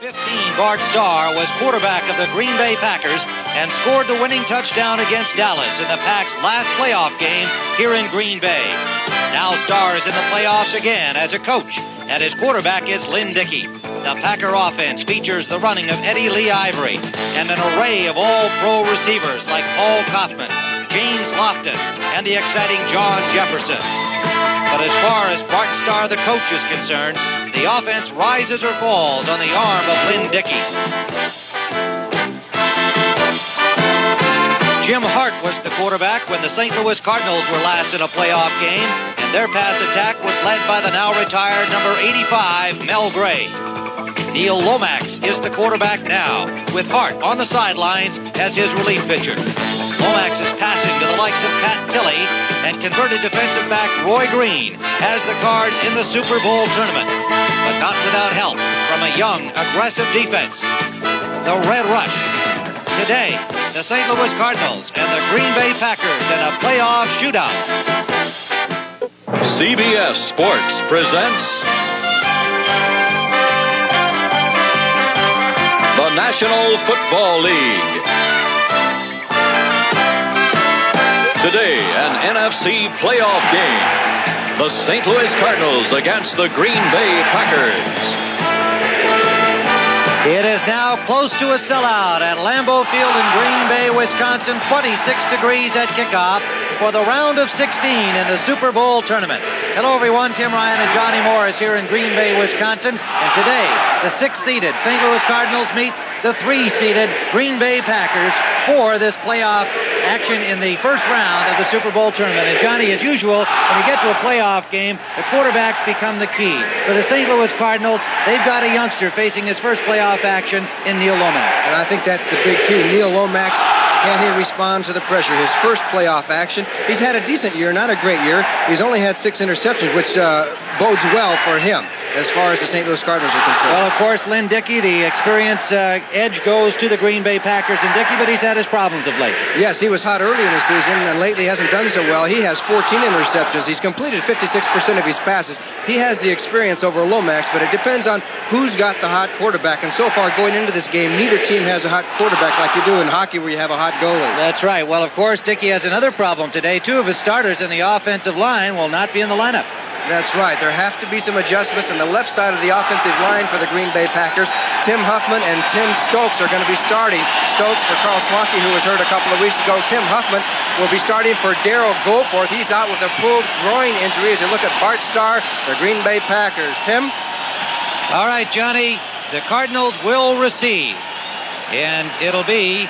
15, Bart Starr was quarterback of the Green Bay Packers and scored the winning touchdown against Dallas in the Pack's last playoff game here in Green Bay. Now Starr is in the playoffs again as a coach, and his quarterback is Lynn Dickey. The Packer offense features the running of Eddie Lee Ivory and an array of all-pro receivers like Paul Kaufman, James Lofton, and the exciting John Jefferson. But as far as Bart Starr, the coach, is concerned, the offense rises or falls on the arm of Lynn Dickey. Jim Hart was the quarterback when the St. Louis Cardinals were last in a playoff game, and their pass attack was led by the now retired number 85, Mel Gray. Neil Lomax is the quarterback now, with Hart on the sidelines as his relief pitcher. Lomax is passing to the likes of Pat Tilley, and converted defensive back Roy Green has the Cards in the Super Bowl tournament, but not without help from a young, aggressive defense. The Red Rush. Today, the St. Louis Cardinals and the Green Bay Packers in a playoff shootout. CBS Sports presents the National Football League. Today, an NFC playoff game. The St. Louis Cardinals against the Green Bay Packers. It is now close to a sellout at Lambeau Field in Green Bay, Wisconsin. 26 degrees at kickoff for the round of 16 in the Super Bowl tournament. Hello, everyone. Tim Ryan and Johnny Morris here in Green Bay, Wisconsin. And today, the 6th-seeded St. Louis Cardinals meet the 3-seeded Green Bay Packers for this playoff action in the first round of the Super Bowl tournament. And Johnny, as usual, when you get to a playoff game, the quarterbacks become the key. For the St. Louis Cardinals, they've got a youngster facing his first playoff action in Neil Lomax. And I think that's the big key. Neil Lomax, can he respond to the pressure? His first playoff action. He's had a decent year, not a great year. He's only had 6 interceptions, which bodes well for him as far as the St. Louis Cardinals are concerned. Well, of course, Lynn Dickey, the experience edge goes to the Green Bay Packers and Dickey, but he's had his problems of late. Yes, he was hot early in the season, and lately hasn't done so well. He has 14 interceptions. He's completed 56% of his passes. He has the experience over Lomax, but it depends on who's got the hot quarterback. And so far, going into this game, neither team has a hot quarterback like you do in hockey where you have a hot goalie. That's right. Well, of course, Dickey has another problem today. 2 of his starters in the offensive line will not be in the lineup. That's right. There have to be some adjustments on the left side of the offensive line for the Green Bay Packers. Tim Huffman and Tim Stokes are going to be starting. Stokes for Carl Swanke, who was hurt a couple of weeks ago. Tim Huffman will be starting for Darryl Goforth. He's out with a pulled groin injury as you look at Bart Starr, the Green Bay Packers. Tim? All right, Johnny, the Cardinals will receive. And it'll be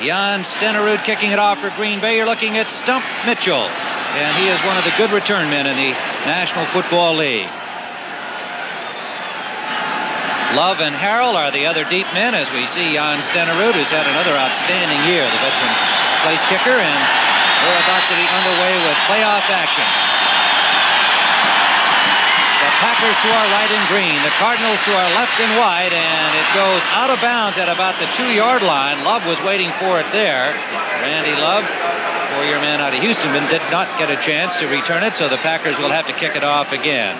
Jan Stenerud kicking it off for Green Bay. You're looking at Stump Mitchell, and he is one of the good return men in the National Football League. Love and Harrell are the other deep men, as we see Jan Stenerud, who's had another outstanding year, the veteran place kicker, and we're about to be underway with playoff action. The Packers to our right in green, the Cardinals to our left in white, and it goes out of bounds at about the 2-yard line. Love was waiting for it there. Randy Love, 4-year man out of Houston, but did not get a chance to return it, so the Packers will have to kick it off again.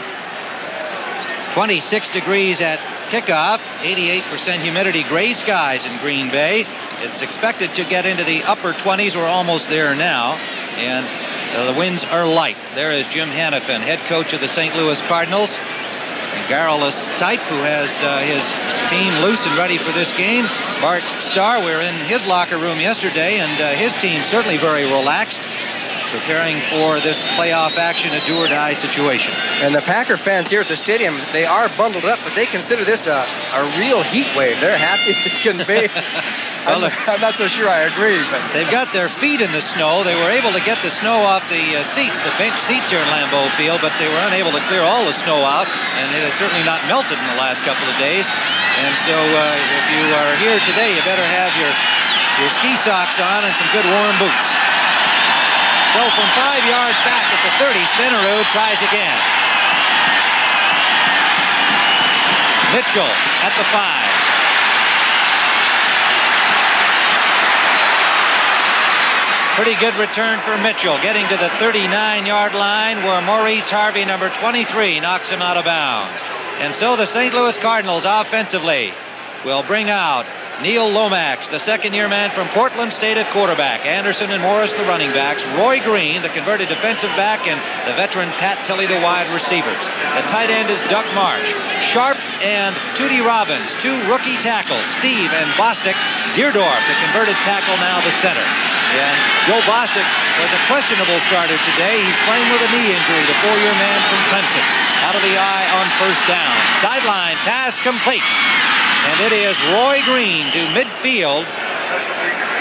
26 degrees at kickoff, 88% humidity, gray skies in Green Bay. It's expected to get into the upper 20s. We're almost there now, and the winds are light. There is Jim Hanifin, head coach of the St. Louis Cardinals. A garrulous type who has his team loose and ready for this game. Bart Starr, we were in his locker room yesterday, and his team certainly very relaxed, preparing for this playoff action, a do-or-die situation. And the Packer fans here at the stadium, they are bundled up, but they consider this a real heat wave. They're happy as can be. Well, I'm not so sure I agree, but they've got their feet in the snow. They were able to get the snow off the seats, the bench seats here in Lambeau Field, but they were unable to clear all the snow out, and it has certainly not melted in the last couple of days. And so if you are here today, you better have your ski socks on and some good warm boots. So from 5 yards back at the 30, Stenerud tries again. Mitchell at the 5. Pretty good return for Mitchell, getting to the 39-yard line where Maurice Harvey, number 23, knocks him out of bounds. And so the St. Louis Cardinals offensively will bring out Neil Lomax, the second-year man from Portland State at quarterback. Anderson and Morris, the running backs. Roy Green, the converted defensive back, and the veteran Pat Tilley, the wide receivers. The tight end is Doug Marsh. Sharp and Tootie Robbins, two rookie tackles. Steve and Bostic. Deerdorf, the converted tackle, now the center. And Joe Bostic was a questionable starter today. He's playing with a knee injury, the four-year man from Clemson. Out of the eye on first down. Sideline pass complete. And it is Roy Green to midfield.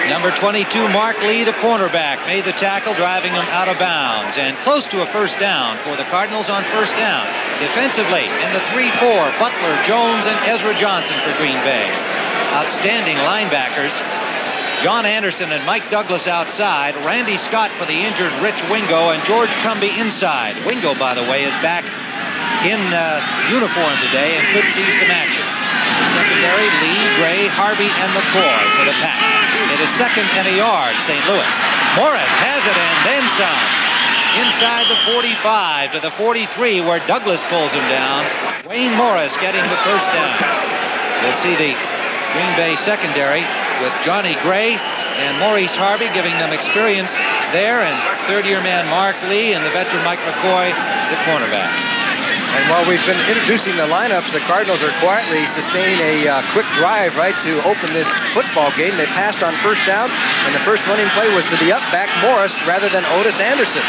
Number 22, Mark Lee, the cornerback, made the tackle, driving him out of bounds. And close to a first down for the Cardinals on first down. Defensively, in the 3-4, Butler, Jones, and Ezra Johnson for Green Bay. Outstanding linebackers. John Anderson and Mike Douglas outside. Randy Scott for the injured Rich Wingo, and George Crumbie inside. Wingo, by the way, is back in uniform today and could see some action. The secondary, Lee, Gray, Harvey, and McCoy for the pack. It is second and a yard, St. Louis. Morris has it and then some. Inside the 45 to the 43 where Douglas pulls him down. Wayne Morris getting the first down. You'll see the Green Bay secondary with Johnny Gray and Maurice Harvey giving them experience there, and third-year man Mark Lee and the veteran Mike McCoy, the cornerbacks. And while we've been introducing the lineups, the Cardinals are quietly sustaining a quick drive right to open this football game. They passed on first down, and the first running play was to the up-back Morris rather than Otis Anderson.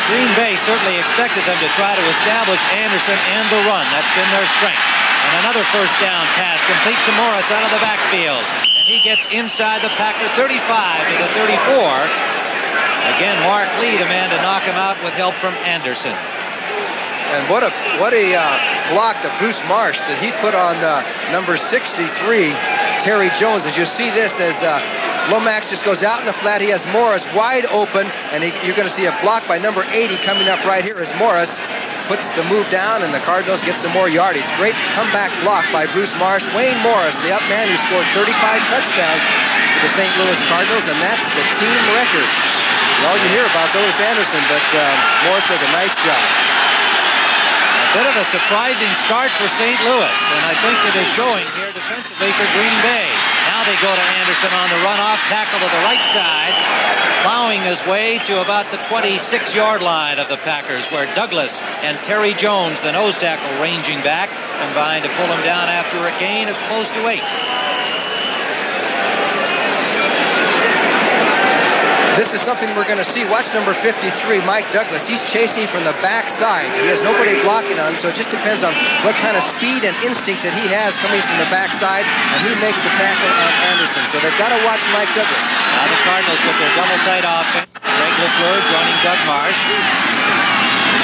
Green Bay certainly expected them to try to establish Anderson and the run. That's been their strength. And another first down pass complete to Morris out of the backfield. And he gets inside the Packer 35 to the 34. Again, Mark Lee, the man to knock him out with help from Anderson. And what a block that Bruce Marsh that he put on number 63, Terry Jones. As you see this, as Lomax just goes out in the flat, he has Morris wide open, and you're going to see a block by number 80 coming up right here as Morris puts the move down, and the Cardinals get some more yardage. Great comeback block by Bruce Marsh. Wayne Morris, the up man who scored 35 touchdowns for the St. Louis Cardinals, and that's the team record. All you hear about is Otis Anderson, but Morris does a nice job. A bit of a surprising start for St. Louis, and I think it is showing here defensively for Green Bay. Now they go to Anderson on the runoff, tackle to the right side, plowing his way to about the 26-yard line of the Packers, where Douglas and Terry Jones, the nose tackle, ranging back, combined to pull him down after a gain of close to 8. This is something we're going to see. Watch number 53, Mike Douglas. He's chasing from the backside. He has nobody blocking on him, so it just depends on what kind of speed and instinct that he has coming from the backside, and he makes the tackle on Anderson. So they've got to watch Mike Douglas. Now the Cardinals with their double tight offense. Greg LaFleur joining Doug Marsh.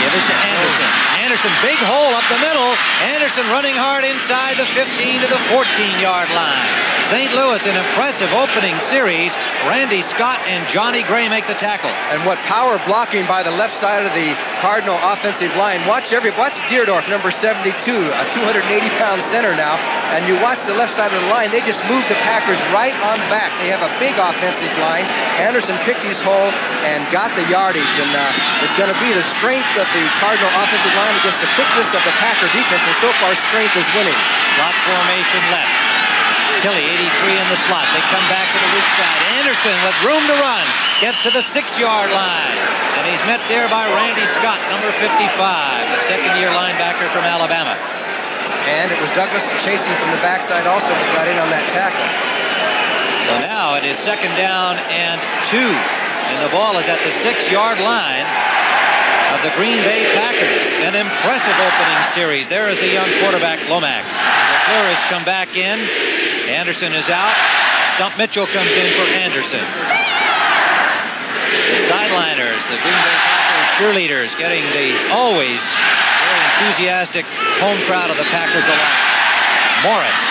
Give us to Anderson. Anderson, big hole up the middle. Anderson running hard inside the 15 to the 14-yard line. St. Louis, an impressive opening series. Randy Scott and Johnny Gray make the tackle. And what power blocking by the left side of the Cardinal offensive line. Watch Deerdorf, number 72, a 280-pound center now. And you watch the left side of the line. They just move the Packers right on back. They have a big offensive line. Anderson picked his hole and got the yardage. And it's going to be the strength of the Cardinal offensive line against the quickness of the Packer defense. And so far, strength is winning. Slot formation left. Tilley, 83 in the slot. They come back to the weak side. Anderson with room to run. Gets to the 6-yard line. And he's met there by Randy Scott, number 55, the second-year linebacker from Alabama. And it was Douglas chasing from the backside also that got in on that tackle. So now it is second down and 2. And the ball is at the 6-yard line of the Green Bay Packers. An impressive opening series. There is the young quarterback, Lomax. LaFleur has come back in. Anderson is out. Stump Mitchell comes in for Anderson. The sideliners, the Green Bay Packers cheerleaders, getting the always very enthusiastic home crowd of the Packers alive. Morris.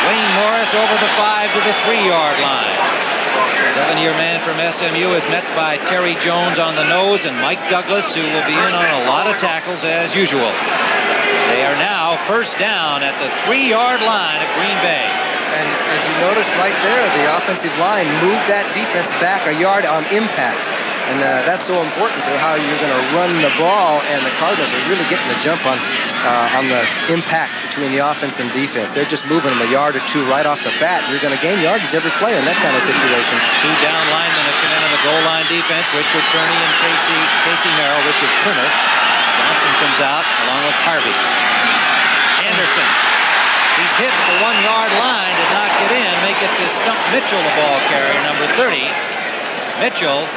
Wayne Morris over the 5 to the 3-yard line. 7-year man from SMU is met by Terry Jones on the nose and Mike Douglas, who will be in on a lot of tackles as usual. They are now first down at the 3-yard line of Green Bay. And as you notice right there, the offensive line moved that defense back a yard on impact. And that's so important to how you're going to run the ball, and the Cardinals are really getting the jump on the impact between the offense and defense. They're just moving them a yard or two right off the bat. You're going to gain yardage every play in that kind of situation. Two down linemen have come in on the goal line defense, Richard Turney and Casey Merrill. Richard Turner. Johnson comes out along with Harvey. Anderson. He's hit the 1 yard line, did not get in. Make it to Stump Mitchell, the ball carrier, number 30. Mitchell,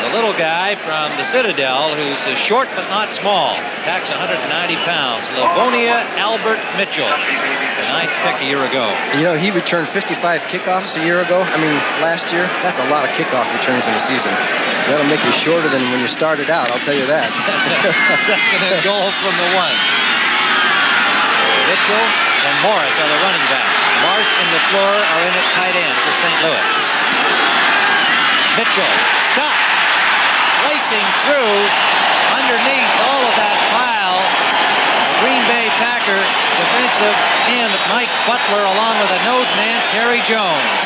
the little guy from the Citadel, who's short but not small. Packs 190 pounds. Livonia Albert Mitchell, the 9th pick a year ago. You know, he returned 55 kickoffs a year ago. I mean, last year. That's a lot of kickoff returns in a season. That'll make you shorter than when you started out, I'll tell you that. Second and goal from the 1. Mitchell and Morris are the running backs. Marsh and LaFleur are in at tight end for St. Louis. Mitchell, stop. Slicing through underneath all of that pile. The Green Bay Packer defensive end Mike Butler along with a nose man Terry Jones.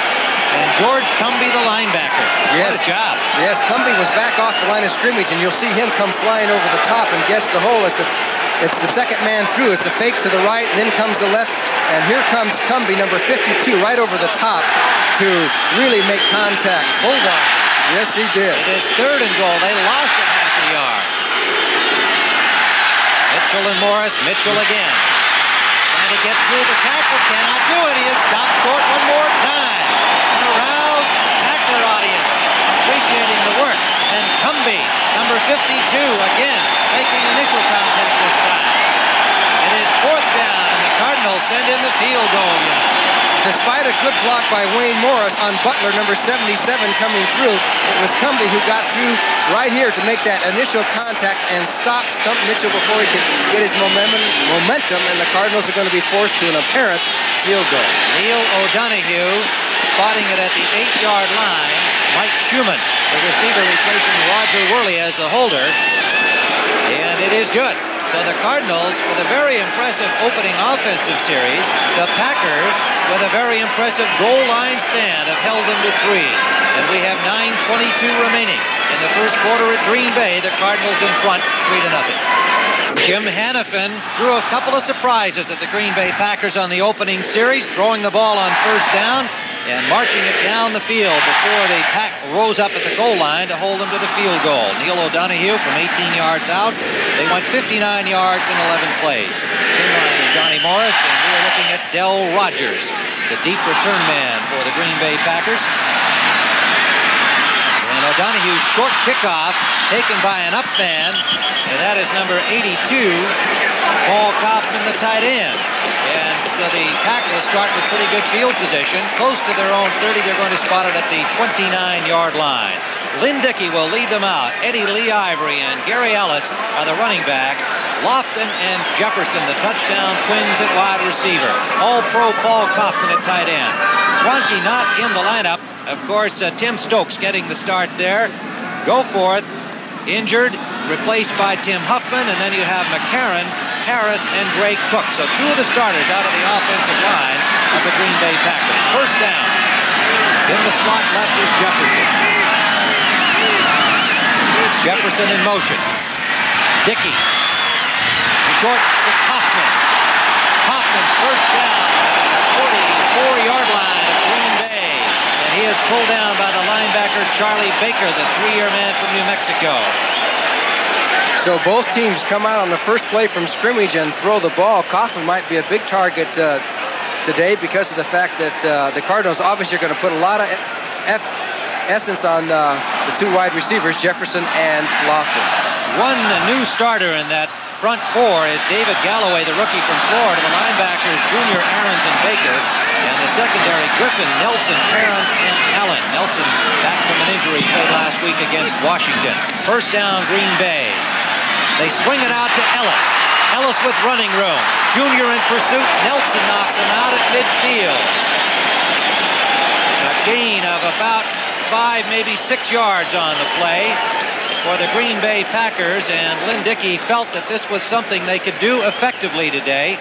And George Cumby, the linebacker. Yes. What a job. Yes, Cumby was back off the line of scrimmage, and you'll see him come flying over the top and guess the hole. It's the second man through. It's the fake to the right, and then comes the left. And here comes Cumby, number 52, right over the top to really make contact. Hold on. Yes, he did. It is 3rd and goal. They lost a half a yard. Mitchell and Morris. Mitchell again. Trying to get through the tackle. Cannot do it. He is stopped short one more time. An aroused Packer audience appreciating the work. And Cumby, number 52, again making initial contact this time. It is 4th down, and the Cardinals send in the field goal unit. Despite a good block by Wayne Morris on Butler, number 77, coming through, it was Cumby who got through right here to make that initial contact and stop Stump Mitchell before he could get his momentum, and the Cardinals are going to be forced to an apparent field goal. Neil O'Donoghue spotting it at the 8-yard line. Mike Schumann, the receiver, replacing Roger Worley as the holder. And it is good. So the Cardinals with a very impressive opening offensive series. The Packers with a very impressive goal line stand have held them to 3. And we have 9:22 remaining. In the first quarter at Green Bay, the Cardinals in front 3-0. Jim Hanifin threw a couple of surprises at the Green Bay Packers on the opening series, throwing the ball on 1st down and marching it down the field before the Pack rose up at the goal line to hold them to the field goal. Neil O'Donoghue from 18 yards out. They went 59 yards in 11 plays. Tim Ryan and Johnny Morris, and we are looking at Del Rogers, the deep return man for the Green Bay Packers. And O'Donoghue's short kickoff taken by an up man, and that is number 82, Paul Kaufman, the tight end. And so the Packers start with pretty good field position. Close to their own 30, they're going to spot it at the 29-yard line. Lynn Dickey will lead them out. Eddie Lee Ivory and Gary Ellis are the running backs. Lofton and Jefferson, the touchdown twins at wide receiver. All-Pro Paul Kaufman at tight end. Swanky not in the lineup. Of course, Tim Stokes getting the start there. Goforth, injured, replaced by Tim Huffman, and then you have McCarron, Harris, and Gray Cook. So 2 of the starters out of the offensive line of the Green Bay Packers. First down. In the slot left is Jefferson. Jefferson in motion. Dickey. Short to Kaufman. Kaufman first down at the 44-yard line of Green Bay. And he is pulled down by the linebacker Charlie Baker, the 3-year man from New Mexico. So both teams come out on the first play from scrimmage and throw the ball. Kaufman might be a big target today because of the fact that the Cardinals obviously are going to put a lot of essence on the 2 wide receivers, Jefferson and Lofton. One new starter in that front 4 is David Galloway, the rookie from Florida. The linebackers, Junior Aarons and Baker. And the secondary, Griffin, Nelson, Perrin, and Allen. Nelson back from an injury, played last week against Washington. First down, Green Bay. They swing it out to Ellis. Ellis with running room. Junior in pursuit. Nelson knocks him out at midfield. A gain of about 5, maybe 6 yards on the play for the Green Bay Packers, and Lynn Dickey felt that this was something they could do effectively today.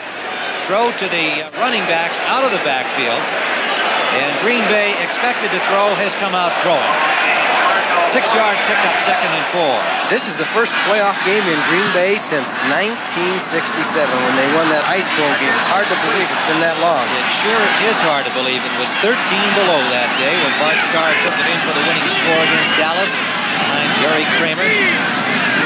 Throw to the running backs out of the backfield, and Green Bay expected to throw, has come out throwing. 6-yard pickup, 2nd and 4. This is the first playoff game in Green Bay since 1967 when they won that Ice Bowl game. It's hard to believe it's been that long. It sure is hard to believe. It was 13 below that day when Bart Starr took it in for the winning score against Dallas behind Jerry Kramer.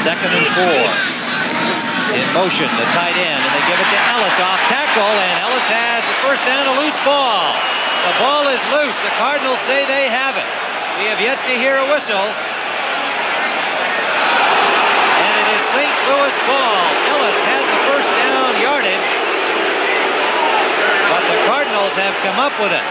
2nd and 4. In motion, the tight end, and they give it to Ellis off tackle, and Ellis has the first down, a loose ball. The ball is loose. The Cardinals say they have it. We have yet to hear a whistle. And it is St. Louis ball. Ellis had the first down yardage, but the Cardinals have come up with it.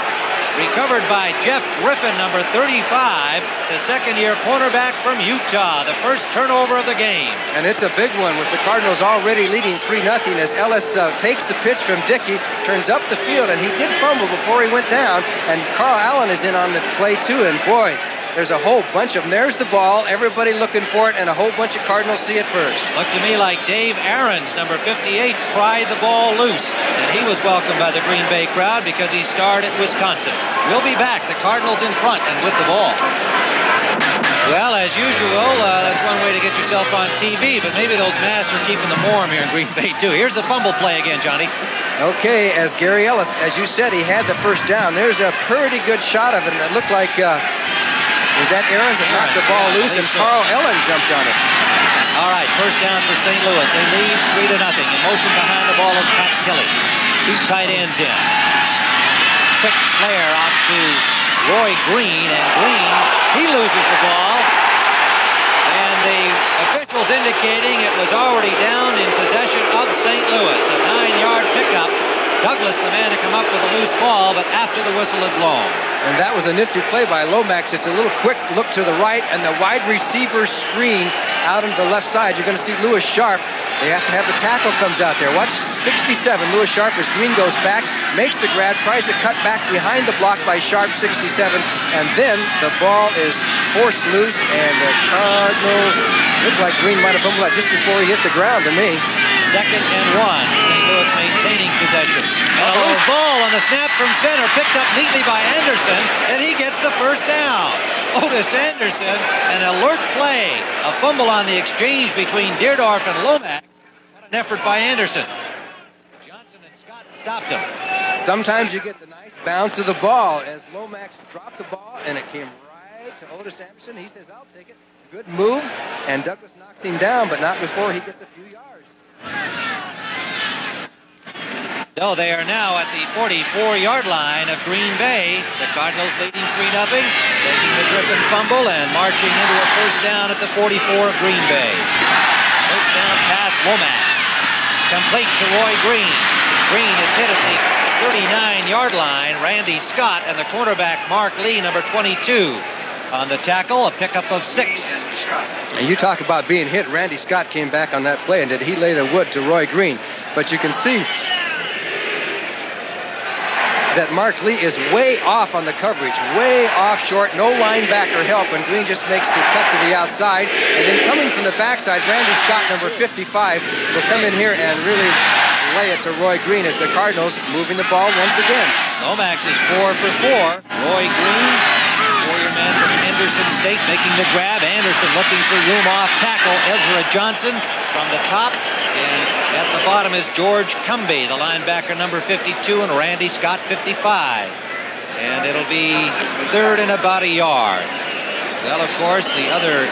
Recovered by Jeff Griffin, number 35, the second-year cornerback from Utah. The first turnover of the game. And it's a big one with the Cardinals already leading 3-0 as Ellis takes the pitch from Dickey, turns up the field, and he did fumble before he went down. And Carl Allen is in on the play, too. And, boy, there's a whole bunch of them. There's the ball, everybody looking for it, and a whole bunch of Cardinals see it first. Looked to me like Dave Aarons, number 58, pried the ball loose. And he was welcomed by the Green Bay crowd because he starred at Wisconsin. We'll be back. The Cardinals in front and with the ball. Well, as usual, that's one way to get yourself on TV, but maybe those masks are keeping them warm here in Green Bay, too. Here's the fumble play again, Johnny. Okay, as Gary Ellis, as you said, he had the first down. There's a pretty good shot of it, and it looked like... was that Aarons that knocked the ball loose, and Carl Allen jumped on it? All right, first down for St. Louis. They lead 3-0. In motion behind the ball is Pat Tilley. 2 tight ends in. Quick flare out to Roy Green, and Green, he loses the ball. And the officials indicating it was already down in possession of St. Louis. A 9-yard pickup. Douglas, the man to come up with a loose ball, but after the whistle had blown. And that was a nifty play by Lomax. It's a little quick look to the right, and the wide receiver screen out into the left side. You're going to see Louis Sharp. They have to have the tackle comes out there. Watch 67. Louis Sharp as Green goes back, makes the grab, tries to cut back behind the block by Sharp, 67, and then the ball is forced loose, and the Cardinals look like Green might have fumbled that just before he hit the ground to me. 2nd and 1. St. Louis maintaining possession. And a loose ball on the snap from center, picked up neatly by Anderson, and he gets the first down. Otis Anderson, an alert play. A fumble on the exchange between Deerdorf and Lomax. What an effort by Anderson. Johnson and Scott stopped him. Sometimes you get the nice bounce of the ball as Lomax dropped the ball, and it came right to Otis Anderson. He says, I'll take it. Good move, and Douglas knocks him down, but not before he gets a few yards. So they are now at the 44-yard line of Green Bay. The Cardinals leading 3-0, taking the Griffin fumble and marching into a first down at the 44 of Green Bay. First down pass, Lomax. Complete to Roy Green. Green is hit at the 39-yard line. Randy Scott and the cornerback Mark Lee, number 22. On the tackle, a pickup of 6. And you talk about being hit. Randy Scott came back on that play, and did he lay the wood to Roy Green. But you can see that Mark Lee is way off on the coverage, way off short, no linebacker help, and Green just makes the cut to the outside. And then coming from the backside, Randy Scott, number 55, will come in here and really lay it to Roy Green as the Cardinals moving the ball once again. Lomax is 4 for 4. Roy Green, 4-year man from Henderson State, making the grab. Anderson looking for room off tackle. Ezra Johnson from the top. And at the bottom is George Cumby, the linebacker, number 52, and Randy Scott, 55. And it'll be 3rd and about a yard. Well, of course, the other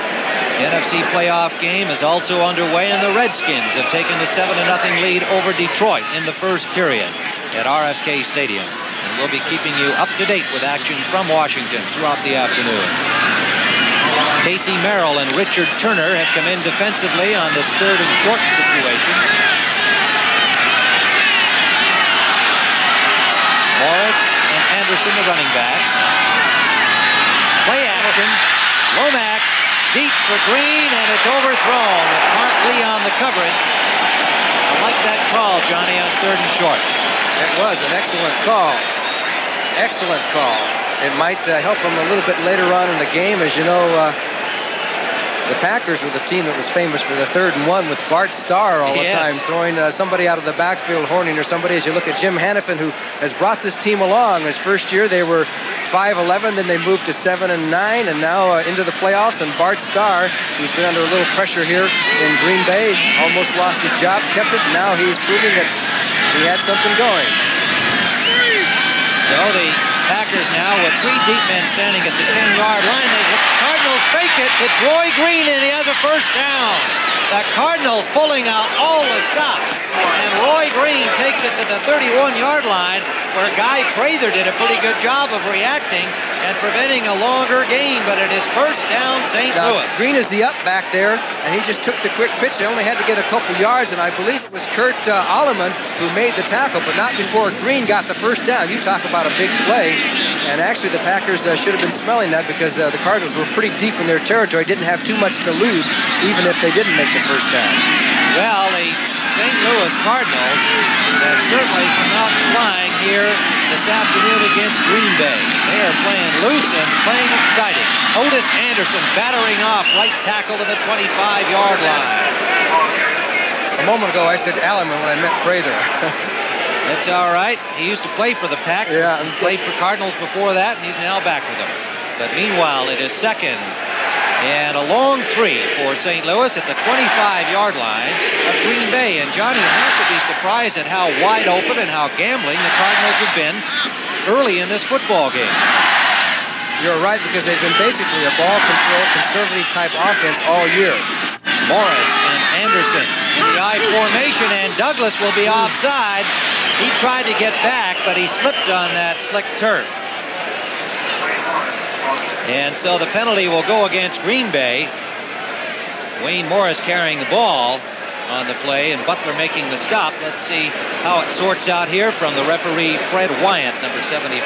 NFC playoff game is also underway, and the Redskins have taken the 7-0 lead over Detroit in the first period at RFK Stadium. And we'll be keeping you up to date with action from Washington throughout the afternoon. Casey Merrill and Richard Turner have come in defensively on this 3rd and short situation. Morris and Anderson, the running backs. Play action. Lomax deep for Green, and it's overthrown with Mark Lee on the coverage. I like that call, Johnny, on 3rd and short. It was an excellent call. Excellent call. It might help them a little bit later on in the game. As you know, the Packers were the team that was famous for the 3rd and 1 with Bart Starr all the time, throwing somebody out of the backfield, Horning or somebody. As you look at Jim Hannafin, who has brought this team along. His first year they were 5-11, then they moved to 7-9, and now into the playoffs. And Bart Starr, who's been under a little pressure here in Green Bay, almost lost his job, kept it, and now he's proving that he had something going. So the Packers now with 3 deep men standing at the 10-yard line. The Cardinals fake it. It's Roy Green, and he has a first down. The Cardinals pulling out all the stops. And Roy Green takes it to the 31-yard line, where Guy Prather did a pretty good job of reacting and preventing a longer gain, but it is first down St. Louis. Green is the up back there, and he just took the quick pitch. They only had to get a couple yards, and I believe it was Kurt Alleman who made the tackle, but not before Green got the first down. You talk about a big play, and actually the Packers should have been smelling that, because the Cardinals were pretty deep in their territory, didn't have too much to lose, even if they didn't make the first down. Well, the St. Louis Cardinals have certainly come out flying here this afternoon against Green Bay. They are playing loose and playing exciting. Otis Anderson battering off right tackle to the 25-yard line. A moment ago I said Alleman when I meant Prather. That's all right. He used to play for the Pack. Yeah. He played for Cardinals before that, and he's now back with them. But meanwhile, it is second and a long 3 for St. Louis at the 25-yard line of Green Bay. And Johnny, you have to be surprised at how wide open and how gambling the Cardinals have been early in this football game. You're right, because they've been basically a ball control, conservative type offense all year. Morris and Anderson in the I formation, and Douglas will be offside. He tried to get back, but he slipped on that slick turf. And so the penalty will go against Green Bay. Wayne Morris carrying the ball on the play, and Butler making the stop. Let's see how it sorts out here from the referee, Fred Wyant, number 75.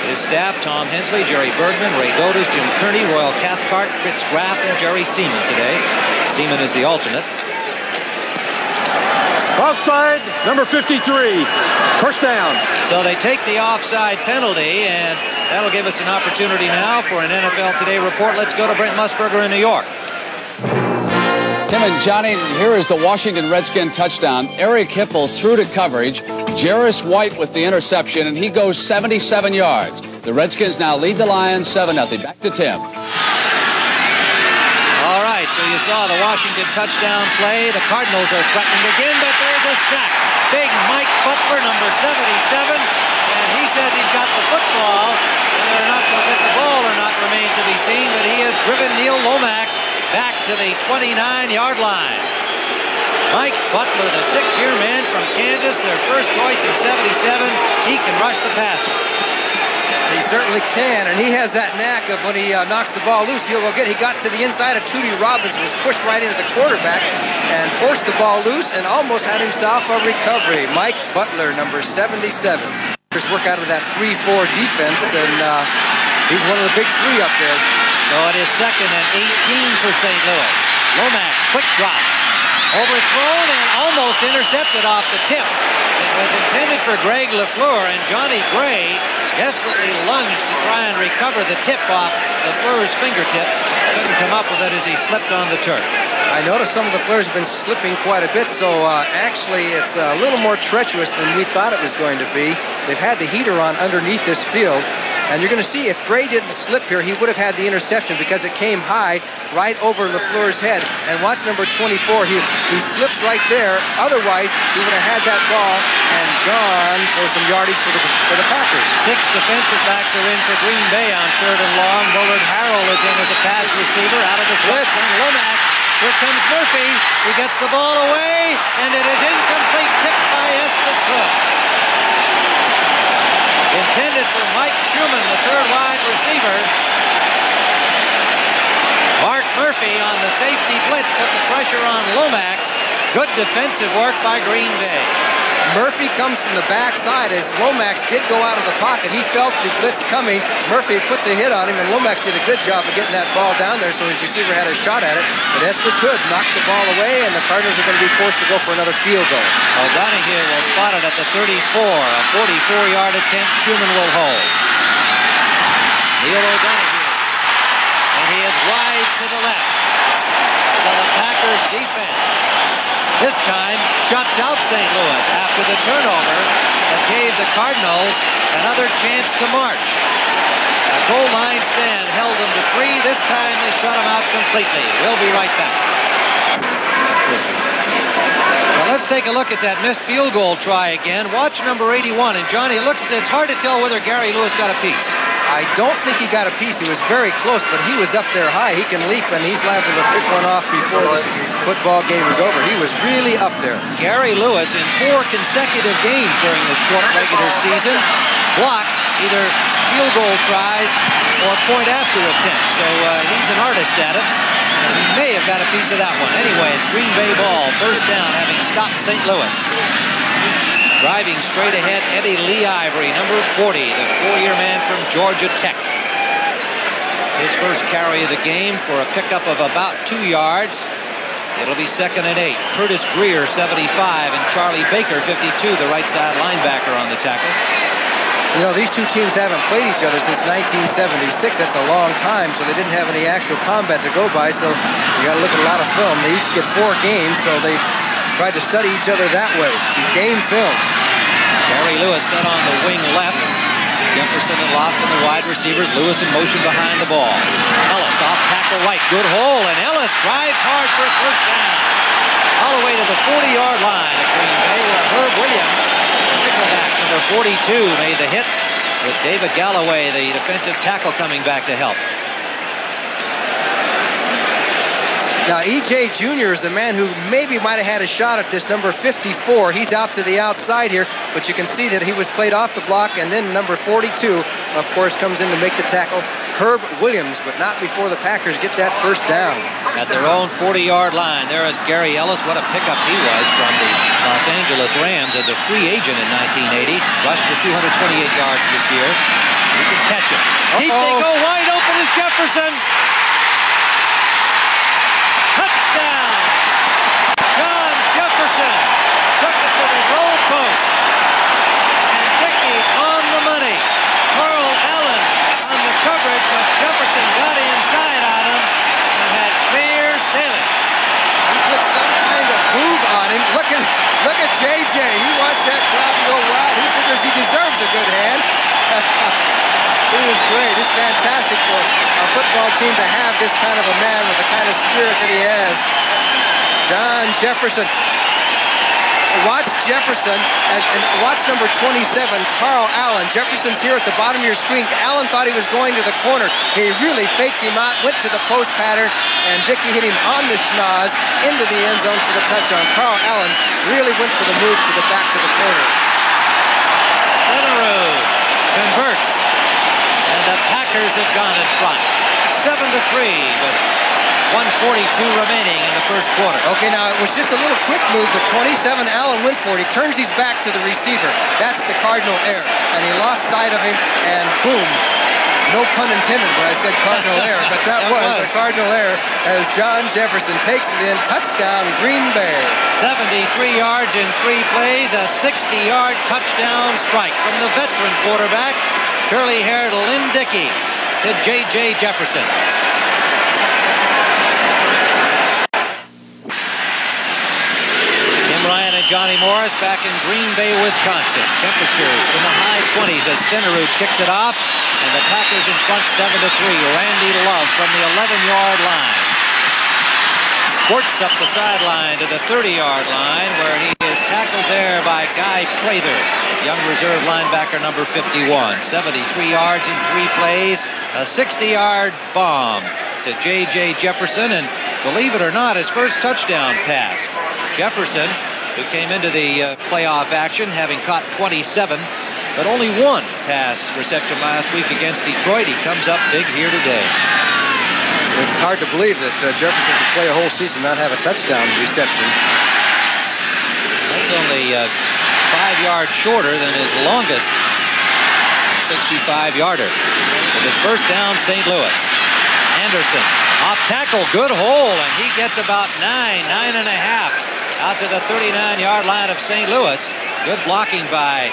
His staff, Tom Hensley, Jerry Bergman, Ray Dodas, Jim Kearney, Royal Cathcart, Fritz Graff, and Jerry Seaman today. Seaman is the alternate. Offside, number 53. First down. So they take the offside penalty, and that'll give us an opportunity now for an NFL Today report. Let's go to Brent Musburger in New York. Tim and Johnny, here is the Washington Redskin touchdown. Eric Hipple threw to coverage. Jarris White with the interception, and he goes 77 yards. The Redskins now lead the Lions 7-0. Back to Tim. All right, so you saw the Washington touchdown play. The Cardinals are threatened again, but there's a sack. Big Mike Butler, number 77, and he says he's got the football. Whether or not they'll get the ball or not remains to be seen, but he has driven Neil Lomax back to the 29-yard line. Mike Butler, the 6-year man from Kansas, their first choice in 77. He can rush the passer. He certainly can, and he has that knack of when he knocks the ball loose, he'll go get it. He got to the inside of Tootie Robbins, was pushed right into the quarterback and forced the ball loose and almost had himself a recovery. Mike Butler, number 77. Just work out of that 3-4 defense, and he's one of the big 3 up there. So it is second and 18 for St. Louis. Lomax, quick drop. Overthrown and almost intercepted off the tip. It was intended for Greg LaFleur, and Johnny Gray desperately lunged to try and recover the tip off LaFleur's fingertips. Couldn't come up with it as he slipped on the turf. I noticed some of the players have been slipping quite a bit, so actually it's a little more treacherous than we thought it was going to be. They've had the heater on underneath this field, and you're going to see if Gray didn't slip here, he would have had the interception because it came high right over LaFleur's head. And watch number 24, he slips right there. Otherwise, he would have had that ball and gone for some yardage for the Packers. 6 defensive backs are in for Green Bay on 3rd and long. Willard Harrell is in as a pass receiver out of the blitz. And Lomax, here comes Murphy. He gets the ball away, and it is incomplete. Tipped by Estes Hood. Intended for Mike Schumann, the 3rd wide receiver. Mark Murphy on the safety blitz put the pressure on Lomax. Good defensive work by Green Bay. Murphy comes from the backside as Lomax did go out of the pocket. He felt the blitz coming. Murphy put the hit on him, and Lomax did a good job of getting that ball down there, so his receiver had a shot at it. But Estes Hood knocked the ball away, and the Cardinals are going to be forced to go for another field goal. O'Donoghue will spot it at the 34. A 44-yard attempt. Schumann will hold. Neil O'Donoghue. And he has wide to the left. So the Packers defense this time shuts out St. Louis after the turnover that gave the Cardinals another chance to march. A goal line stand held them to 3. This time they shut them out completely. We'll be right back. Well, let's take a look at that missed field goal try again. Watch number 81. And Johnny, it's hard to tell whether Gary Lewis got a piece. I don't think he got a piece. He was very close, but he was up there high. He can leap, and he's liable to pick one off before this football game is over. He was really up there. Gary Lewis, in 4 consecutive games during the short regular season, blocked either field goal tries or point after attempts. So he's an artist at it. And he may have got a piece of that one. Anyway, it's Green Bay ball. First down, having stopped St. Louis. Driving straight ahead, Eddie Lee Ivory, number 40, the 4-year man from Georgia Tech. His first carry of the game for a pickup of about 2 yards. It'll be 2nd and 8. Curtis Greer, 75, and Charlie Baker, 52, the right side linebacker on the tackle. You know, these two teams haven't played each other since 1976. That's a long time, so they didn't have any actual combat to go by, so you got to look at a lot of film. They each get 4 games, so they tried to study each other that way. Game film. Gary Lewis set on the wing left. Jefferson and Lofton, the wide receivers. Lewis in motion behind the ball. Ellis off tackle right. Good hole, and Ellis drives hard for a first down. All the way to the 40-yard line of Green Bay, where Herb Williams, nickelback number 42, made the hit with David Galloway, the defensive tackle, coming back to help. Now, E.J. Jr. is the man who maybe might have had a shot at this, number 54. He's out to the outside here, but you can see that he was played off the block, and then number 42, of course, comes in to make the tackle. Herb Williams, but not before the Packers get that first down. At their own 40-yard line, there is Gary Ellis. What a pickup he was from the Los Angeles Rams as a free agent in 1980. Rushed for 228 yards this year. He can catch it. They go wide open as Jefferson. Touchdown! John Jefferson took it to the goal post. And Dickey on the money. Carl Allen on the coverage, but Jefferson got inside on him and had clear sailing. He put some kind of move on him. Look at J.J. He wants that crowd to go wild. He figures he deserves a good hand. He was great. It's fantastic for a football team to have this kind of a man with the kind of spirit that he has. John Jefferson. Watch Jefferson and watch number 27, Carl Allen. Jefferson's here at the bottom of your screen. Allen thought he was going to the corner. He really faked him out, went to the post pattern, and Dickey hit him on the schnoz into the end zone for the touchdown. Carl Allen really went for the move to the back to the corner. Stenerud converts. And the Packers have gone in front. 7-3 with 1:42 remaining in the first quarter. Okay, now it was just a little quick move, but 27, Allen went for it. He turns his back to the receiver. That's the Cardinal error. And he lost sight of him, and boom. No pun intended when I said Cardinal error, but that was a Cardinal error as John Jefferson takes it in. Touchdown, Green Bay. 73 yards in 3 plays, a 60-yard touchdown strike from the veteran quarterback, curly-haired Lynn Dickey, to J.J. Jefferson. Tim Ryan and Johnny Morris back in Green Bay, Wisconsin. Temperatures in the high 20s as Stenerud kicks it off, and the Packers in front 7-3. Randy Love from the 11-yard line. Squirts up the sideline to the 30-yard line, where he is tackled there by Guy Prather, young reserve linebacker number 51. 73 yards in 3 plays, a 60-yard bomb to J.J. Jefferson, and believe it or not, his first touchdown pass. Jefferson, who came into the playoff action having caught 27, but only 1 pass reception last week against Detroit. He comes up big here today. It's hard to believe that Jefferson could play a whole season and not have a touchdown reception. That's only 5 yards shorter than his longest 65-yarder. With his first down, St. Louis. Anderson off tackle, good hole, and he gets about 9.5 out to the 39-yard line of St. Louis. Good blocking by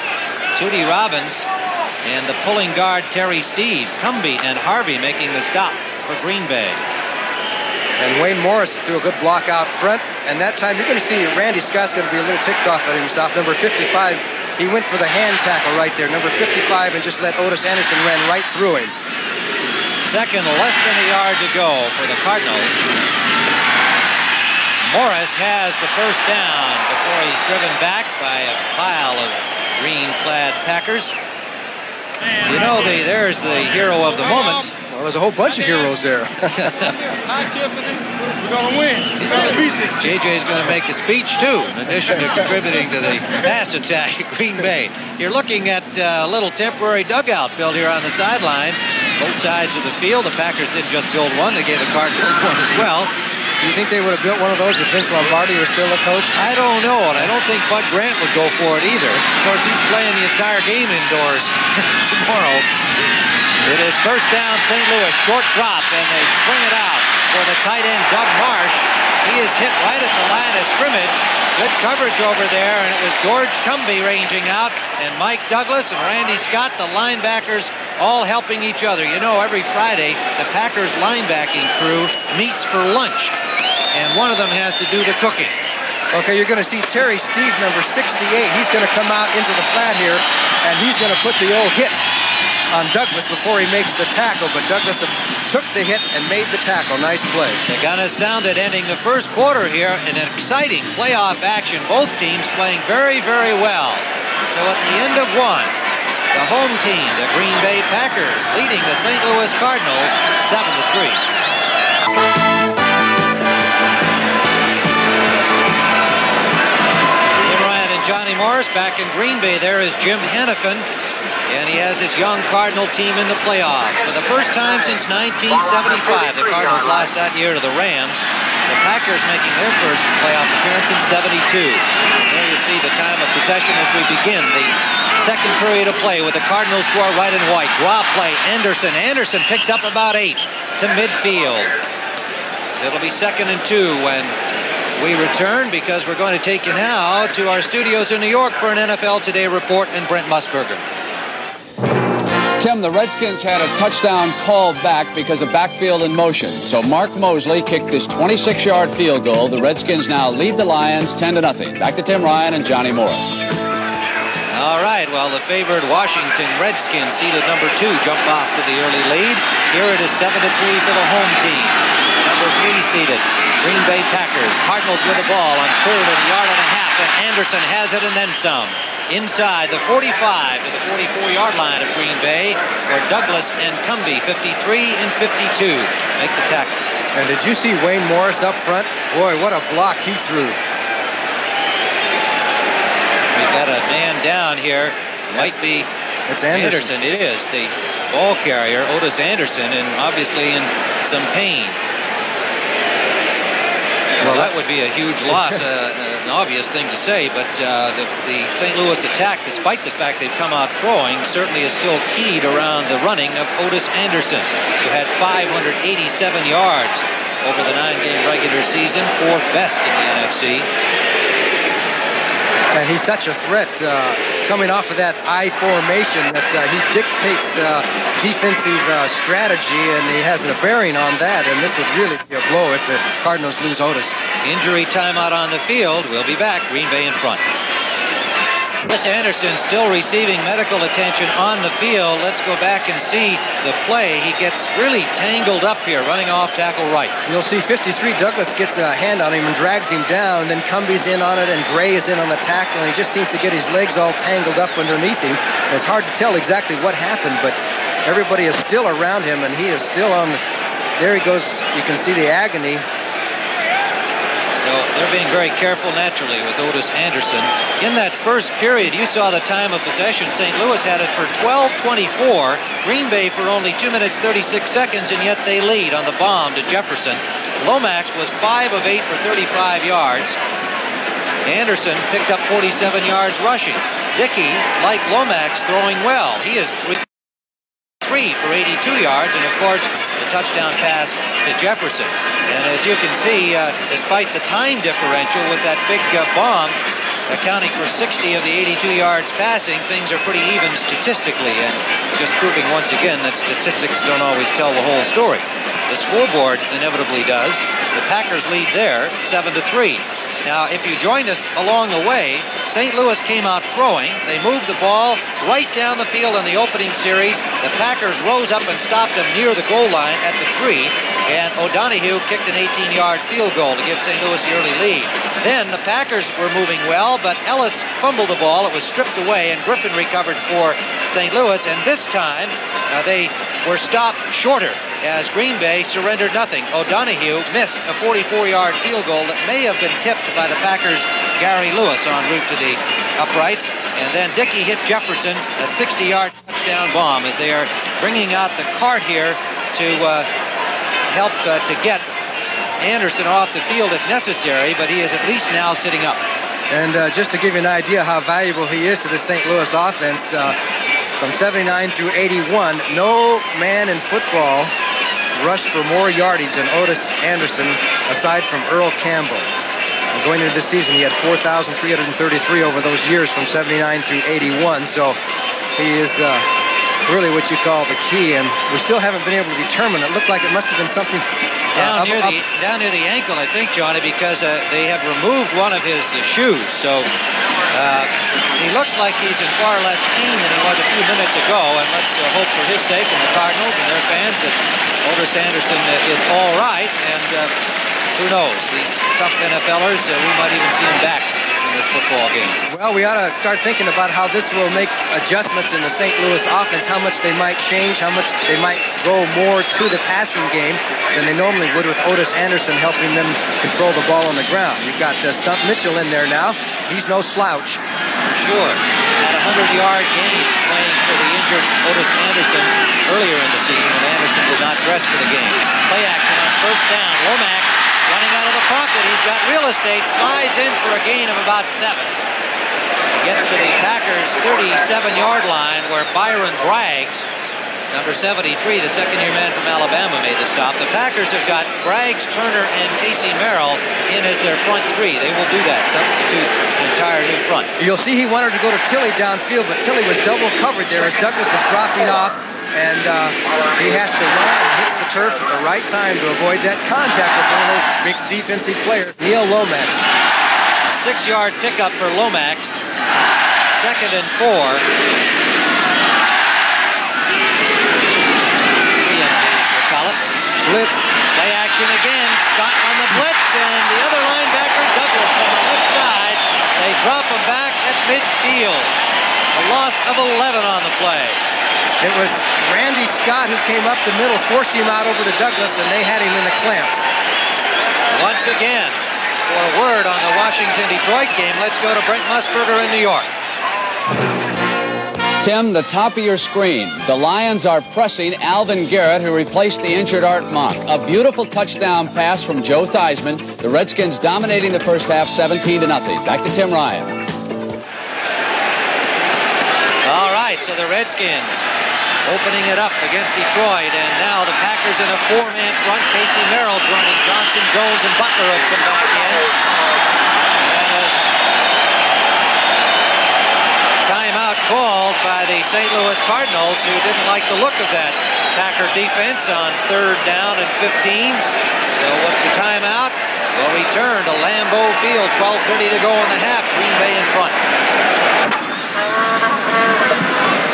Tootie Robbins and the pulling guard Terry Steve. Cumby and Harvey making the stop for Green Bay. And Wayne Morris threw a good block out front. And that time you're going to see Randy Scott's going to be a little ticked off at himself. Number 55, he went for the hand tackle right there. Number 55 and just let Otis Anderson ran right through him. Second, less than a yard to go for the Cardinals. Morris has the first down before he's driven back by a pile of green-clad Packers. You know, there's the hero of the moment. Well, there's a whole bunch of heroes there. We're going to win. We're going to beat this. JJ's going to make a speech, too, in addition to contributing to the pass attack at Green Bay. You're looking at a little temporary dugout built here on the sidelines, both sides of the field. The Packers didn't just build one. They gave the Cardinals one as well. Do you think they would have built one of those if Vince Lombardi was still a coach? I don't know, and I don't think Bud Grant would go for it either. Of course, he's playing the entire game indoors tomorrow. It is first down, St. Louis, short drop, and they swing it out for the tight end, Doug Marsh. He is hit right at the line of scrimmage. Good coverage over there, and it was George Cumby ranging out, and Mike Douglas and Randy Scott, the linebackers, all helping each other. You know, every Friday, the Packers linebacking crew meets for lunch, and one of them has to do the cooking. Okay, you're going to see Terry Steve, number 68. He's going to come out into the flat here, and he's going to put the old hit on Douglas before he makes the tackle, but Douglas took the hit and made the tackle. Nice play. The gun has sounded, ending the first quarter here in an exciting playoff action. Both teams playing very, very well. So at the end of one, the home team, the Green Bay Packers, leading the St. Louis Cardinals 7-3. Tim Ryan and Johnny Morris back in Green Bay. There is Jim Hannafin. And he has his young Cardinal team in the playoffs. For the first time since 1975, the Cardinals lost that year to the Rams. The Packers making their first playoff appearance in 72. There you see the time of possession as we begin the second period of play with the Cardinals to our right and white. Draw play, Anderson. Anderson picks up about 8 to midfield. It'll be 2nd and 2 when we return, because we're going to take you now to our studios in New York for an NFL Today report and Brent Musburger. Tim, the Redskins had a touchdown called back because of backfield in motion. So Mark Mosley kicked his 26-yard field goal. The Redskins now lead the Lions 10-0. Back to Tim Ryan and Johnny Morris. All right, well, the favored Washington Redskins, seeded number 2, jump off to the early lead. Here it is 7-3 for the home team. Number 3 seeded Green Bay Packers. Cardinals with the ball on 3rd and a yard and a half, and Anderson has it and then some. Inside the 45 to the 44-yard line of Green Bay, where Douglas and Cumby, 53 and 52, make the tackle. And did you see Wayne Morris up front? Boy, what a block he threw. We've got a man down here. Might be it's Anderson. It is the ball carrier, Otis Anderson, and obviously in some pain. Well, that would be a huge loss, an obvious thing to say, but the St. Louis attack, despite the fact they've come out throwing, certainly is still keyed around the running of Otis Anderson, who had 587 yards over the 9-game regular season, 4th best in the NFC. And he's such a threat coming off of that I formation that he dictates defensive strategy, and he has a bearing on that, and this would really be a blow if the Cardinals lose Otis. Injury timeout on the field. We'll be back. Green Bay in front. Otis Anderson still receiving medical attention on the field. Let's go back and see the play. He gets really tangled up here, running off tackle right. You'll see 53 Douglas gets a hand on him and drags him down, and then Cumby's in on it, and Gray is in on the tackle, and he just seems to get his legs all tangled up underneath him. And it's hard to tell exactly what happened, but everybody is still around him, and he is still on the... There he goes. You can see the agony. So they're being very careful naturally with Otis Anderson. In that first period, you saw the time of possession. St. Louis had it for 12:24. Green Bay for only 2 minutes 36 seconds, and yet they lead on the bomb to Jefferson. Lomax was 5 of 8 for 35 yards. Anderson picked up 47 yards rushing. Dickey, like Lomax, throwing well. He is 3 for 82 yards, and of course, the touchdown pass to Jefferson. And as you can see, despite the time differential with that big bomb, accounting for 60 of the 82 yards passing, things are pretty even statistically, and just proving once again that statistics don't always tell the whole story. the scoreboard inevitably does. The Packers lead there 7-3. Now, if you joined us along the way, St. Louis came out throwing. They moved the ball right down the field in the opening series. The Packers rose up and stopped them near the goal line at the 3, and O'Donohue kicked an 18-yard field goal to give St. Louis the early lead. Then the Packers were moving well, but Ellis fumbled the ball. It was stripped away, and Griffin recovered for St. Louis, and this time they were stopped shorter as Green Bay surrendered nothing. O'Donohue missed a 44-yard field goal that may have been tipped by the Packers' Gary Lewis en route to the uprights. And then Dickey hit Jefferson, a 60-yard touchdown bomb, as they are bringing out the cart here to help to get Anderson off the field if necessary, but he is at least now sitting up. And just to give you an idea how valuable he is to the St. Louis offense, from 79 through 81, no man in football rushed for more yardage than Otis Anderson, aside from Earl Campbell. And going into the season, he had 4,333 over those years from 79 through 81, so he is really what you call the key, and we still haven't been able to determine. It looked like it must have been something down near the ankle, I think, Johnny, because they have removed one of his shoes. So he looks like he's in far less pain than he was a few minutes ago, and let's hope for his sake and the Cardinals and their fans that Otis Anderson is all right, and who knows, these tough NFLers, we might even see him back in this football game. Well, we ought to start thinking about how this will make adjustments in the St. Louis offense, how much they might change, how much they might go more to the passing game than they normally would with Otis Anderson helping them control the ball on the ground. You've got Stump Mitchell in there now. He's no slouch. For sure. Had a 100-yard game playing for the injured Otis Anderson earlier in the season when Anderson did not dress for the game. Play action on first down. Lomax running out of the pocket. He's got real estate, slides in for a gain of about 7. Gets to the Packers' 37-yard line where Byron Braggs, number 73, the second-year man from Alabama, made the stop. The Packers have got Braggs, Turner, and Casey Merrill in as their front 3. They will do that, substitute the entire new front. You'll see he wanted to go to Tilley downfield, but Tilley was double covered there as Douglas was dropping off, and he has to run and hits the turf at the right time to avoid that contact with one of those big defensive players, Neil Lomax. A 6-yard pickup for Lomax. 2nd and 4. Blitz. Play action again. Scott on the blitz, and the other linebacker, Douglas, on the left side. They drop him back at midfield. A loss of 11 on the play. It was Randy Scott who came up the middle, forced him out over to Douglas, and they had him in the clamps. Once again, for a word on the Washington-Detroit game, let's go to Brent Musburger in New York. Tim, the top of your screen. The Lions are pressing Alvin Garrett, who replaced the injured Art Monk. A beautiful touchdown pass from Joe Theismann. The Redskins dominating the first half 17-0. Back to Tim Ryan. All right, so the Redskins opening it up against Detroit, and now the Packers in a 4-man front. Casey Merrill joining Johnson, Jones, and Butler have come back in. Timeout called by the St. Louis Cardinals, who didn't like the look of that Packer defense on 3rd down and 15. So with the timeout, we'll return to Lambeau Field. 12:30 to go in the half. Green Bay in front.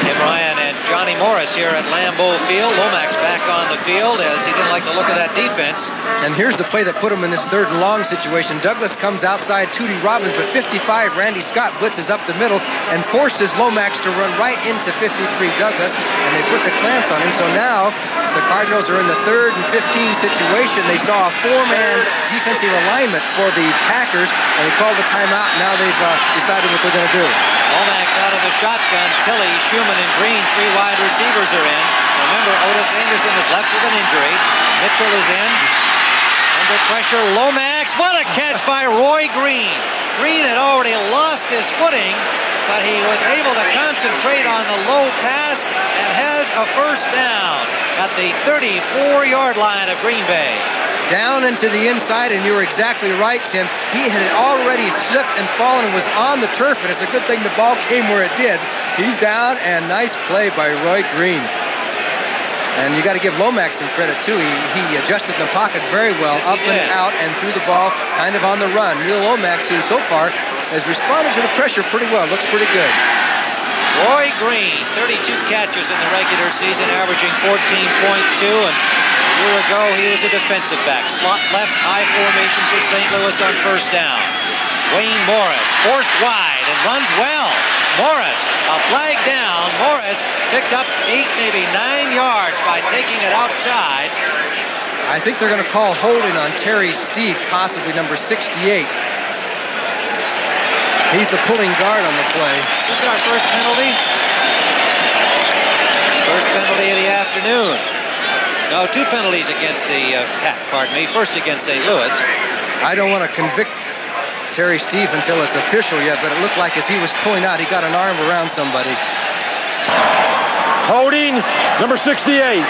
Tim Ryan and Johnny Morris here at Lambeau Field. Lomax back on the field as he didn't like the look of that defense. And here's the play that put him in this 3rd and long situation. Douglas comes outside Tootie Robbins, but 55, Randy Scott blitzes up the middle and forces Lomax to run right into 53 Douglas, and they put the clamps on him. So now the Cardinals are in the 3rd and 15 situation. They saw a 4-man defensive alignment for the Packers, and they called the timeout. Now they've decided what they're going to do. Lomax out of the shotgun. Tilley, Schumann, and Green, 3 wide receivers are in. Remember, Otis Anderson is left with an injury. Mitchell is in. Under pressure, Lomax. What a catch by Roy Green. Green had already lost his footing, but he was able to concentrate on the low pass and has a first down at the 34-yard line of Green Bay. Down into the inside, and you were exactly right, Tim. He had already slipped and fallen and was on the turf, and it's a good thing the ball came where it did. He's down, and nice play by Roy Green. And you got to give Lomax some credit, too. He adjusted in the pocket very well, up and out, and threw the ball kind of on the run. Neil Lomax, who so far has responded to the pressure pretty well, looks pretty good. Roy Green, 32 catches in the regular season, averaging 14.2, and a year ago he was a defensive back. Slot left, high formation for St. Louis on first down. Wayne Morris forced wide and runs well. Morris, a flag down. Morris picked up 8, maybe 9 yards by taking it outside. I think they're going to call holding on Terry Steve, possibly number 68. He's the pulling guard on the play. This is our first penalty. First penalty of the afternoon. No, 2 penalties against the first against St. Louis. I don't want to convict Terry Steve until it's official yet, but it looked like as he was pulling out, he got an arm around somebody. Holding, number 68.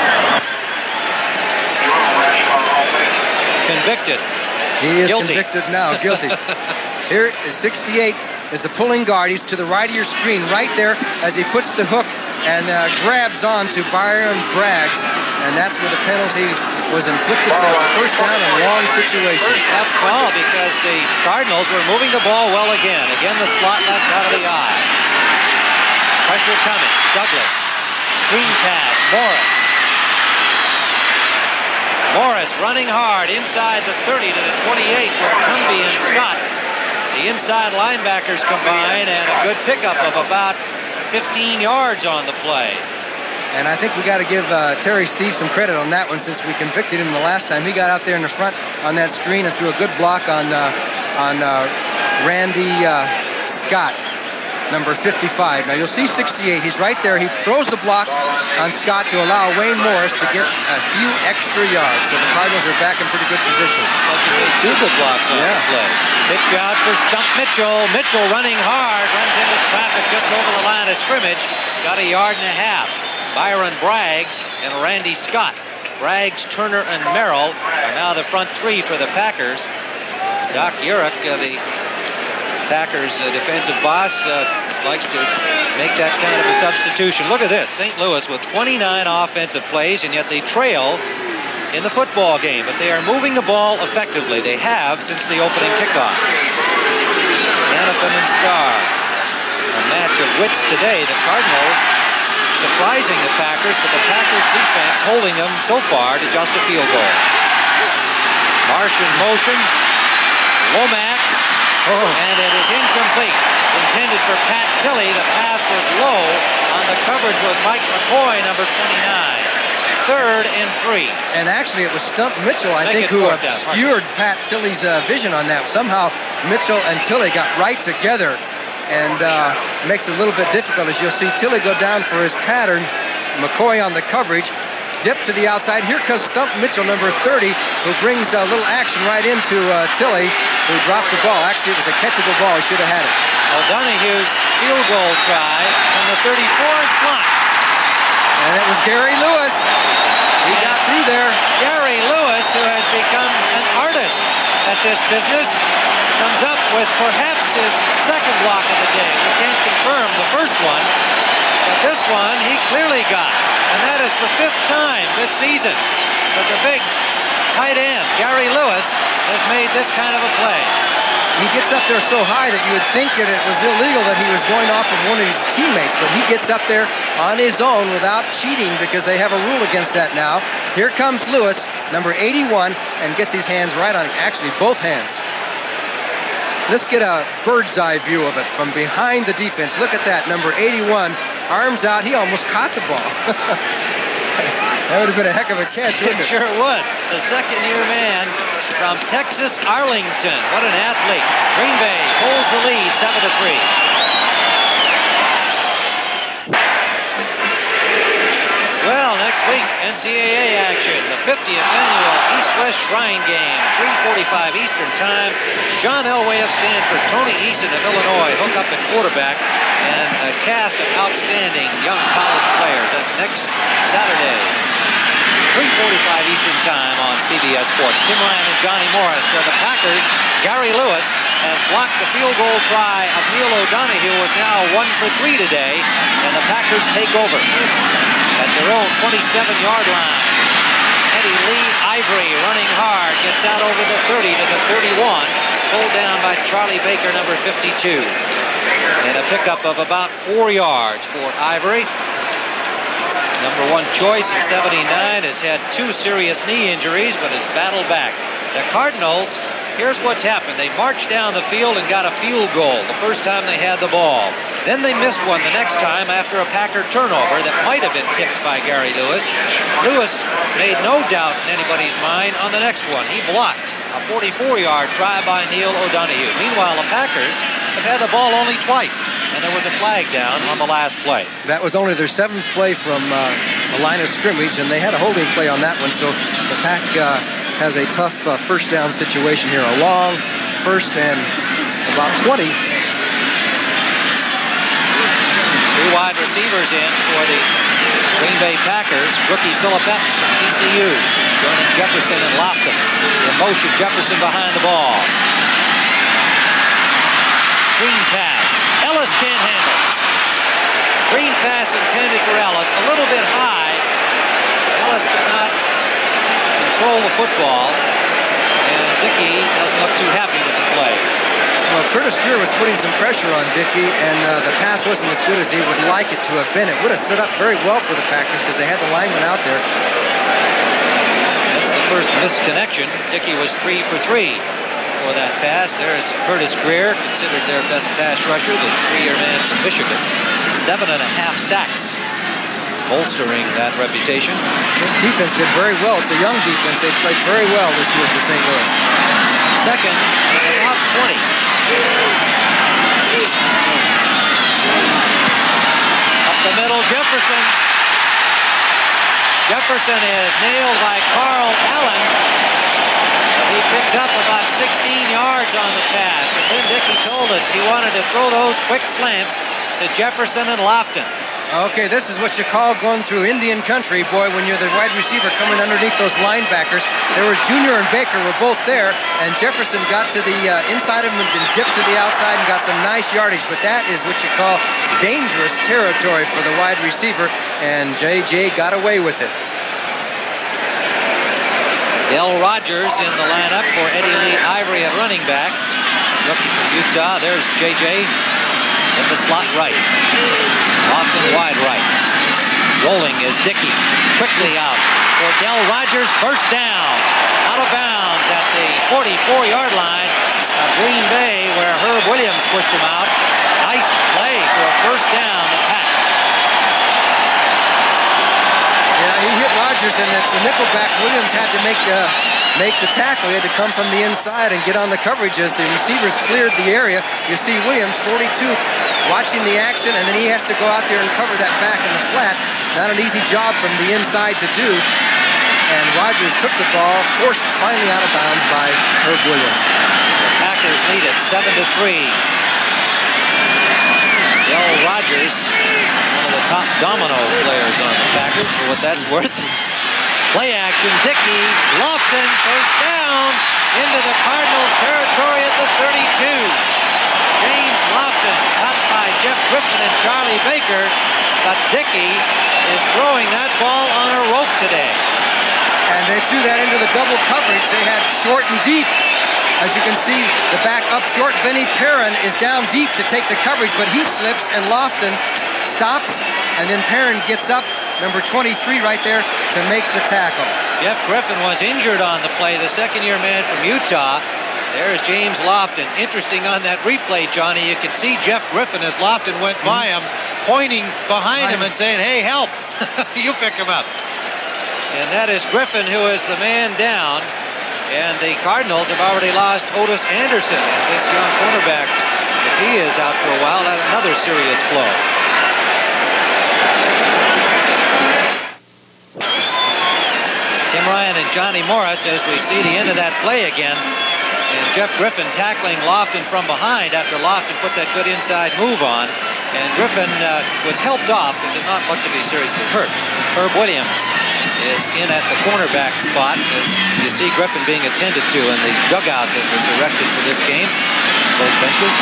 Convicted. He is Guilty. convicted now, guilty. Here is 68 is the pulling guard. He's to the right of your screen, right there as he puts the hook and grabs on to Byron Braggs, and that's where the penalty was inflicted for a first down and long situation. Tough call because the Cardinals were moving the ball well again. Again, the slot left out of the eye. Pressure coming. Douglas. Screen pass. Morris running hard inside the 30 to the 28 where Cumbie and Scott, the inside linebackers, combine, and a good pickup of about 15 yards on the play. And I think we got to give Terry Steve some credit on that one, since we convicted him the last time. He got out there in the front on that screen and threw a good block on Randy Scott, number 55. Now you'll see 68. He's right there. He throws the block on Scott to allow Wayne Morris to get a few extra yards. So the Cardinals are back in pretty good position. Like he made 2 good blocks on the play. Pitch out for Stump Mitchell. Mitchell running hard, runs into traffic just over the line of scrimmage. Got a yard and a half. Byron Braggs and Randy Scott. Braggs, Turner, and Merrill are now the front 3 for the Packers. Doc Urich, the Packers defensive boss, likes to make that kind of a substitution. Look at this. St. Louis with 29 offensive plays, and yet they trail in the football game. But they are moving the ball effectively. They have since the opening kickoff. Hannafin and Starr. A match of wits today. The Cardinals surprising the Packers, but the Packers defense holding them so far to just a field goal. Marsh in motion. Lomax. And it is incomplete. Intended for Pat Tilley. The pass was low. On the coverage was Mike McCoy, number 29. 3rd and 3. And actually it was Stump Mitchell, I think, who obscured Pat Tilley's vision on that. Somehow Mitchell and Tilley got right together, and makes it a little bit difficult, as you'll see Tilley go down for his pattern. McCoy on the coverage. Dip to the outside. Here comes Stump Mitchell, number 30, who brings a little action right into Tilley, who drops the ball. Actually, it was a catchable ball. He should have had it. O'Donoghue's field goal try from the 34 is blocked. And it was Gary Lewis. He got through there. Gary Lewis, who has become an artist at this business, comes up with perhaps his second block of the day. We can't confirm the first one, but this one he clearly got. And that is the 5th time this season that the big tight end, Gary Lewis, has made this kind of a play. He gets up there so high that you would think that it was illegal that he was going off of one of his teammates, but he gets up there on his own without cheating, because they have a rule against that now. Here comes Lewis, number 81, and gets his hands right on it. Actually, both hands. Let's get a bird's eye view of it from behind the defense. Look at that, number 81, arms out. He almost caught the ball. That would have been a heck of a catch, wouldn't it? Sure would. The second-year man from Texas, Arlington. What an athlete. Green Bay holds the lead, 7-3. Well, next week, NCAA action. The 50th annual East-West Shrine Game. 3:45 Eastern Time. John Elway of Stanford, Tony Eason of Illinois hook up at quarterback, and a cast of outstanding young college players. That's next Saturday. 3:45 Eastern Time on CBS Sports. Tim Ryan and Johnny Morris for the Packers. Gary Lewis has blocked the field goal try of Neil O'Donoghue, who is now 1 for 3 today, and the Packers take over at their own 27-yard line. Eddie Lee Ivory running hard, gets out over the 30 to the 31, pulled down by Charlie Baker, number 52. And a pickup of about 4 yards for Ivory. Number 1 choice in 79 has had 2 serious knee injuries, but has battled back. The Cardinals, here's what's happened. They marched down the field and got a field goal the first time they had the ball. Then they missed one the next time after a Packer turnover that might have been tipped by Gary Lewis. Lewis made no doubt in anybody's mind on the next one. He blocked a 44-yard try by Neil O'Donoghue. Meanwhile, the Packers have had the ball only twice, and there was a flag down on the last play. That was only their 7th play from the line of scrimmage, and they had a holding play on that one, so the Pack has a tough first down situation here. A long first and about 20. 3 wide receivers in for the Green Bay Packers. Rookie Philip Epps from TCU joining Jefferson and Lofton. In motion, Jefferson behind the ball. Screen pass. Ellis can't handle. Screen pass intended for Ellis. A little bit high. Ellis could not control the football, and Dickey doesn't look too happy with the play. Well, Curtis Greer was putting some pressure on Dickey, and the pass wasn't as good as he would like it to have been. It would have set up very well for the Packers because they had the lineman out there. That's the first missed connection. Dickey was 3 for 3 for that pass. There's Curtis Greer, considered their best pass rusher, the 3-year man from Michigan. 7.5 sacks, bolstering that reputation. This defense did very well. It's a young defense. They played very well this year for St. Louis. Second, about 20. Up the middle, Jefferson. Jefferson is nailed by Carl Allen. He picks up about 16 yards on the pass. And then Dickey told us he wanted to throw those quick slants to Jefferson and Lofton. Okay, this is what you call going through Indian country, boy, when you're the wide receiver coming underneath those linebackers. There were Junior and Baker were both there, and Jefferson got to the inside of him and dipped to the outside and got some nice yardage. But that is what you call dangerous territory for the wide receiver, and J.J. got away with it. Del Rogers in the lineup for Eddie Lee Ivory at running back. Rookie from Utah. There's J.J. in the slot right. Lofton wide right. Rolling is Dickey. Quickly out for Del Rogers. First down. Out of bounds at the 44-yard line of Green Bay, where Herb Williams pushed him out. Nice play for a first down. The Pack. Yeah, he hit Rogers, and it's the nickelback. Williams had to make the tackle. He had to come from the inside and get on the coverage as the receivers cleared the area. You see Williams, 42, watching the action, and then he has to go out there and cover that back in the flat. Not an easy job from the inside to do. And Rogers took the ball, forced finally out of bounds by Herb Williams. The Packers lead it 7-3. Del Rogers, one of the top domino players on the Packers, for what that's worth. Play action, Dickey, Lofton, first down, into the Cardinals territory at the 32. James Lofton, caught by Jeff Griffin and Charlie Baker, but Dickey is throwing that ball on a rope today. And they threw that into the double coverage. They had short and deep. As you can see, the back up short. Benny Perrin is down deep to take the coverage, but he slips, and Lofton stops, and then Perrin gets up, number 23 right there, to make the tackle. Jeff Griffin was injured on the play, the second-year man from Utah. There's James Lofton. Interesting on that replay, Johnny, you can see Jeff Griffin as Lofton went by him, pointing behind him and saying, hey, help, you pick him up. And that is Griffin, who is the man down. And the Cardinals have already lost Otis Anderson. And this young cornerback, if he is out for a while, that's another serious blow. Tim Ryan and Johnny Morris as we see the end of that play again. And Jeff Griffin tackling Lofton from behind after Lofton put that good inside move on. And Griffin was helped off, but does not look to be seriously hurt. Herb Williams is in at the cornerback spot as you see Griffin being attended to in the dugout that was erected for this game. both benches.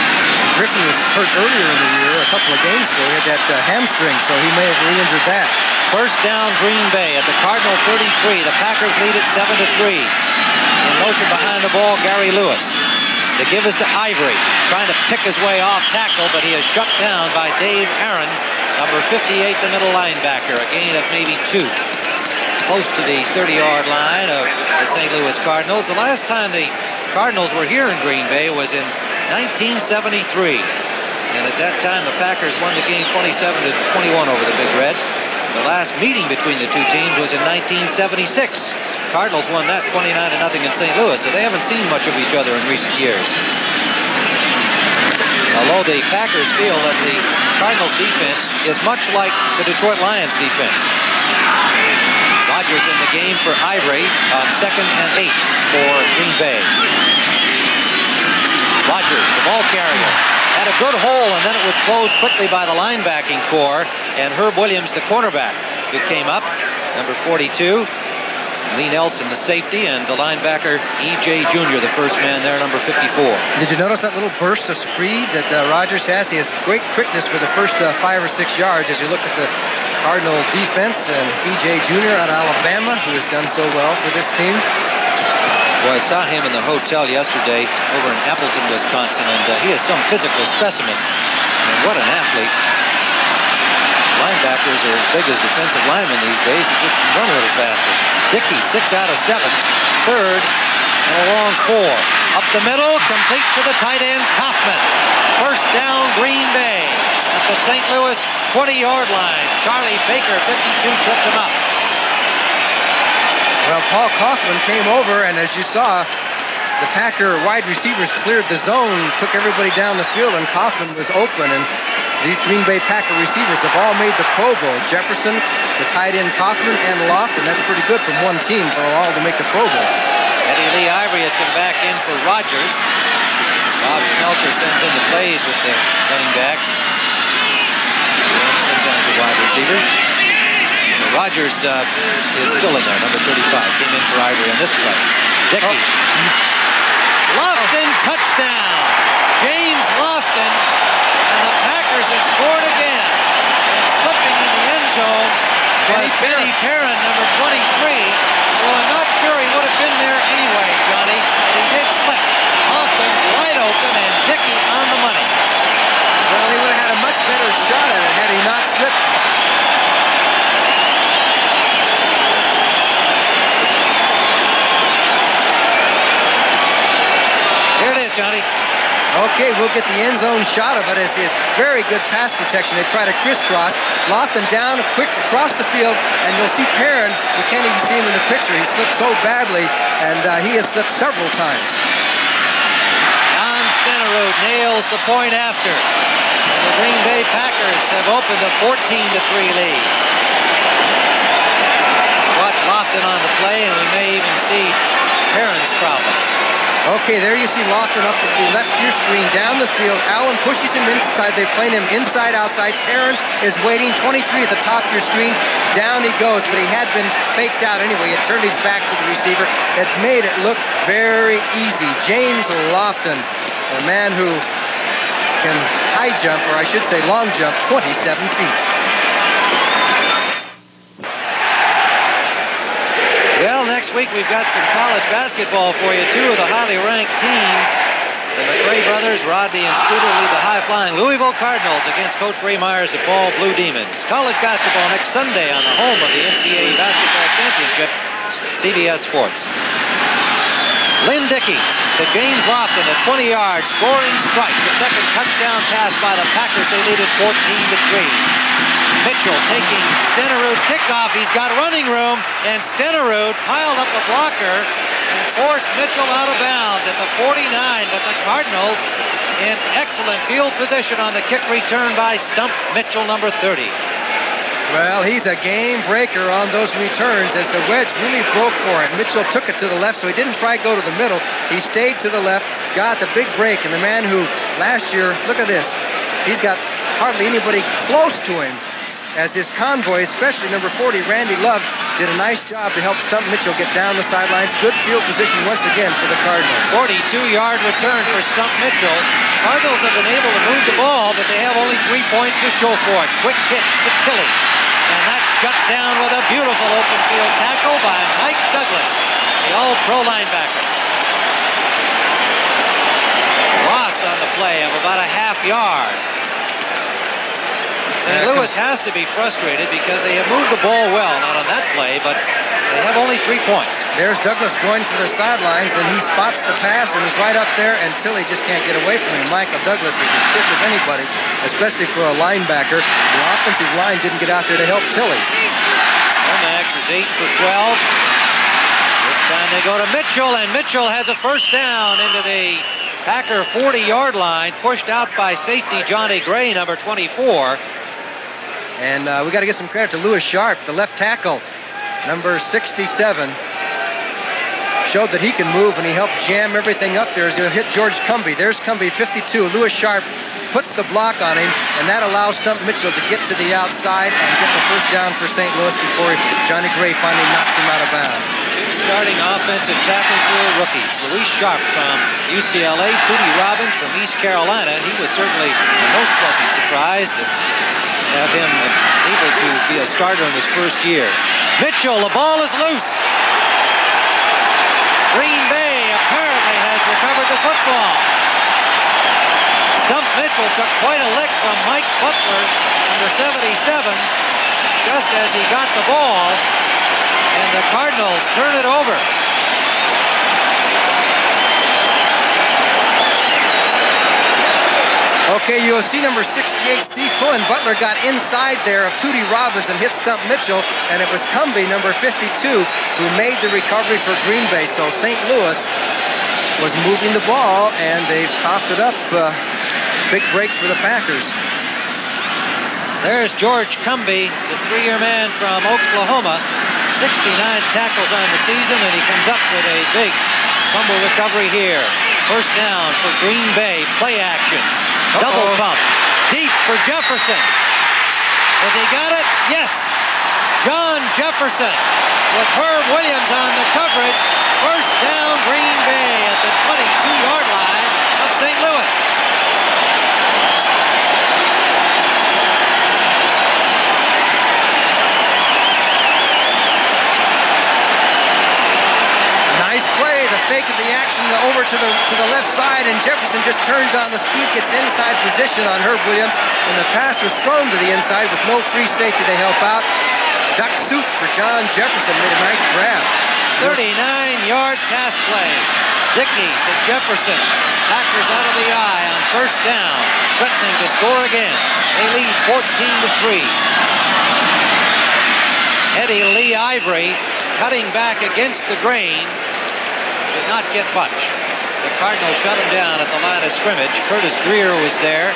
Griffin was hurt earlier in the year, a couple of games ago. He had that hamstring, so he may have re-injured that. First down, Green Bay at the Cardinal 33. The Packers lead it 7-3. In motion behind the ball, Gary Lewis. The give is to Ivory, trying to pick his way off tackle, but he is shut down by Dave Aarons, number 58, the middle linebacker. A gain of maybe 2. Close to the 30-yard line of the St. Louis Cardinals. The last time the Cardinals were here in Green Bay was in 1973. And at that time, the Packers won the game 27-21 over the Big Red. The last meeting between the two teams was in 1976. Cardinals won that 29-0 in St. Louis, so they haven't seen much of each other in recent years. Although the Packers feel that the Cardinals defense is much like the Detroit Lions defense. Rodgers in the game for Ivory on 2nd and 8 for Green Bay. Rodgers, the ball carrier, had a good hole, and then it was closed quickly by the linebacking core, and Herb Williams, the cornerback, who came up, number 42. Lee Nelson, the safety, and the linebacker, E.J. Jr., the first man there, number 54. Did you notice that little burst of speed that Rodgers has? He has great quickness for the first 5 or 6 yards as you look at the Cardinal defense, and E.J. Jr. out of Alabama, who has done so well for this team. Well, I saw him in the hotel yesterday over in Appleton, Wisconsin, and he is some physical specimen. And what an athlete. Linebackers are as big as defensive linemen these days. He can run a little faster. Dickey, 6 out of 7. Third, and a long 4. Up the middle, complete to the tight end, Kaufman. First down, Green Bay. At the St. Louis 20-yard line. Charlie Baker, 52, tripped him up. Well, Paul Kaufman came over, and as you saw, the Packer wide receivers cleared the zone, took everybody down the field, and Kaufman was open. And these Green Bay Packer receivers have all made the Pro Bowl. Jefferson, the tight end Kaufman, and Lofton. That's pretty good from one team for all to make the Pro Bowl. Eddie Lee Ivory has come back in for Rodgers. Bob Schmelker sends in the plays with the running backs. And sometimes the wide receivers. Rodgers is still in there, number 35. Came in for Ivory on this play. Dickey. Lofton, touchdown. James Lofton. And the Packers have scored again. And slipping in the end zone was Benny Perrin, number 23. Well, I'm not sure he would have been there anyway, Johnny, but he did slip. Lofton wide open and Dickey on the money. Well, he would have had a much better shot at it had he not slipped. Here it is, Johnny. Okay, we'll get the end zone shot of it. It's very good pass protection. They try to crisscross. Lofton down, quick across the field, and you'll see Perrin. You can't even see him in the picture. He slipped so badly, and he has slipped several times. Don Stenerud nails the point after. And the Green Bay Packers have opened a 14-3 lead. Watch Lofton on the play, and we may even see Perrin's problem. Okay, there you see Lofton up the left of your screen, down the field. Allen pushes him inside. They're playing him inside, outside. Perrin is waiting, 23 at the top of your screen. Down he goes, but he had been faked out anyway. He turned his back to the receiver. It made it look very easy. James Lofton, a man who can high jump, or I should say long jump, 27 feet. Well, next week we've got some college basketball for you. 2 of the highly ranked teams. The McRae brothers, Rodney and Scooter, lead the high-flying Louisville Cardinals against Coach Ray Myers' DePaul Blue Demons. College basketball next Sunday on the home of the NCAA Basketball Championship, CBS Sports. Lynn Dickey to James Lofton, a 20-yard scoring strike. The second touchdown pass by the Packers. They lead it 14-3. Mitchell taking Stenerud's kickoff. He's got running room, and Stenerud piled up a blocker and forced Mitchell out of bounds at the 49, but the Cardinals in excellent field position on the kick return by Stump Mitchell, number 30. Well, he's a game breaker on those returns as the wedge really broke for him. Mitchell took it to the left, so he didn't try to go to the middle. He stayed to the left, got the big break, and the man who last year, look at this, he's got hardly anybody close to him. As his convoy, especially number 40, Randy Love, did a nice job to help Stump Mitchell get down the sidelines. Good field position once again for the Cardinals. 42-yard return for Stump Mitchell. Cardinals have been able to move the ball, but they have only 3 points to show for it. Quick pitch to Tilley. And that's shut down with a beautiful open field tackle by Mike Douglas, the all-pro linebacker. Loss on the play of about a half yard. St. Louis has to be frustrated because they have moved the ball well, not on that play, but they have only 3 points. There's Douglas going for the sidelines, and he spots the pass and is right up there, and Tilley just can't get away from him. Michael Douglas is as quick as anybody, especially for a linebacker. The offensive line didn't get out there to help Tilley. Lomax is 8 for 12. This time they go to Mitchell, and Mitchell has a first down into the Packer 40-yard line, pushed out by safety Johnny Gray, number 24. And we got to give some credit to Louis Sharp, the left tackle, number 67. Showed that he can move, and he helped jam everything up there as he'll hit George Cumbie. There's Cumbie, 52. Louis Sharp puts the block on him, and that allows Stump Mitchell to get to the outside and get the first down for St. Louis before Johnny Gray finally knocks him out of bounds. Two starting offensive tackles were rookies. Louis Sharp from UCLA, Tootie Robbins from East Carolina. He was certainly a most pleasant surprise to have him able to be a starter in his first year. Mitchell, the ball is loose. Green Bay apparently has recovered the football. Stump Mitchell took quite a lick from Mike Butler, number 77, just as he got the ball, and the Cardinals turn it over. Okay, you'll see number 68, Steve Pullen. Butler got inside there of Tootie Robbins and hit Stump Mitchell, and it was Cumbie, number 52, who made the recovery for Green Bay. So St. Louis was moving the ball, and they've coughed it up. Big break for the Packers. There's George Cumbie, the 3-year man from Oklahoma. 69 tackles on the season, and he comes up with a big fumble recovery here. First down for Green Bay, play action. Double pump. Deep for Jefferson. Has he got it? Yes. John Jefferson with Herb Williams on the coverage. First down, Green Bay at the 22-yard line of St. Louis. Fake of the action over to the left side, and Jefferson just turns on the speed, gets inside position on Herb Williams, and the pass was thrown to the inside with no free safety to help out. Duck soup for John Jefferson, made a nice grab. 39-yard pass play. Dickey to Jefferson. Packers out of the eye on first down, threatening to score again. They lead 14-3. Eddie Lee Ivory cutting back against the grain. Did not get much. The Cardinals shut him down at the line of scrimmage. Curtis Greer was there,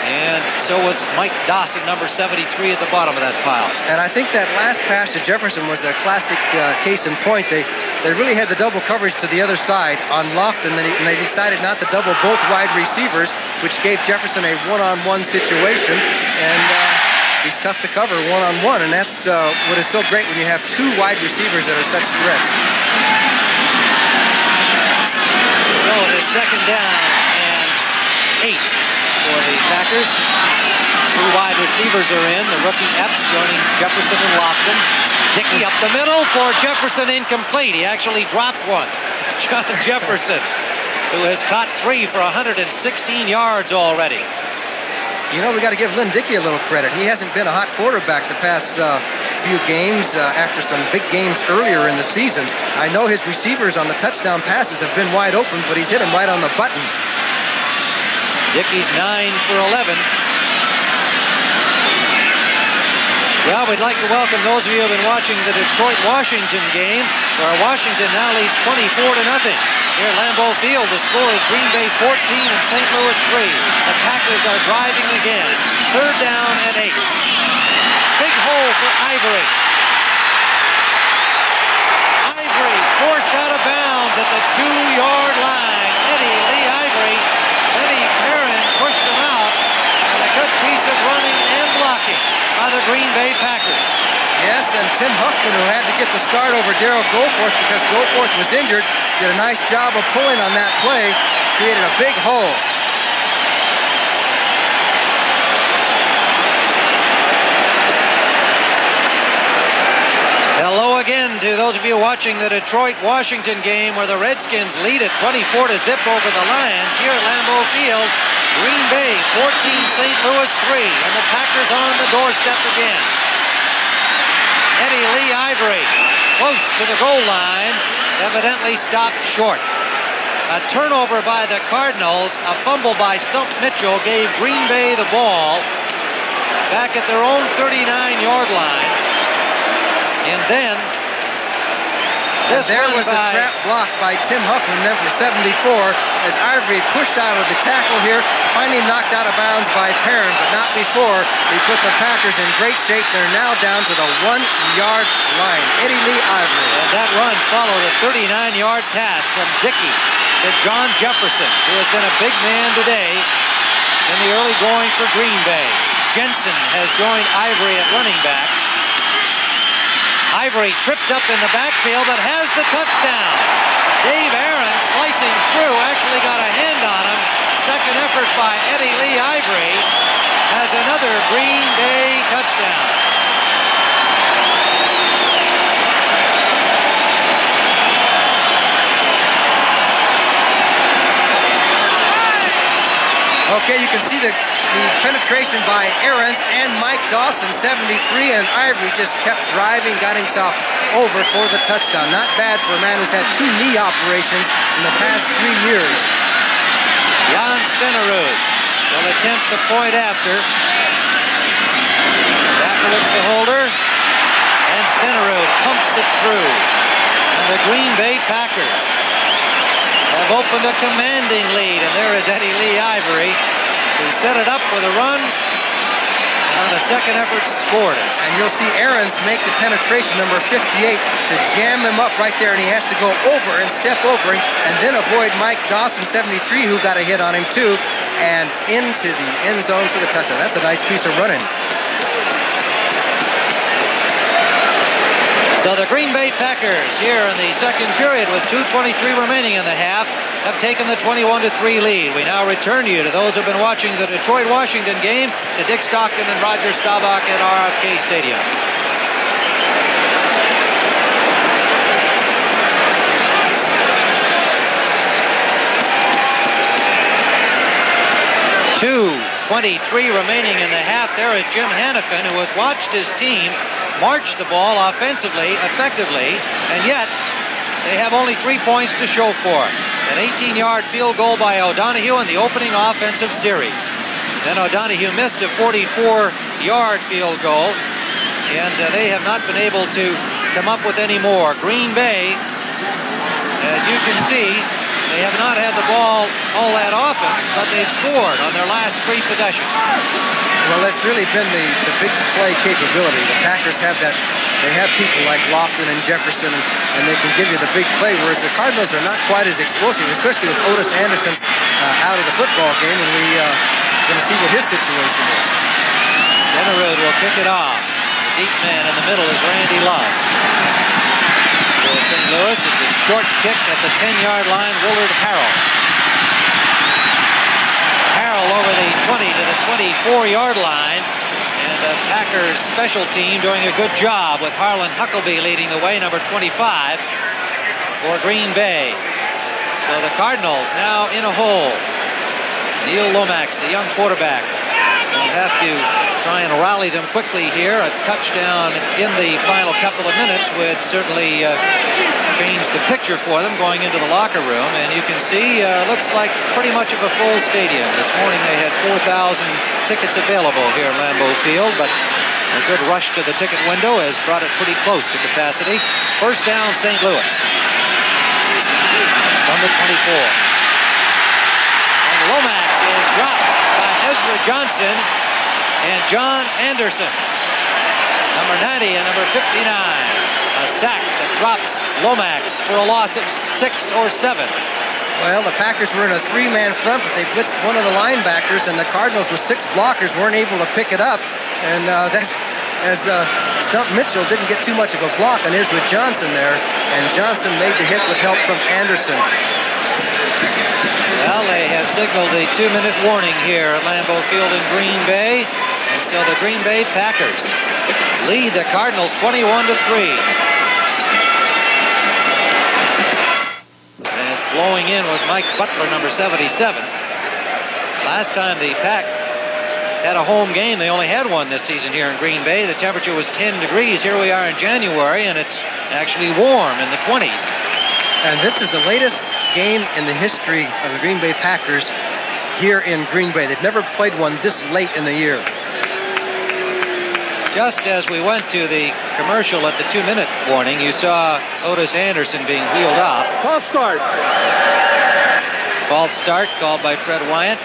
and so was Mike Dawson, number 73, at the bottom of that pile. And I think that last pass to Jefferson was a classic case in point. They really had the double coverage to the other side on Lofton, and they decided not to double both wide receivers, which gave Jefferson a one-on-one situation, and he's tough to cover one-on-one, and that's what is so great when you have two wide receivers that are such threats. So it is second down and 8 for the Packers. Two wide receivers are in. The rookie Epps joining Jefferson and Lofton. Dickey up the middle for Jefferson, incomplete. He actually dropped one. John Jefferson, who has caught 3 for 116 yards already. You know, we got to give Lynn Dickey a little credit. He hasn't been a hot quarterback the past few games after some big games earlier in the season. I know his receivers on the touchdown passes have been wide open, but he's hit them right on the button. Dickey's 9 for 11. Well, we'd like to welcome those of you who have been watching the Detroit-Washington game, where Washington now leads 24-0. Here at Lambeau Field, the score is Green Bay 14 and St. Louis 3. The Packers are driving again. Third down and 8. Big hole for Ivory. Ivory forced out of bounds at the 2-yard line. Eddie Lee Ivory. Eddie Perrin pushed him out. And a good piece of running and blocking by the Green Bay Packers. Yes, and Tim Huffman, who had to get the start over Darryl Goforth because Goforth was injured, did a nice job of pulling on that play, created a big hole. again to those of you watching the Detroit-Washington game where the Redskins lead at 24-0 over the Lions. Here at Lambeau Field, Green Bay 14, St. Louis 3, and the Packers on the doorstep again. Eddie Lee Ivory, close to the goal line, evidently stopped short. A turnover by the Cardinals, a fumble by Stump Mitchell gave Green Bay the ball back at their own 39-yard line. And then there was a trap block by Tim Huffman, number 74, as Ivory pushed out of the tackle here, finally knocked out of bounds by Perrin, but not before he put the Packers in great shape. They're now down to the 1-yard line. Eddie Lee Ivory. And that run followed a 39-yard pass from Dickey to John Jefferson, who has been a big man today in the early going for Green Bay. Jensen has joined Ivory at running back. Ivory tripped up in the backfield, but has the touchdown. Dave Aaron slicing through, actually got a hand on him. Second effort by Eddie Lee Ivory has another Green Bay touchdown. Okay, you can see the penetration by Aarons and Mike Dawson, 73, and Ivory just kept driving, got himself over for the touchdown. Not bad for a man who's had 2 knee operations in the past 3 years. Jan Stenerud will attempt the point after. Staffelitz the holder, and Stenerud pumps it through. And the Green Bay Packers have opened a commanding lead, and there is Eddie Lee Ivory, who set it up with a run, and on a second effort scored it. And you'll see Aarons make the penetration, number 58, to jam him up right there, and he has to go over and step over him, and then avoid Mike Dawson, 73, who got a hit on him too, and into the end zone for the touchdown. That's a nice piece of running. So the Green Bay Packers here in the second period with 2:23 remaining in the half have taken the 21-3 lead. We now return to you, to those who have been watching the Detroit-Washington game, to Dick Stockton and Roger Staubach at RFK Stadium. .23 remaining in the half. There is Jim Hannafin, who has watched his team march the ball offensively, effectively, and yet they have only 3 points to show for it. An 18-yard field goal by O'Donohue in the opening offensive series. Then O'Donohue missed a 44-yard field goal, and they have not been able to come up with any more. Green Bay, as you can see, they have not had the ball all that often, but they've scored on their last 3 possessions. Well, that's really been the big play capability. The Packers have that. They have people like Lofton and Jefferson, and they can give you the big play, whereas the Cardinals are not quite as explosive, especially with Otis Anderson out of the football game, and we're going to see what his situation is. Stenerud will kick it off. The deep man in the middle is Randy Love. For St. Louis, it's a short kick at the 10-yard line, Willard Harrell. Over the 20 to the 24-yard line, and the Packers special team doing a good job with Harlan Huckabee leading the way, number 25 for Green Bay. So the Cardinals now in a hole. Neil Lomax, the young quarterback, will have to try and rally them quickly here. A touchdown in the final couple of minutes would certainly change the picture for them going into the locker room. And you can see, looks like pretty much of a full stadium. This morning they had 4,000 tickets available here at Lambeau Field, but a good rush to the ticket window has brought it pretty close to capacity. First down, St. Louis from the 24. And Lomax is dropped by Ezra Johnson and John Anderson. Number 90 and number 59. A sack that drops Lomax for a loss of 6 or 7. Well, the Packers were in a 3-man front, but they blitzed one of the linebackers, and the Cardinals with 6 blockers weren't able to pick it up. And that, as Stump Mitchell didn't get too much of a block, and here's with Johnson there, and Johnson made the hit with help from Anderson. Well, they have signaled a 2-minute warning here at Lambeau Field in Green Bay, and so the Green Bay Packers lead the Cardinals 21-3. Blowing in was Mike Butler, number 77. Last time the Pack had a home game, they only had one this season here in Green Bay. The temperature was 10 degrees. Here we are in January, and it's actually warm in the 20s. And this is the latest game in the history of the Green Bay Packers here in Green Bay. They've never played one this late in the year. Just as we went to the commercial at the 2-minute warning, you saw Otis Anderson being wheeled off. False start. False start called by Fred Wyant.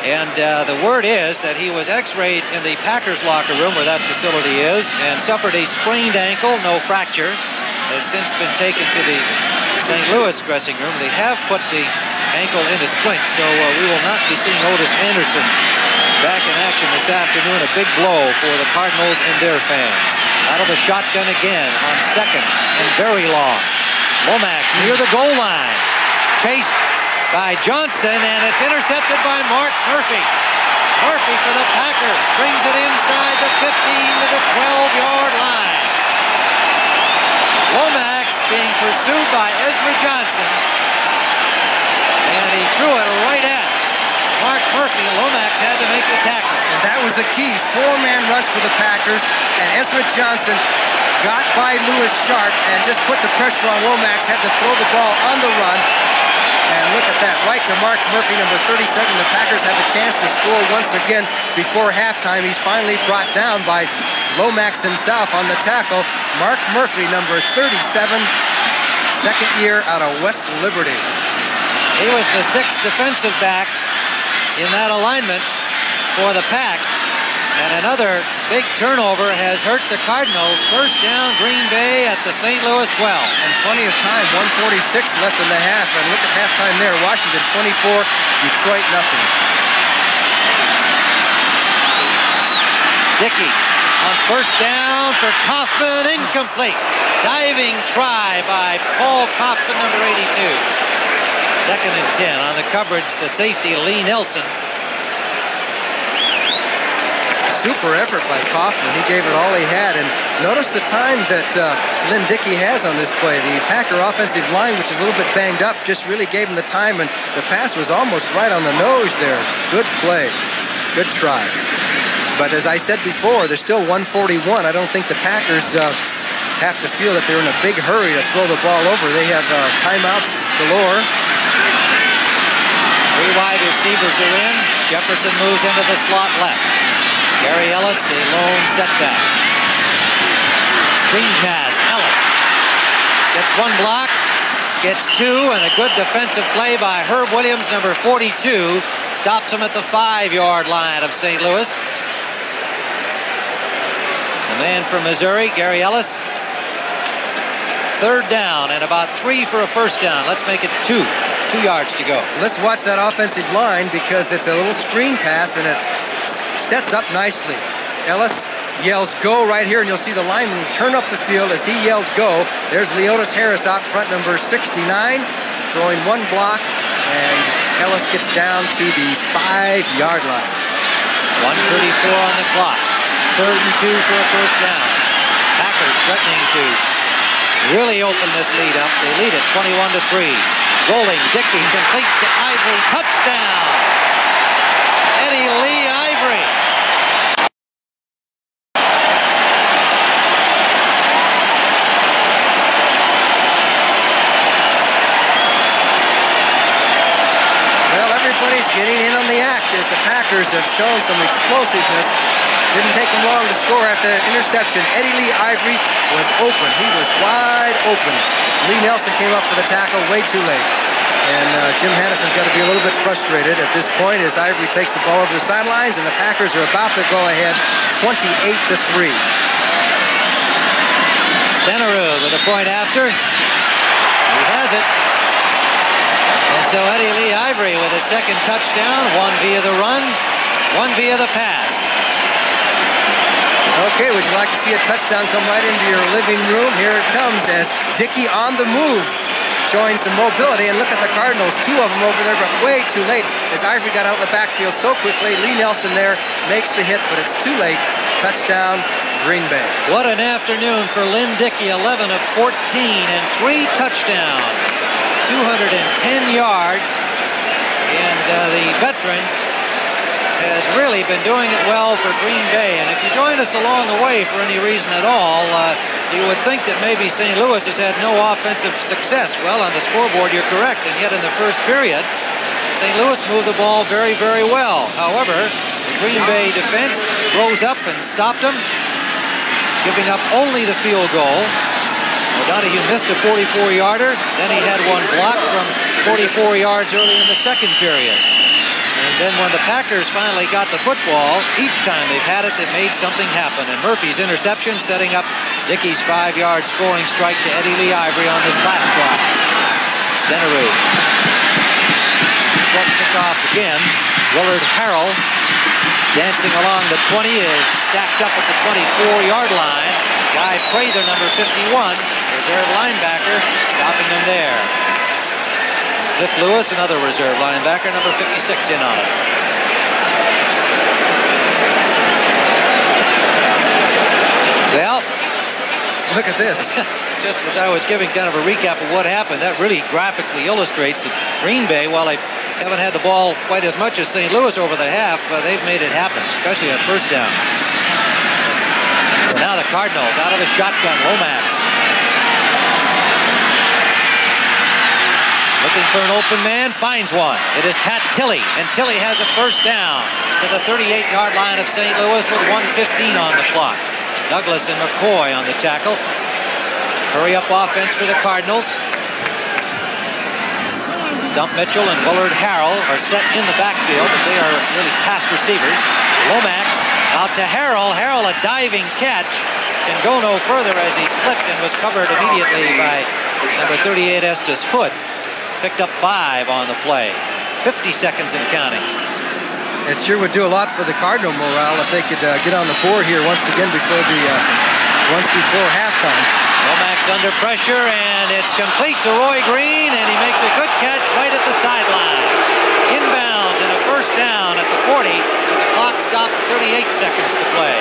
And the word is that he was x-rayed in the Packers locker room where that facility is and suffered a sprained ankle, no fracture. Has since been taken to the St. Louis dressing room. They have put the ankle in a splint, so we will not be seeing Otis Anderson back in action this afternoon. A big blow for the Cardinals and their fans. Out of the shotgun again on second and very long. Lomax near the goal line. Chased by Johnson, and it's intercepted by Mark Murphy. Murphy for the Packers brings it inside the 15 to the 12-yard line. Lomax being pursued by Ezra Johnson, and he threw it right at Mark Murphy. Lomax had to make the tackle. And that was the key. Four-man rush for the Packers, and Ezra Johnson got by Lewis Sharp and just put the pressure on Lomax, had to throw the ball on the run. And look at that, right to Mark Murphy, number 37. The Packers have a chance to score once again before halftime. He's finally brought down by Lomax himself on the tackle. Mark Murphy, number 37, second year out of West Liberty. He was the sixth defensive back in that alignment for the Pack. And another big turnover has hurt the Cardinals. First down, Green Bay at the St. Louis 12. And plenty of time, 1:46 left in the half. And look at halftime there. Washington 24, Detroit nothing. Dickey on first down for Kaufman, incomplete. Diving try by Paul Kaufman, number 82. Second and 10 on the coverage, the safety Lee Nelson. Super effort by Kaufman. He gave it all he had. And notice the time that Lynn Dickey has on this play. The Packer offensive line, which is a little bit banged up, just really gave him the time, and the pass was almost right on the nose there. Good play. Good try. But as I said before, there's still 1:41. I don't think the Packers have to feel that they're in a big hurry to throw the ball over. They have timeouts galore. Three wide receivers are in. Jefferson moves into the slot left. Gary Ellis, the lone setback. Screen pass, Ellis. Gets one block, gets two, and a good defensive play by Herb Williams, number 42. Stops him at the 5-yard line of St. Louis. The man from Missouri, Gary Ellis. Third down and about 3 for a first down. Let's make it 2. 2 yards to go. Let's watch that offensive line because it's a little screen pass and it sets up nicely. Ellis yells go right here, and you'll see the lineman turn up the field as he yelled go. There's Leotis Harris out front, number 69, throwing one block, and Ellis gets down to the 5-yard line. 1:34 on the clock. 3rd and 2 for a first down. Packers threatening to really open this lead up. They lead it 21-3. Rolling, Dickey complete to Ivory. Touchdown! Eddie Lee Ivory. Well, everybody's getting in on the act as the Packers have shown some explosiveness. Didn't take them long to score after the interception. Eddie Lee Ivory was open. He was wide open. Lee Nelson came up for the tackle way too late. And Jim Hannifin's got to be a little bit frustrated at this point as Ivory takes the ball over the sidelines, and the Packers are about to go ahead 28-3. Stenerud with a point after. He has it. And so Eddie Lee Ivory with his second touchdown, one via the run, one via the pass. Okay, would you like to see a touchdown come right into your living room? Here it comes as Dickey on the move, showing some mobility. And look at the Cardinals, 2 of them over there, but way too late as Ivory got out of the backfield so quickly. Lee Nelson there makes the hit, but it's too late. Touchdown, Green Bay. What an afternoon for Lynn Dickey, 11 of 14 and 3 touchdowns. 210 yards. And the veteran has really been doing it well for Green Bay. And if you join us along the way for any reason at all, you would think that maybe St. Louis has had no offensive success. Well, on the scoreboard, you're correct. And yet in the first period, St. Louis moved the ball very, very well. However, the Green Bay defense rose up and stopped them, giving up only the field goal. O'Donohue missed a 44-yarder. Then he had one blocked from 44 yards early in the second period. And then when the Packers finally got the football, each time they've had it, they've made something happen. And Murphy's interception setting up Dickey's 5-yard scoring strike to Eddie Lee Ivory on this last drive. Stenerud. Short kickoff again. Willard Harrell dancing along the 20 is stacked up at the 24-yard line. Guy Prather, number 51, reserve linebacker, stopping him there. Cliff Lewis, another reserve linebacker, number 56, in on it. Well, look at this. Just as I was giving kind of a recap of what happened, that really graphically illustrates that Green Bay, while they haven't had the ball quite as much as St. Louis over the half, they've made it happen, especially on first down. So now the Cardinals out of the shotgun. Lomax looking for an open man, finds one. It is Pat Tilley, and Tilley has a first down to the 38-yard line of St. Louis with 1:15 on the clock. Douglas and McCoy on the tackle. Hurry-up offense for the Cardinals. Stump Mitchell and Willard Harrell are set in the backfield, but they are really pass receivers. Lomax out to Harrell. Harrell, a diving catch, can go no further as he slipped and was covered immediately by number 38, Estes Foot. Picked up 5 on the play. 50 seconds and counting. It sure would do a lot for the Cardinal morale if they could get on the board here once again before halftime. Lomax under pressure, and it's complete to Roy Green, and he makes a good catch right at the sideline. Inbounds and a first down at the 40, with the clock stopped, 38 seconds to play.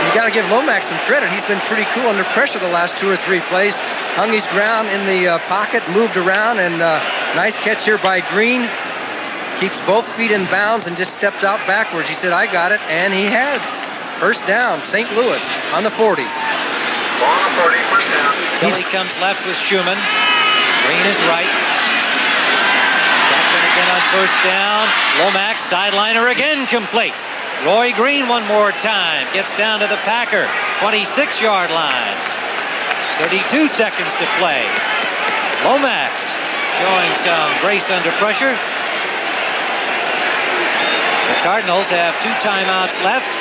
You got to give Lomax some credit. He's been pretty cool under pressure the last 2 or 3 plays. Hung his ground in the pocket, moved around, and nice catch here by Green. Keeps both feet in bounds and just steps out backwards. He said, I got it, and he had. First down, St. Louis on the 40. On the 40, first down. Tilley comes left with Schumann. Green is right. Jackson again on first down. Lomax, sideliner again, complete. Roy Green one more time. Gets down to the Packer 26-yard line. 32 seconds to play. Lomax showing some grace under pressure. The Cardinals have 2 timeouts left,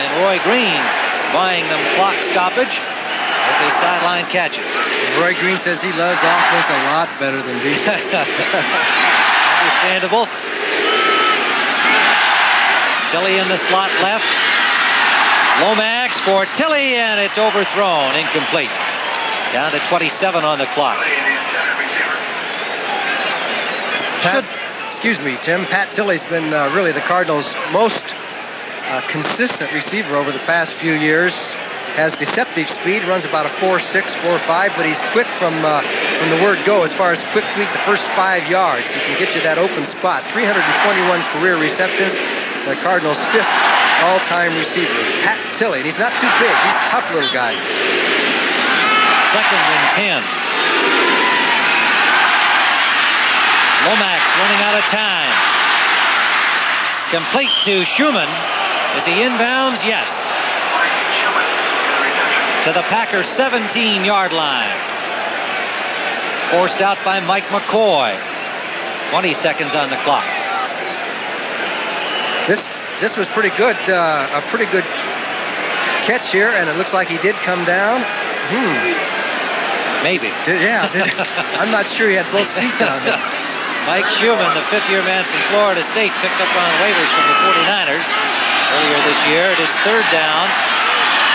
and Roy Green buying them clock stoppage with his sideline catches. Roy Green says he loves offense a lot better than defense. Understandable. Tilley in the slot left. Lomax for Tilley, and it's overthrown, incomplete. Down to 27 on the clock. Excuse me, Tim. Pat Tilley's been really the Cardinals' most consistent receiver over the past few years. Has deceptive speed, runs about a 4.6, 4.5, but he's quick from the word go as far as quick feet the first 5 yards. He can get you that open spot. 321 career receptions. The Cardinals' 5th all-time receiver, Pat Tilley. And he's not too big. He's a tough little guy. Second and 10. Lomax running out of time. Complete to Schumann. Is he inbounds? Yes. To the Packers' 17-yard line. Forced out by Mike McCoy. 20 seconds on the clock. This was pretty good. A pretty good catch here, and it looks like he did come down. Maybe. I'm not sure he had both feet down there. Mike Schumann, the 5th-year man from Florida State, picked up on waivers from the 49ers earlier this year. It is third down.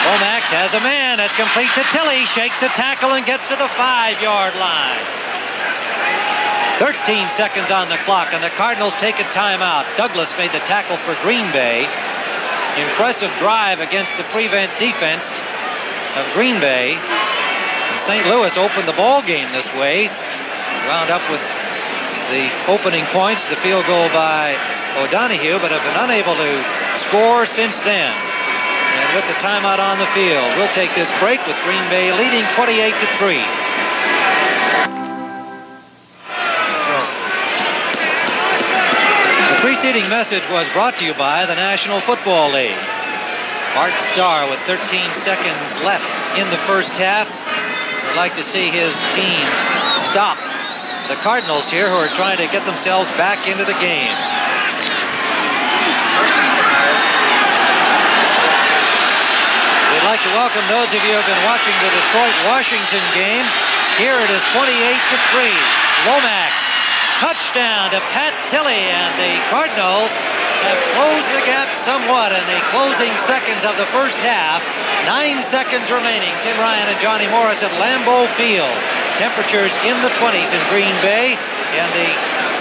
Lomax has a man. That's complete to Tilley. Shakes a tackle and gets to the 5-yard line. 13 seconds on the clock, and the Cardinals take a timeout. Douglas made the tackle for Green Bay. Impressive drive against the prevent defense of Green Bay. St. Louis opened the ball game this way. wound up with the opening points, the field goal by O'Donohue, but have been unable to score since then. And with the timeout on the field, we'll take this break with Green Bay leading 28-3. The preceding message was brought to you by the National Football League. Bart Starr with 13 seconds left in the first half would like to see his team stop the Cardinals here, who are trying to get themselves back into the game. We'd like to welcome those of you who have been watching the Detroit-Washington game. Here it is 28-3. Lomax, touchdown to Pat Tilley, and the Cardinals have closed the gap somewhat in the closing seconds of the first half. 9 seconds remaining. Tim Ryan and Johnny Morris at Lambeau Field. Temperatures in the 20s in Green Bay, and the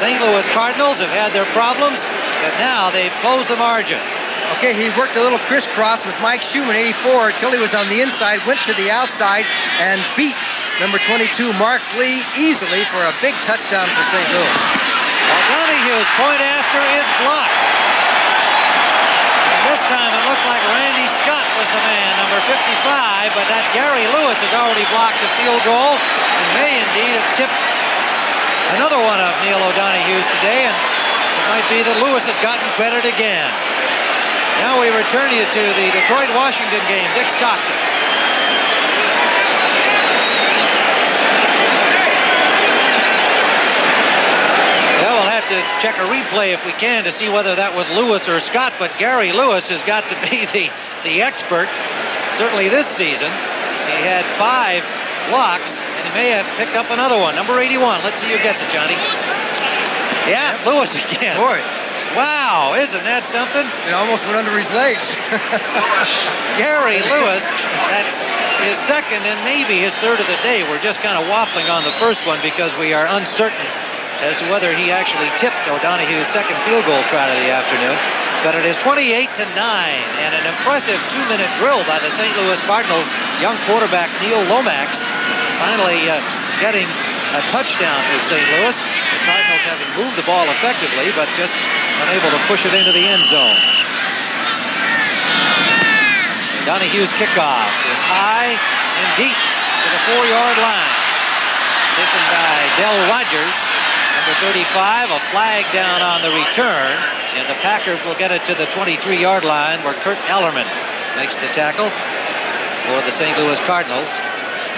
St. Louis Cardinals have had their problems, but now they've closed the margin. Okay, he worked a little crisscross with Mike Schumann, 84. Tilley was on the inside, went to the outside, and beat number 22, Mark Lee, easily for a big touchdown for St. Louis. O'Donohue's point after is blocked. And this time it looked like Randy Scott was the man, number 55, but that Gary Lewis has already blocked a field goal and may indeed have tipped another one of Neil O'Donohue's today, and it might be that Lewis has gotten credit again. Now we return you to the Detroit-Washington game. Dick Stockton. Well, we'll have to check a replay if we can to see whether that was Lewis or Scott, but Gary Lewis has got to be the expert, certainly this season. He had 5 blocks, and he may have picked up another one. Number 81. Let's see who gets it, Johnny. Yeah, Lewis again. Boy. Wow, isn't that something? It almost went under his legs. Gary Lewis, that's his second and maybe his third of the day. We're just kind of waffling on the first one because we are uncertain as to whether he actually tipped O'Donohue's second field goal try of the afternoon. But it is 28-9, and an impressive 2-minute drill by the St. Louis Cardinals' young quarterback Neil Lomax, finally getting a touchdown for St. Louis. The Cardinals having moved the ball effectively, but just unable to push it into the end zone. Donohue's kickoff is high and deep to the 4-yard line. Taken by Del Rogers, number 35, a flag down on the return, and the Packers will get it to the 23-yard line where Kurt Ellerman makes the tackle for the St. Louis Cardinals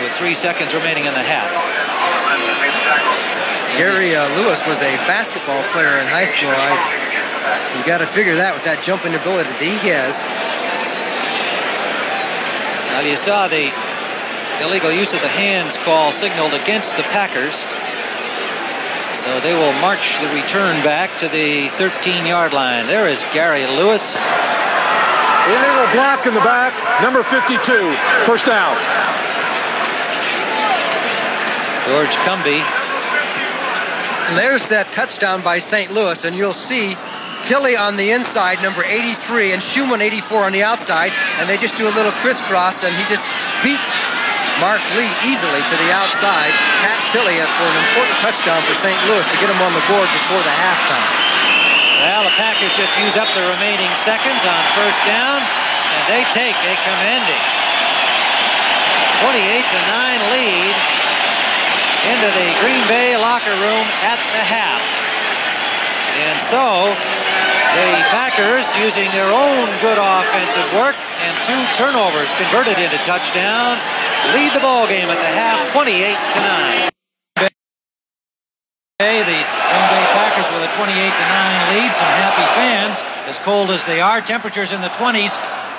with 3 seconds remaining in the half. Gary Lewis was a basketball player in high school. You got to figure that with that jumping ability that he has. Now you saw the illegal use of the hands call signaled against the Packers. So they will march the return back to the 13-yard line. There is Gary Lewis. Illegal block in the back, number 52, first down. George Cumby. There's that touchdown by St. Louis, and you'll see Tilley on the inside, number 83, and Schumann, 84, on the outside, and they just do a little crisscross, and he just beat Mark Lee easily to the outside. Pat Tilley for an important touchdown for St. Louis to get him on the board before the halftime. Well, the Packers just use up the remaining seconds on first down, and they take a commanding 28-9 lead into the Green Bay locker room at the half. And so the Packers, using their own good offensive work and 2 turnovers converted into touchdowns, lead the ball game at the half 28-9. The Green Bay Packers with a 28-9 lead. Some happy fans, as cold as they are. Temperatures in the 20s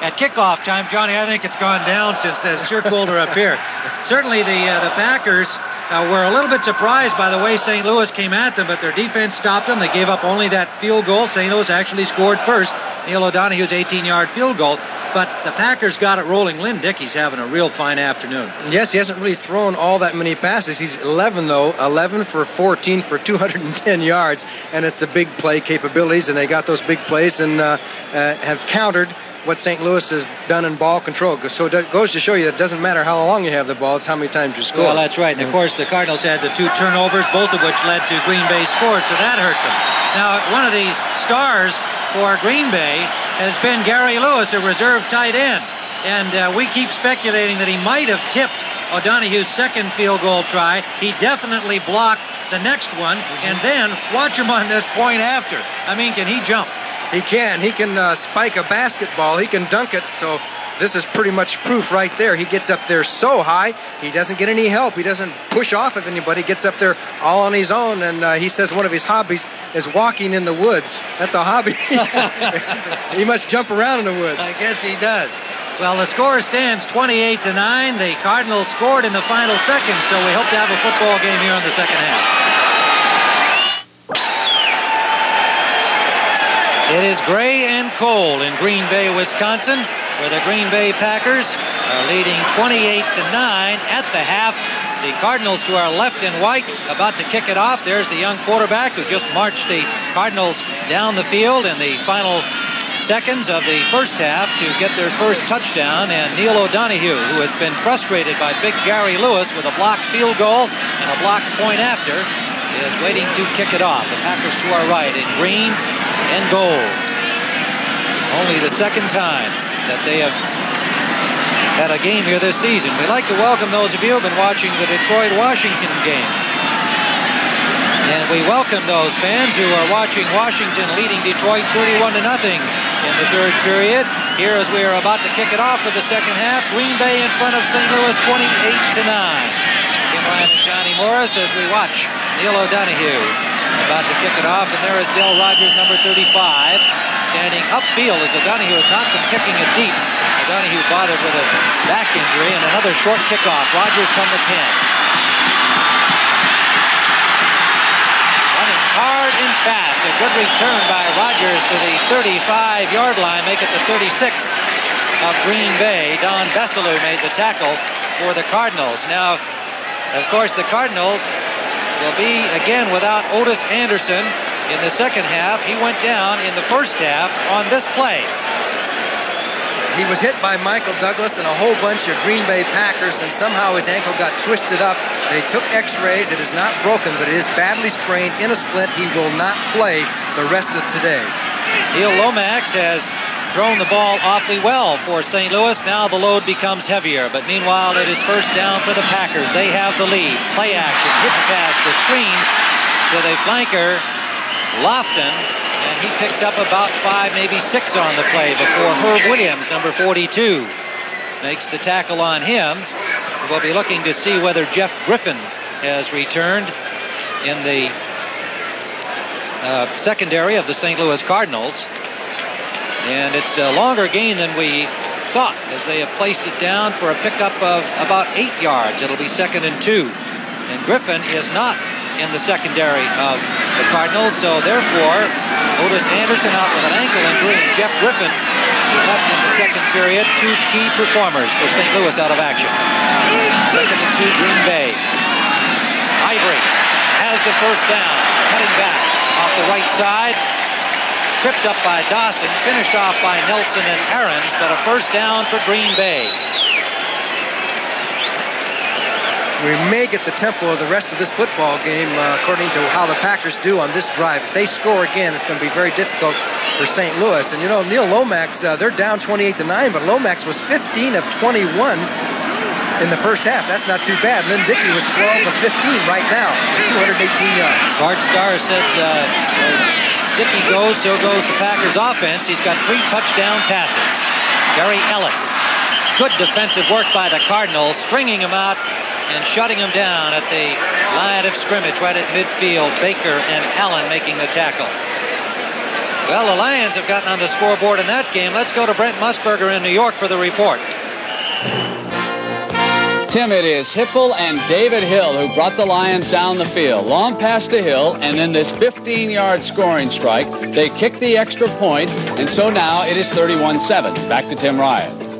at kickoff time. Johnny, I think it's gone down since then. It's sure colder up here. Certainly the Packers were a little bit surprised by the way St. Louis came at them, but their defense stopped them. They gave up only that field goal. St. Louis actually scored first. Neil O'Donohue's 18-yard field goal. But the Packers got it rolling. Lynn Dickey's having a real fine afternoon. Yes, he hasn't really thrown all that many passes. He's 11 for 14 for 210 yards, and it's the big play capabilities, and they got those big plays and have countered what St. Louis has done in ball control. So it goes to show you that it doesn't matter how long you have the ball, it's how many times you score. Well, that's right. And, of course, the Cardinals had the 2 turnovers, both of which led to Green Bay scores, so that hurt them. Now, one of the stars for Green Bay has been Gary Lewis, a reserve tight end. And we keep speculating that he might have tipped O'Donoghue's second field goal try. He definitely blocked the next one. And then watch him on this point after. I mean, can he jump? He can. He can spike a basketball. He can dunk it. So this is pretty much proof right there. He gets up there so high, he doesn't get any help. He doesn't push off of anybody. He gets up there all on his own. And he says one of his hobbies is walking in the woods. That's a hobby. He must jump around in the woods. I guess he does. Well, the score stands 28-9. The Cardinals scored in the final seconds, so we hope to have a football game here in the second half. It is gray and cold in Green Bay, Wisconsin, where the Green Bay Packers are leading 28-9 at the half. The Cardinals to our left in white, about to kick it off. There's the young quarterback who just marched the Cardinals down the field in the final seconds of the first half to get their first touchdown. And Neil O'Donoghue, who has been frustrated by big Gary Lewis with a blocked field goal and a blocked point after, is waiting to kick it off. The Packers to our right in green and gold. Only the second time that they have had a game here this season. We'd like to welcome those of you who have been watching the Detroit-Washington game. And we welcome those fans who are watching Washington leading Detroit 31-0 in the third period. Here, as we are about to kick it off for the second half, Green Bay in front of St. Louis 28-9. Tim Ryan and Johnny Morris as we watch Neil O'Donoghue about to kick it off. And there is Del Rogers, number 35, standing upfield as O'Donoghue has not been kicking it deep. O'Donoghue bothered with a back injury, and another short kickoff. Rogers from the 10. Hard and fast. A good return by Rogers to the 35-yard line, make it the 36 of Green Bay. Don Besselou made the tackle for the Cardinals. Now, of course, the Cardinals will be again without Otis Anderson in the second half. He went down in the first half on this play. He was hit by Michael Douglas and a whole bunch of Green Bay Packers, and somehow his ankle got twisted up. They took x-rays. It is not broken, but it is badly sprained in a splint. He will not play the rest of today. Neil Lomax has thrown the ball awfully well for St. Louis. Now the load becomes heavier, but meanwhile it is first down for the Packers. They have the lead. Play action, hitch pass, the screen to the flanker, Lofton. And he picks up about 5, maybe 6 on the play before Herb Williams, number 42, makes the tackle on him. We'll be looking to see whether Jeff Griffin has returned in the secondary of the St. Louis Cardinals. And it's a longer gain than we thought, as they have placed it down for a pickup of about 8 yards. It'll be 2nd and 2. And Griffin is not in the secondary of the Cardinals, so therefore Otis Anderson out with an ankle injury, and Jeff Griffin left in the second period. 2 key performers for St. Louis out of action. 2nd and 2 Green Bay. Ivory has the first down, cutting back off the right side, tripped up by Dawson, finished off by Nelson and Aarons, but a first down for Green Bay. We may get the tempo of the rest of this football game according to how the Packers do on this drive. If they score again, it's going to be very difficult for St. Louis. And, you know, Neil Lomax, they're down 28-9, but Lomax was 15 of 21 in the first half. That's not too bad. Lynn Dickey was 12 of 15 right now, 218 yards. Bart Starr said as Dickey goes, so goes the Packers offense. He's got 3 touchdown passes. Gary Ellis. Good defensive work by the Cardinals, stringing him out and shutting him down at the line of scrimmage right at midfield. Baker and Allen making the tackle. Well, the Lions have gotten on the scoreboard in that game. Let's go to Brent Musburger in New York for the report. Tim, it is Hipple and David Hill who brought the Lions down the field. Long pass to Hill, and then this 15-yard scoring strike. They kick the extra point, and so now it is 31-7. Back to Tim Ryan.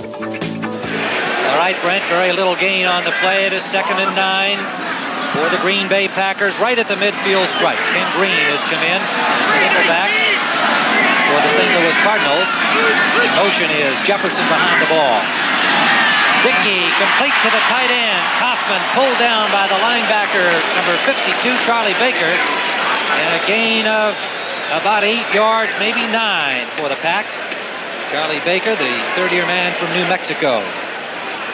All right, Brent, very little gain on the play. It is 2nd and 9 for the Green Bay Packers right at the midfield stripe. Ken Green has come in as the nickelback. for the St. Louis Cardinals. In motion is Jefferson behind the ball. Dickey complete to the tight end. Kaufman pulled down by the linebacker, number 52, Charlie Baker. And a gain of about 8 yards, maybe 9 for the Pack. Charlie Baker, the third-year man from New Mexico.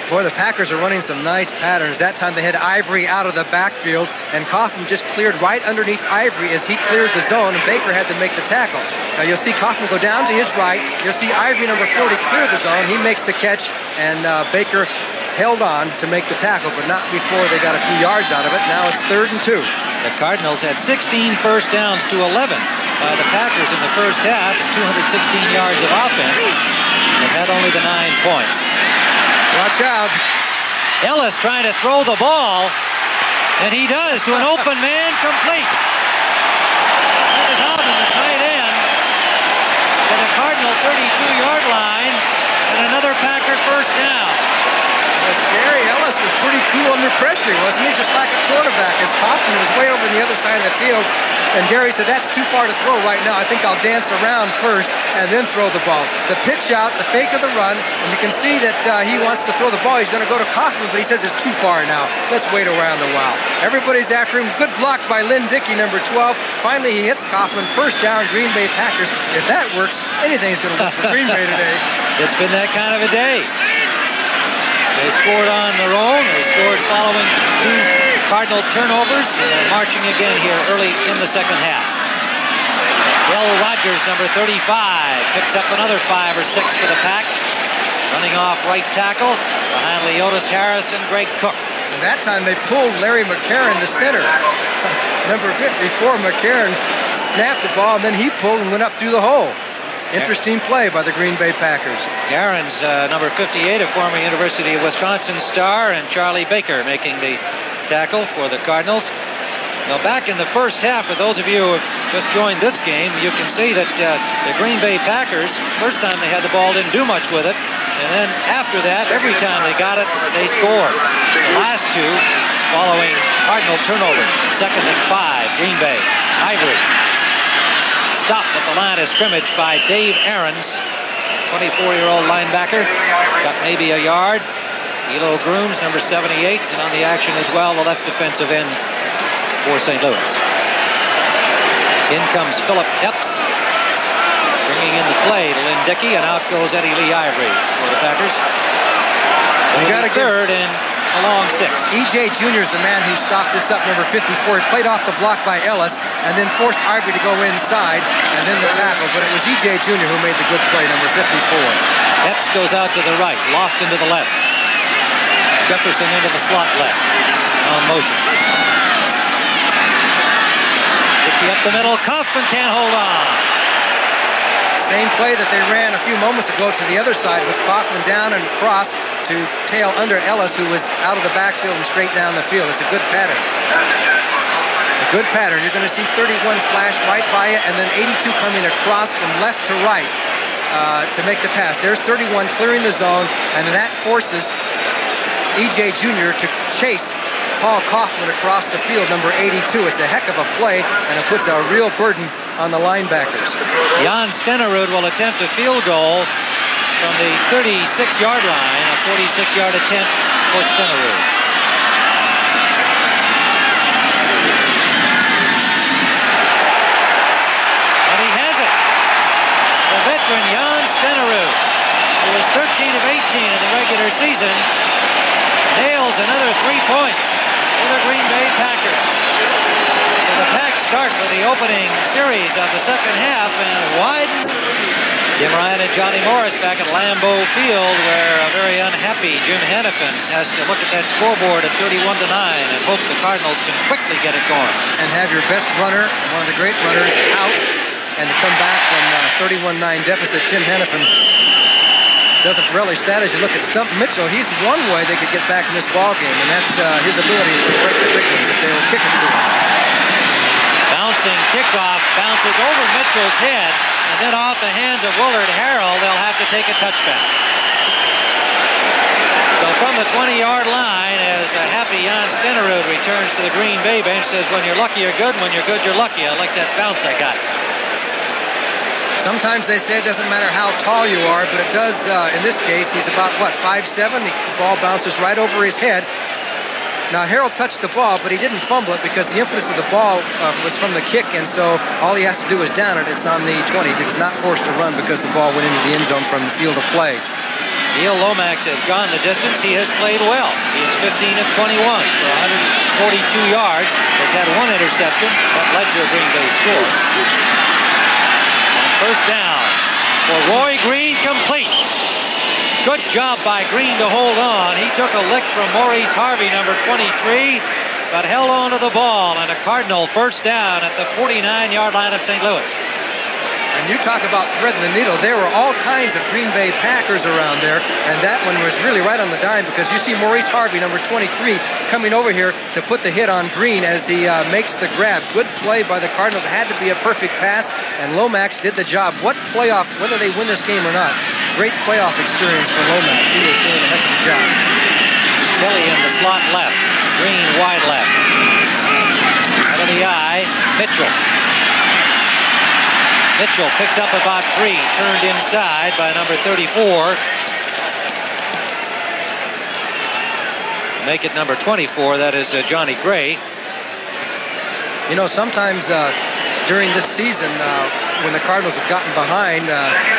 Boy, the Packers are running some nice patterns. That time they had Ivory out of the backfield, and Kaufman just cleared right underneath Ivory as he cleared the zone, and Baker had to make the tackle. Now you'll see Kaufman go down to his right. You'll see Ivory, number 40, clear the zone. He makes the catch, and Baker held on to make the tackle, but not before they got a few yards out of it. Now it's 3rd and 2. The Cardinals had 16 first downs to 11 by the Packers in the first half, and 216 yards of offense, but had only the 9 points. Watch out. Ellis trying to throw the ball, and he does to an open man, complete. That is out in the tight end to the Cardinal 32-yard line, and another Packer first down. Gary Ellis was pretty cool under pressure, wasn't he? Just like a quarterback, as Kaufman was way over on the other side of the field. And Gary said, that's too far to throw right now. I think I'll dance around first and then throw the ball. The pitch out, the fake of the run, and you can see that he wants to throw the ball. He's going to go to Kaufman, but he says it's too far now. Let's wait around a while. Everybody's after him. Good block by Lynn Dickey, number 12. Finally, he hits Kaufman. First down, Green Bay Packers. If that works, anything's going to work for Green Bay today. It's been that kind of a day. They scored on their own. They scored following 2 Cardinal turnovers, and they're marching again here early in the second half. Will Rogers, number 35, picks up another 5 or 6 for the Pack. Running off right tackle behind Leotis Harris and Greg Cook. And that time they pulled Larry McCarron, the center. Number 54, McCarron snapped the ball, and then he pulled and went up through the hole. Interesting play by the Green Bay Packers. Garen's number 58, a former University of Wisconsin star, and Charlie Baker making the tackle for the Cardinals. Now, back in the first half, for those of you who have just joined this game, you can see that the Green Bay Packers, first time they had the ball, didn't do much with it. And then after that, every time they got it, they scored. The last 2 following Cardinal turnovers. 2nd and 5, Green Bay. Ivory. Stopped at the line of scrimmage by Dave Aarons, 24-year-old linebacker. Got maybe a yard. Elo Grooms, number 78, and on the action as well, the left defensive end for St. Louis. In comes Philip Epps, bringing in the play to Lynn Dickey, and out goes Eddie Lee Ivory for the Packers. You got a 3rd and a long 6. E.J. Jr. is the man who stopped this up, number 54. He played off the block by Ellis and then forced Ivory to go inside and then the tackle. But it was E.J. Jr. who made the good play, number 54. Epps goes out to the right, Loft into the left. Jefferson into the slot left. On motion. Dickey up the middle. Kaufman can't hold on. Same play that they ran a few moments ago to the other side with Kaufman down and across to tail under Ellis, who was out of the backfield and straight down the field. It's a good pattern. A good pattern. You're going to see 31 flash right by it, and then 82 coming across from left to right to make the pass. There's 31 clearing the zone, and that forces E.J. Jr. to chase Paul Kaufman across the field, number 82. It's a heck of a play, and it puts a real burden on the linebackers. Jan Stenerud will attempt a field goal from the 36-yard line, a 46-yard attempt for Stenerud. And he has it. The veteran Jan Stenerud, who was 13 of 18 in the regular season, nails another 3 points for the Green Bay Packers. So the Pack start with the opening series of the second half and widen. Jim Ryan and Johnny Morris back at Lambeau Field, where a very unhappy Jim Hannafin has to look at that scoreboard at 31-9 and hope the Cardinals can quickly get it going. And have your best runner, one of the great runners, out, and to come back from a 31-9 deficit. Jim Hannafin doesn't relish that. As you look at Stump Mitchell, he's one way they could get back in this ball game, and that's his ability to break the big ones if they will kick it to him. Bouncing kickoff, bounces over Mitchell's head, and then off the hands of Willard Harrell, they'll have to take a touchback. So from the 20-yard line, as a happy Jan Stenerud returns to the Green Bay bench, says, when you're lucky, you're good. When you're good, you're lucky. I like that bounce I got. Sometimes they say it doesn't matter how tall you are, but it does in this case. He's about, what, 5'7"? The ball bounces right over his head. Now, Harold touched the ball, but he didn't fumble it because the impetus of the ball was from the kick, and so all he has to do is down it. It's on the 20. He was not forced to run because the ball went into the end zone from the field of play. Neil Lomax has gone the distance. He has played well. He is 15 of 21 for 142 yards. Has had one interception that led to a Green Bay score. And first down for Roy Green, complete. Good job by Green to hold on. He took a lick from Maurice Harvey, number 23, but held on to the ball, and a Cardinal first down at the 49-yard line of St. Louis. And you talk about threading the needle. There were all kinds of Green Bay Packers around there, and that one was really right on the dime because you see Maurice Harvey, number 23, coming over here to put the hit on Green as he makes the grab. Good play by the Cardinals. It had to be a perfect pass, and Lomax did the job. What playoff, whether they win this game or not, great playoff experience for Lomax. He was doing a heck of a job. Tilly in the slot left. Green wide left. Out of the eye, Mitchell. Mitchell picks up about 3, turned inside by number 34. Make it number 24, that is Johnny Gray. You know, sometimes during this season, when the Cardinals have gotten behind,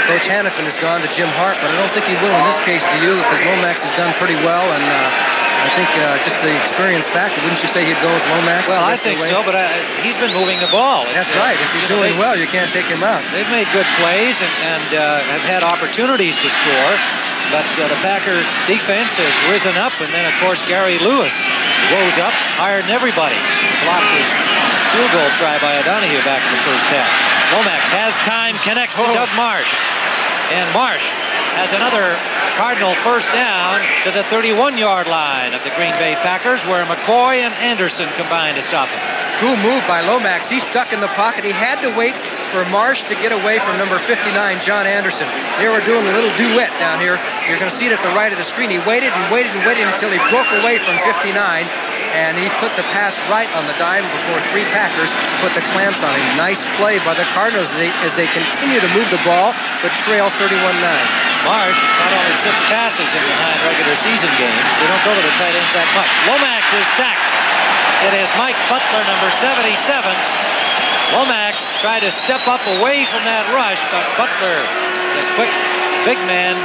Coach Hannafin has gone to Jim Hart, but I don't think he will in this case to you because Lomax has done pretty well, and I think just the experience factor, wouldn't you say he'd go with Lomax? Well, I think so, but he's been moving the ball. That's right. If he's doing well, you can't take him out. They've made good plays and have had opportunities to score, but the Packer defense has risen up, and then, of course, Gary Lewis rose up higher than everybody. Blocked the field goal try by O'Donohue back in the first half. Lomax has time, connects to Doug Marsh, and Marsh has another Cardinal first down to the 31-yard line of the Green Bay Packers, where McCoy and Anderson combined to stop him. Cool move by Lomax. He's stuck in the pocket. He had to wait for Marsh to get away from number 59, John Anderson. They were doing a little duet down here. You're going to see it at the right of the screen. He waited and waited and waited until he broke away from 59, and he put the pass right on the dime before 3 Packers put the clamps on him. Nice play by the Cardinals as they continue to move the ball, but trail 31-9. Marsh got only 6 passes in the 9 regular season games. They don't go to the tight ends that much. Lomax is sacked. It is Mike Butler, number 77. Lomax tried to step up away from that rush, but Butler, the quick, big man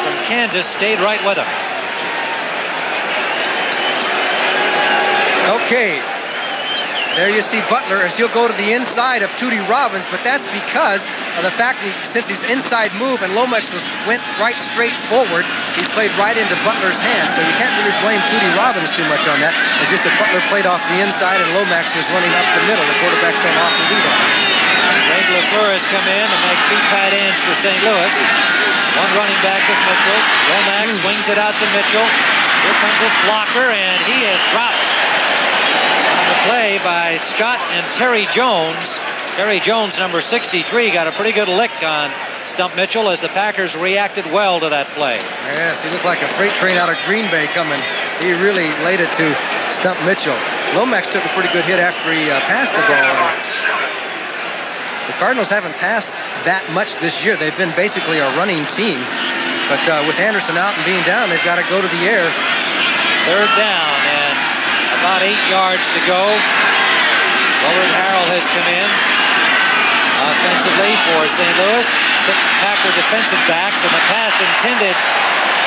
from Kansas, stayed right with him. Okay. There you see Butler as he'll go to the inside of Tootie Robbins, but that's because of the fact that since he's inside move and Lomax went right straight forward, he played right into Butler's hands. So you can't really blame Tootie Robbins too much on that. It's just that Butler played off the inside and Lomax was running up the middle. The quarterbacks don't often do that. Greg LaFleur has come in to make 2 tight ends for St. Louis. One running back is Mitchell. Lomax swings it out to Mitchell. Here comes his blocker, and he is dropped. Play by Scott and Terry Jones. Terry Jones, number 63, got a pretty good lick on Stump Mitchell as the Packers reacted well to that play. Yes, he looked like a freight train out of Green Bay coming. He really laid it to Stump Mitchell. Lomax took a pretty good hit after he passed the ball. The Cardinals haven't passed that much this year. They've been basically a running team. But with Anderson out and being down, they've got to go to the air. Third down and about 8 yards to go. Willard Harrell has come in offensively for St. Louis. 6 Packer defensive backs, and the pass intended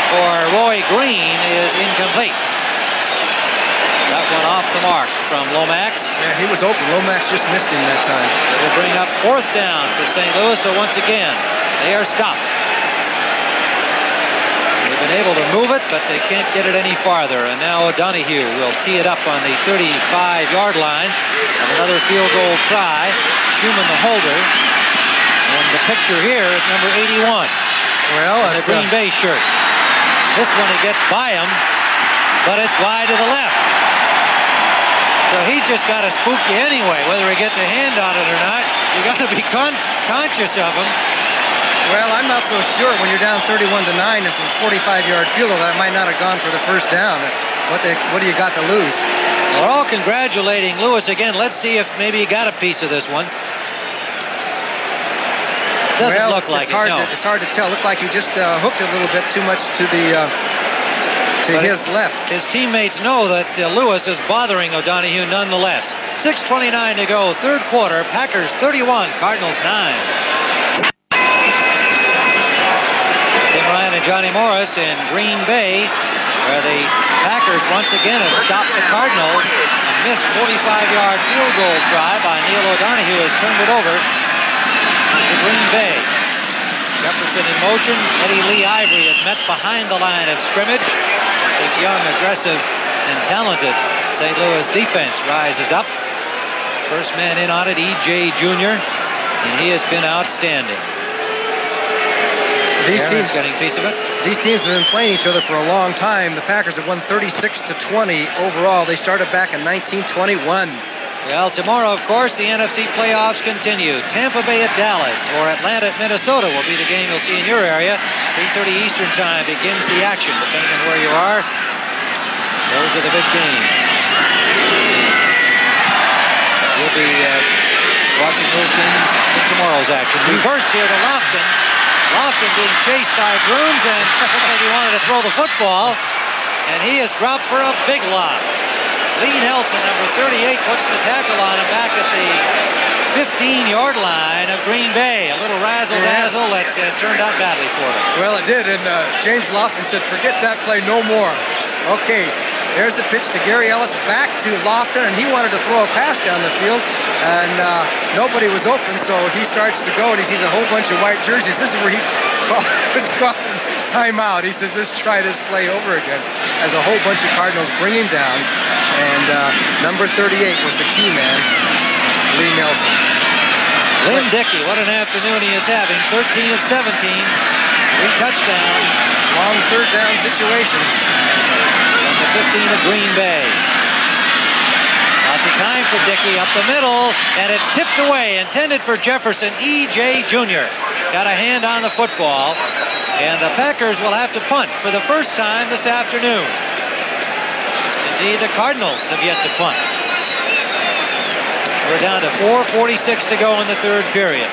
for Roy Green is incomplete. That one off the mark from Lomax. Yeah, he was open. Lomax just missed him that time. It'll bring up 4th down for St. Louis, so once again, they are stopped. They've been able to move it, but they can't get it any farther. And now O'Donohue will tee it up on the 35-yard line of another field goal try. Schumann the holder. And the picture here is number 81. Well, the Green Bay shirt. This one he gets by him, but it's wide to the left. So he's just got to spook you anyway, whether he gets a hand on it or not. You got to be conscious of him. Well, I'm not so sure when you're down 31-9 and from 45-yard field goal that might not have gone for the first down. What do you got to lose? We're all congratulating Lewis again. Let's see if maybe he got a piece of this one. Doesn't look like hard it, no. It's hard to tell. Looked like he just hooked it a little bit too much to the his left. His teammates know that Lewis is bothering O'Donohue nonetheless. 6:29 to go, third quarter. Packers 31, Cardinals 9. Tim Ryan and Johnny Morris in Green Bay, where the Packers once again have stopped the Cardinals. A missed 45-yard field goal try by Neil O'Donohue has turned it over to Green Bay. Jefferson in motion. Eddie Lee Ivory is met behind the line of scrimmage. This young, aggressive, and talented St. Louis defense rises up. First man in on it, E.J. Jr., and he has been outstanding. These teams getting a piece of it. These teams have been playing each other for a long time. The Packers have won 36-20 overall. They started back in 1921. Well, tomorrow, of course, the NFC playoffs continue. Tampa Bay at Dallas or Atlanta at Minnesota will be the game you'll see in your area. 3:30 Eastern time begins the action, depending on where you are. Those are the big games. You'll be watching those games in tomorrow's action. Reverse here to Lofton. Lofton being chased by Grooms, and looked like he wanted to throw the football, and he is dropped for a big loss. Lee Nelson, number 38, puts the tackle on him back at the 15-yard line of Green Bay. A little razzle-dazzle that turned out badly for them. Well, it did, and James Lofton said, forget that play, no more. Okay, there's the pitch to Gary Ellis, back to Lofton, and he wanted to throw a pass down the field, and nobody was open, so he starts to go, and he sees a whole bunch of white jerseys. This is where he was calling timeout. He says, let's try this play over again, as a whole bunch of Cardinals bring him down, and number 38 was the key man, Lee Nelson. Lynn Dickey, what an afternoon he is having. 13 of 17, 3 touchdowns. Long third down situation. From the 15 of Green Bay. Lots of time for Dickey up the middle, and it's tipped away, intended for Jefferson. E.J. Jr. got a hand on the football, and the Packers will have to punt for the first time this afternoon. Indeed, the Cardinals have yet to punt. We're down to 4:46 to go in the third period.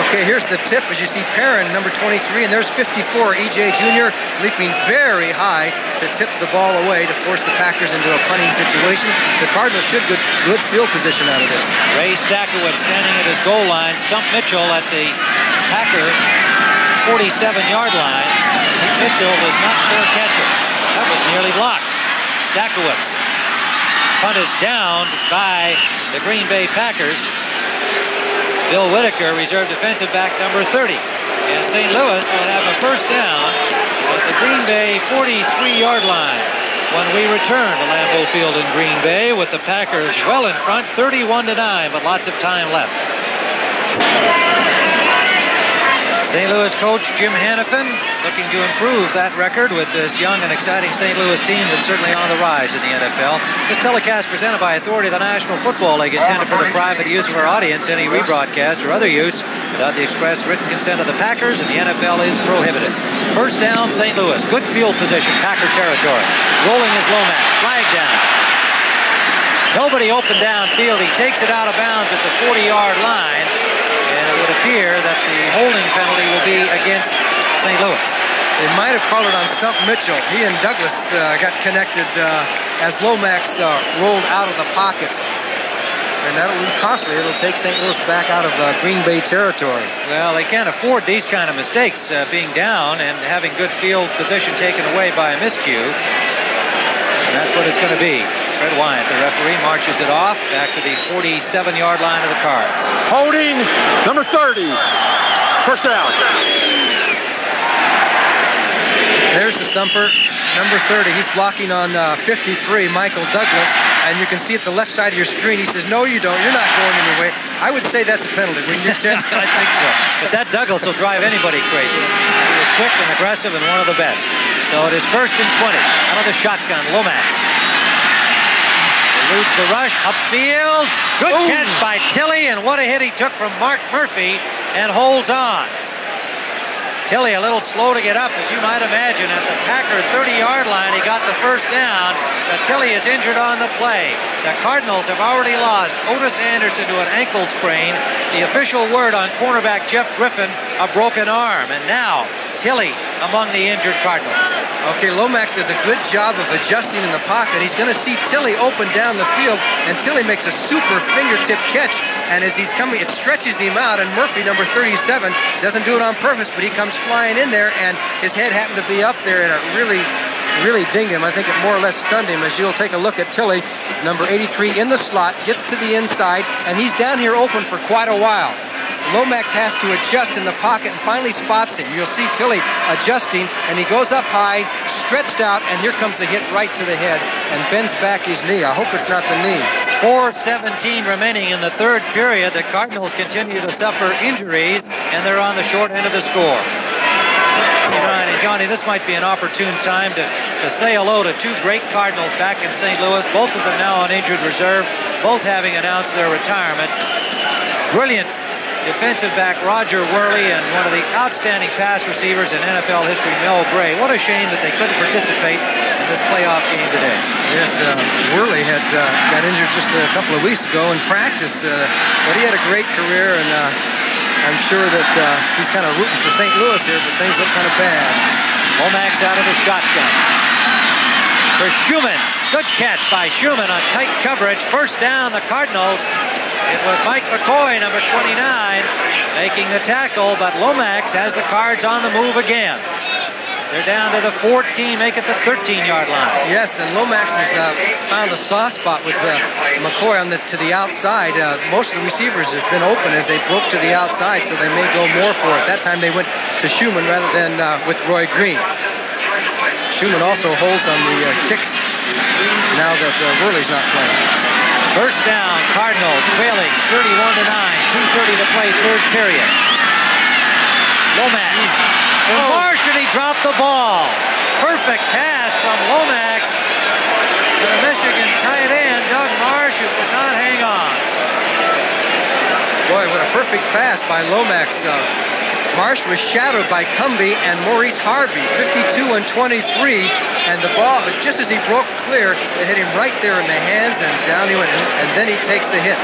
Okay, here's the tip as you see Perrin, number 23, and there's 54, E.J. Jr. leaping very high to tip the ball away to force the Packers into a punting situation. The Cardinals should get good field position out of this. Ray Stackowitz standing at his goal line. Stump Mitchell at the Packer 47-yard line. Mitchell was not fair catcher. That was nearly blocked. Stackowitz. Punt is down by the Green Bay Packers. Bill Whitaker, reserve defensive back number 30. And St. Louis will have a first down at the Green Bay 43-yard line when we return to Lambeau Field in Green Bay with the Packers well in front, 31-9, but lots of time left. St. Louis coach Jim Hannafin looking to improve that record with this young and exciting St. Louis team that's certainly on the rise in the NFL. This telecast presented by authority of the National Football League, intended for the private use of our audience. Any rebroadcast or other use without the express written consent of the Packers and the NFL is prohibited. First down, St. Louis. Good field position, Packer territory. Rolling is Lomax. Flag down. Nobody open downfield. He takes it out of bounds at the 40-yard line. And it would appear that the holding penalty will be against St. Louis. They might have called it on Stump Mitchell. He and Douglas got connected as Lomax rolled out of the pocket. And that'll be costly. It'll take St. Louis back out of Green Bay territory. Well, they can't afford these kind of mistakes, being down and having good field position taken away by a miscue. And that's what it's going to be. Fred Wyatt, the referee, marches it off back to the 47-yard line of the Cards. Holding, number 30. First down. There's the stumper, number 30. He's blocking on 53, Michael Douglas. And you can see at the left side of your screen, he says, no, you don't. You're not going anywhere. I would say that's a penalty, wouldn't you, Tim? I think so. But that Douglas will drive anybody crazy. He was quick and aggressive and one of the best. So it is 1st and 20. Out of the shotgun, Lomax. Eludes the rush, upfield. Good catch by Tilley, and what a hit he took from Mark Murphy and holds on. Tilley a little slow to get up, as you might imagine. At the Packer 30-yard line, he got the first down, but Tilley is injured on the play. The Cardinals have already lost Otis Anderson to an ankle sprain. The official word on cornerback Jeff Griffin, a broken arm. And now, Tilley among the injured Cardinals. Okay, Lomax does a good job of adjusting in the pocket. He's going to see Tilley open down the field, and Tilley makes a super fingertip catch. And as he's coming, it stretches him out, and Murphy, number 37, doesn't do it on purpose, but he comes flying in there, and his head happened to be up there, and it really dinged him. I think it more or less stunned him. As you'll take a look at Tilley, number 83 in the slot, gets to the inside, and he's down here open for quite a while. Lomax has to adjust in the pocket and finally spots him. You'll see Tilley adjusting, and he goes up high, stretched out, and here comes the hit right to the head and bends back his knee. I hope it's not the knee. 4:17 remaining in the third period. The Cardinals continue to suffer injuries, and they're on the short end of the score. Johnny, this might be an opportune time to say hello to two great Cardinals back in St. Louis, both of them now on injured reserve, both having announced their retirement. Brilliant defensive back Roger Worley and one of the outstanding pass receivers in NFL history, Mel Gray. What a shame that they couldn't participate in this playoff game today. Yes, Worley had got injured just a couple of weeks ago in practice, but he had a great career, and I'm sure that he's kind of rooting for St. Louis here, but things look kind of bad. Lomax out of the shotgun. For Schumann. Good catch by Schumann on tight coverage. First down, the Cardinals. It was Mike McCoy, number 29, making the tackle, but Lomax has the Cards on the move again. They're down to the 14, make it the 13-yard line. Yes, and Lomax has found a soft spot with McCoy to the outside. Most of the receivers have been open as they broke to the outside, so they may go more for it. That time they went to Schumann rather than with Roy Green. Schumann also holds on the kicks now that Worley's not playing. First down, Cardinals trailing 31-9, 2:30 to play, third period. Lomax. Marsh, and he dropped the ball. Perfect pass from Lomax to the Michigan tight end, Doug Marsh, who could not hang on. Boy, what a perfect pass by Lomax. Marsh was shadowed by Cumbie and Maurice Harvey, 52 and 23, and the ball, but just as he broke clear, it hit him right there in the hands, and down he went, and then he takes the hit.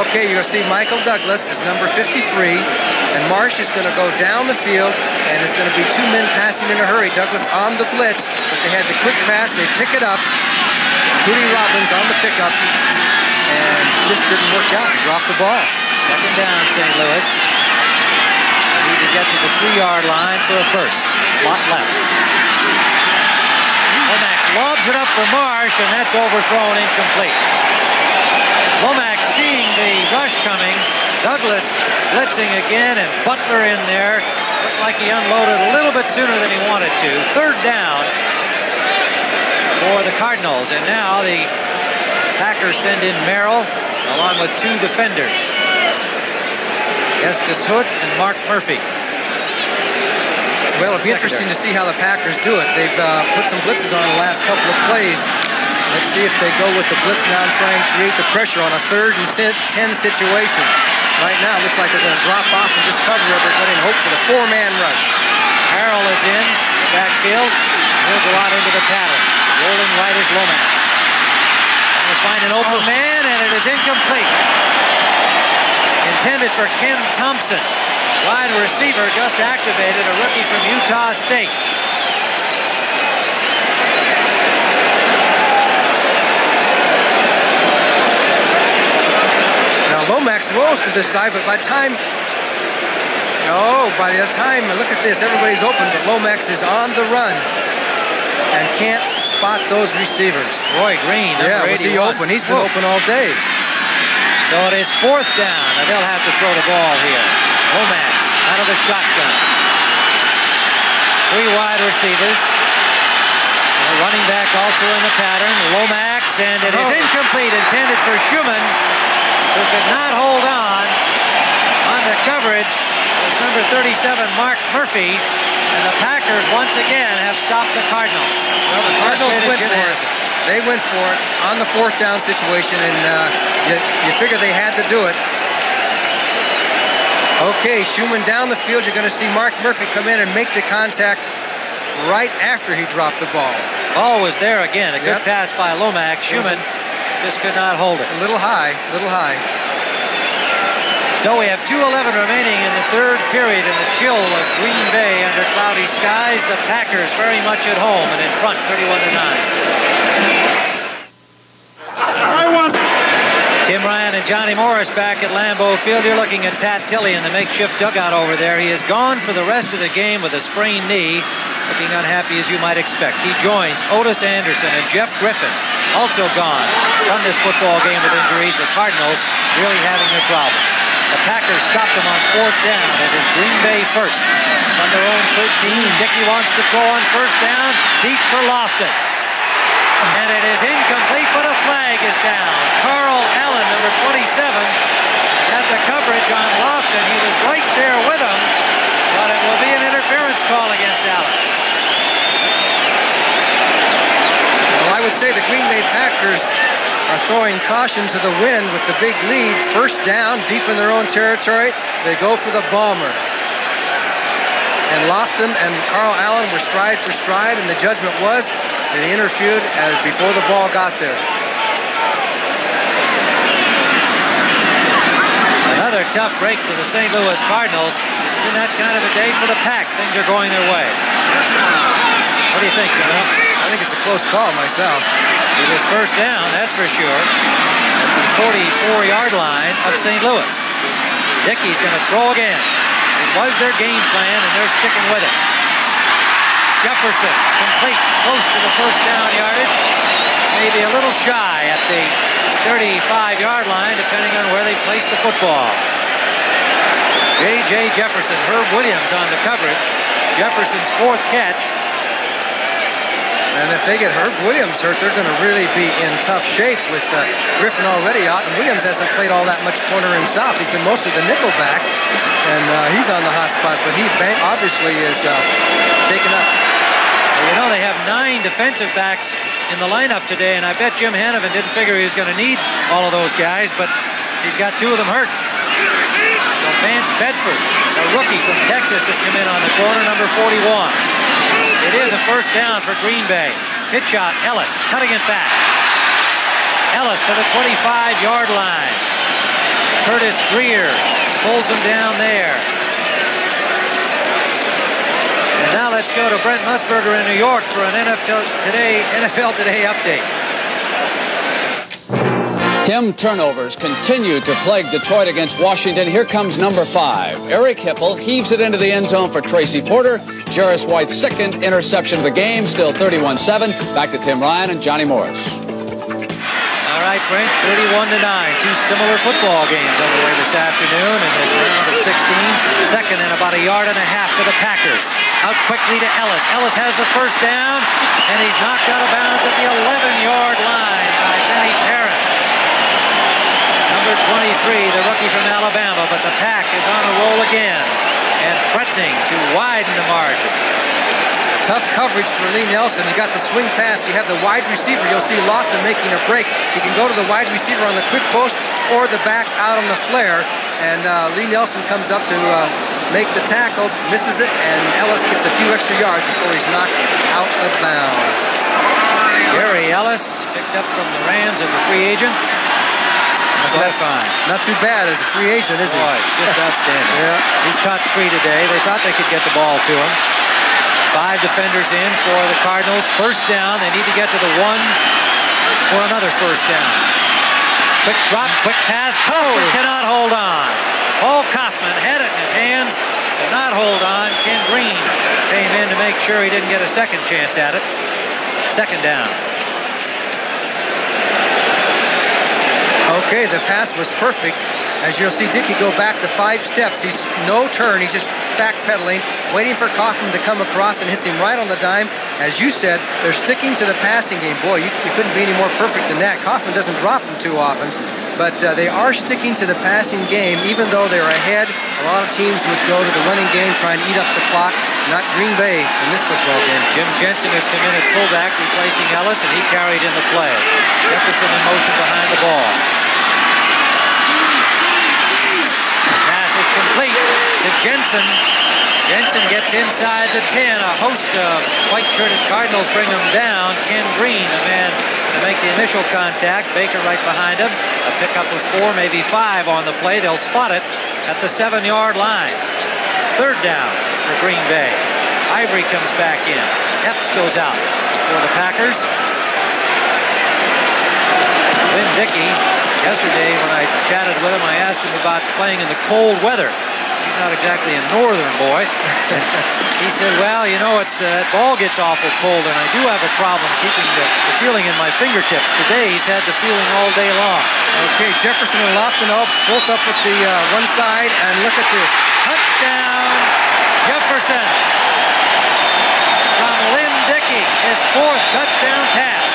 Okay, you're going to see Michael Douglas is number 53, and Marsh is going to go down the field, and it's going to be two men passing in a hurry. Douglas on the blitz, but they had the quick pass, they pick it up. Tootie Robbins on the pickup, and just didn't work out, dropped the ball. Second down, St. Louis. They need to get to the 3-yard line for a first. Slot left. Lomax lobs it up for Marsh, and that's overthrown, incomplete. Lomax seeing the rush coming. Douglas blitzing again, and Butler in there. Looked like he unloaded a little bit sooner than he wanted to. Third down for the Cardinals, and now the Packers send in Merrill along with two defenders, Estes Hood and Mark Murphy. Well, it'll be interesting to see how the Packers do it. They've put some blitzes on the last couple of plays. Let's see if they go with the blitz now and try and create the pressure on a 3rd and 10 situation. Right now, it looks like they're going to drop off and just cover everybody and hope for the 4-man rush. Harrell is in the backfield. He'll go out into the pattern. Rolling right is Lomax. They'll find an open man, and it is incomplete. Intended for Ken Thompson. Wide receiver just activated, a rookie from Utah State. Now Lomax rolls to this side, but by the time, look at this, everybody's open, but Lomax is on the run and can't spot those receivers. Roy Green, number 81. Was he open? He's been open all day. So it is fourth down, and they'll have to throw the ball here. Lomax out of the shotgun. 3 wide receivers. And a running back also in the pattern. Lomax, and it is incomplete, intended for Schumann, who could not hold on the coverage. It was number 37, Mark Murphy, and the Packers once again have stopped the Cardinals. Well, the Cardinals went for it. They went for it on the 4th down situation, and you figure they had to do it. Okay, Schumann down the field. You're going to see Mark Murphy come in and make the contact right after he dropped the ball. Ball was there again. A good pass by Lomax. Schumann just could not hold it. A little high, So we have 2:11 remaining in the third period in the chill of Green Bay under cloudy skies. The Packers very much at home and in front, 31-9. Tim Ryan and Johnny Morris back at Lambeau Field. You're looking at Pat Tilley in the makeshift dugout over there. He is gone for the rest of the game with a sprained knee, looking unhappy as you might expect. He joins Otis Anderson and Jeff Griffin, also gone from this football game with injuries. The Cardinals really having their problems. The Packers stopped them on fourth down. It is Green Bay first on their own 13. Dickey wants to throw on first down, deep for Lofton. And it is incomplete, but a flag is down. Carl Allen, number 27, had the coverage on Lofton. He was right there with him, but it will be an interference call against Allen. Well, I would say the Green Bay Packers are throwing caution to the wind with the big lead. First down, deep in their own territory. They go for the bomber. And Lofton and Carl Allen were stride for stride, and the judgment was that he interfered before the ball got there. Another tough break to the St. Louis Cardinals. It's been that kind of a day for the Pack. Things are going their way. What do you think, Johnny? I think it's a close call myself. It is first down, that's for sure, at the 44-yard line of St. Louis. Dickey's going to throw again. It was their game plan, and they're sticking with it. Jefferson, complete, close to the first down yardage. Maybe a little shy at the 35-yard line, depending on where they place the football. J.J. Jefferson, Herb Williams on the coverage. Jefferson's fourth catch. And if they get Herb Williams hurt, they're going to really be in tough shape with Griffin already out. And Williams hasn't played all that much corner himself. He's been mostly the nickel back, and he's on the hot spot. But he obviously is shaken up. Well, you know, they have 9 defensive backs in the lineup today, and I bet Jim Hanovan didn't figure he was going to need all of those guys, but he's got 2 of them hurt. So Vance Bedford, a rookie from Texas, has come in on the corner, number 41. It is a first down for Green Bay. Pitch out, Ellis, cutting it back. Ellis to the 25-yard line. Curtis Greer pulls him down there. And now let's go to Brent Musburger in New York for an NFL Today update. Tim, turnovers continue to plague Detroit against Washington. Here comes number 5. Eric Hipple heaves it into the end zone for Tracy Porter. Jarris White's second interception of the game, still 31-7. Back to Tim Ryan and Johnny Morris. All right, Brent, 31-9. 2 similar football games underway this afternoon in this round of 16. Second and about 1.5 yards for the Packers. Out quickly to Ellis. Ellis has the first down, and he's knocked out of bounds at the 11-yard line by Benny Parent. Number 23, the rookie from Alabama, but the Pack is on a roll again and threatening to widen the margin. Tough coverage for Lee Nelson. You got the swing pass. You have the wide receiver. You'll see Lofton making a break. He can go to the wide receiver on the quick post or the back out on the flare. And Lee Nelson comes up to make the tackle, misses it, and Ellis gets a few extra yards before he's knocked out of bounds. Gary Ellis, picked up from the Rams as a free agent. Not too bad as a free agent, is he? Boy, just outstanding. Yeah. He's caught 3 today. They thought they could get the ball to him. 5 defenders in for the Cardinals. First down. They need to get to the 1 for another first down. Quick drop, quick pass. Kaufman cannot hold on. Paul Kaufman had it in his hands, did not hold on. Ken Green came in to make sure he didn't get a second chance at it. Second down. Okay, the pass was perfect. As you'll see Dickey go back the 5 steps. He's no turn. He's just backpedaling, waiting for Kaufman to come across, and hits him right on the dime. As you said, they're sticking to the passing game. Boy, you couldn't be any more perfect than that. Kaufman doesn't drop them too often. But they are sticking to the passing game, even though they're ahead. A lot of teams would go to the running game, try and eat up the clock. Not Green Bay in this football game. Jim Jensen has come in at fullback, replacing Ellis, and he carried in the play. Jefferson in motion behind the ball. The pass is complete. complete to Jensen. Jensen gets inside the 10. A host of white-shirted Cardinals bring him down. Ken Green, the man to make the initial contact. Baker right behind him. A pickup of 4, maybe 5 on the play. They'll spot it at the 7-yard line. Third down for Green Bay. Ivory comes back in. Epps goes out for the Packers. Lynn Dickey, yesterday when I chatted with him, I asked him about playing in the cold weather. He's not exactly a northern boy. He said, well, you know, that ball gets awful cold, and I do have a problem keeping the feeling in my fingertips. Today, he's had the feeling all day long. Okay, Jefferson and Lofton both up with the one side, and look at this. Touchdown, Jefferson. From Lynn Dickey, his 4th touchdown pass.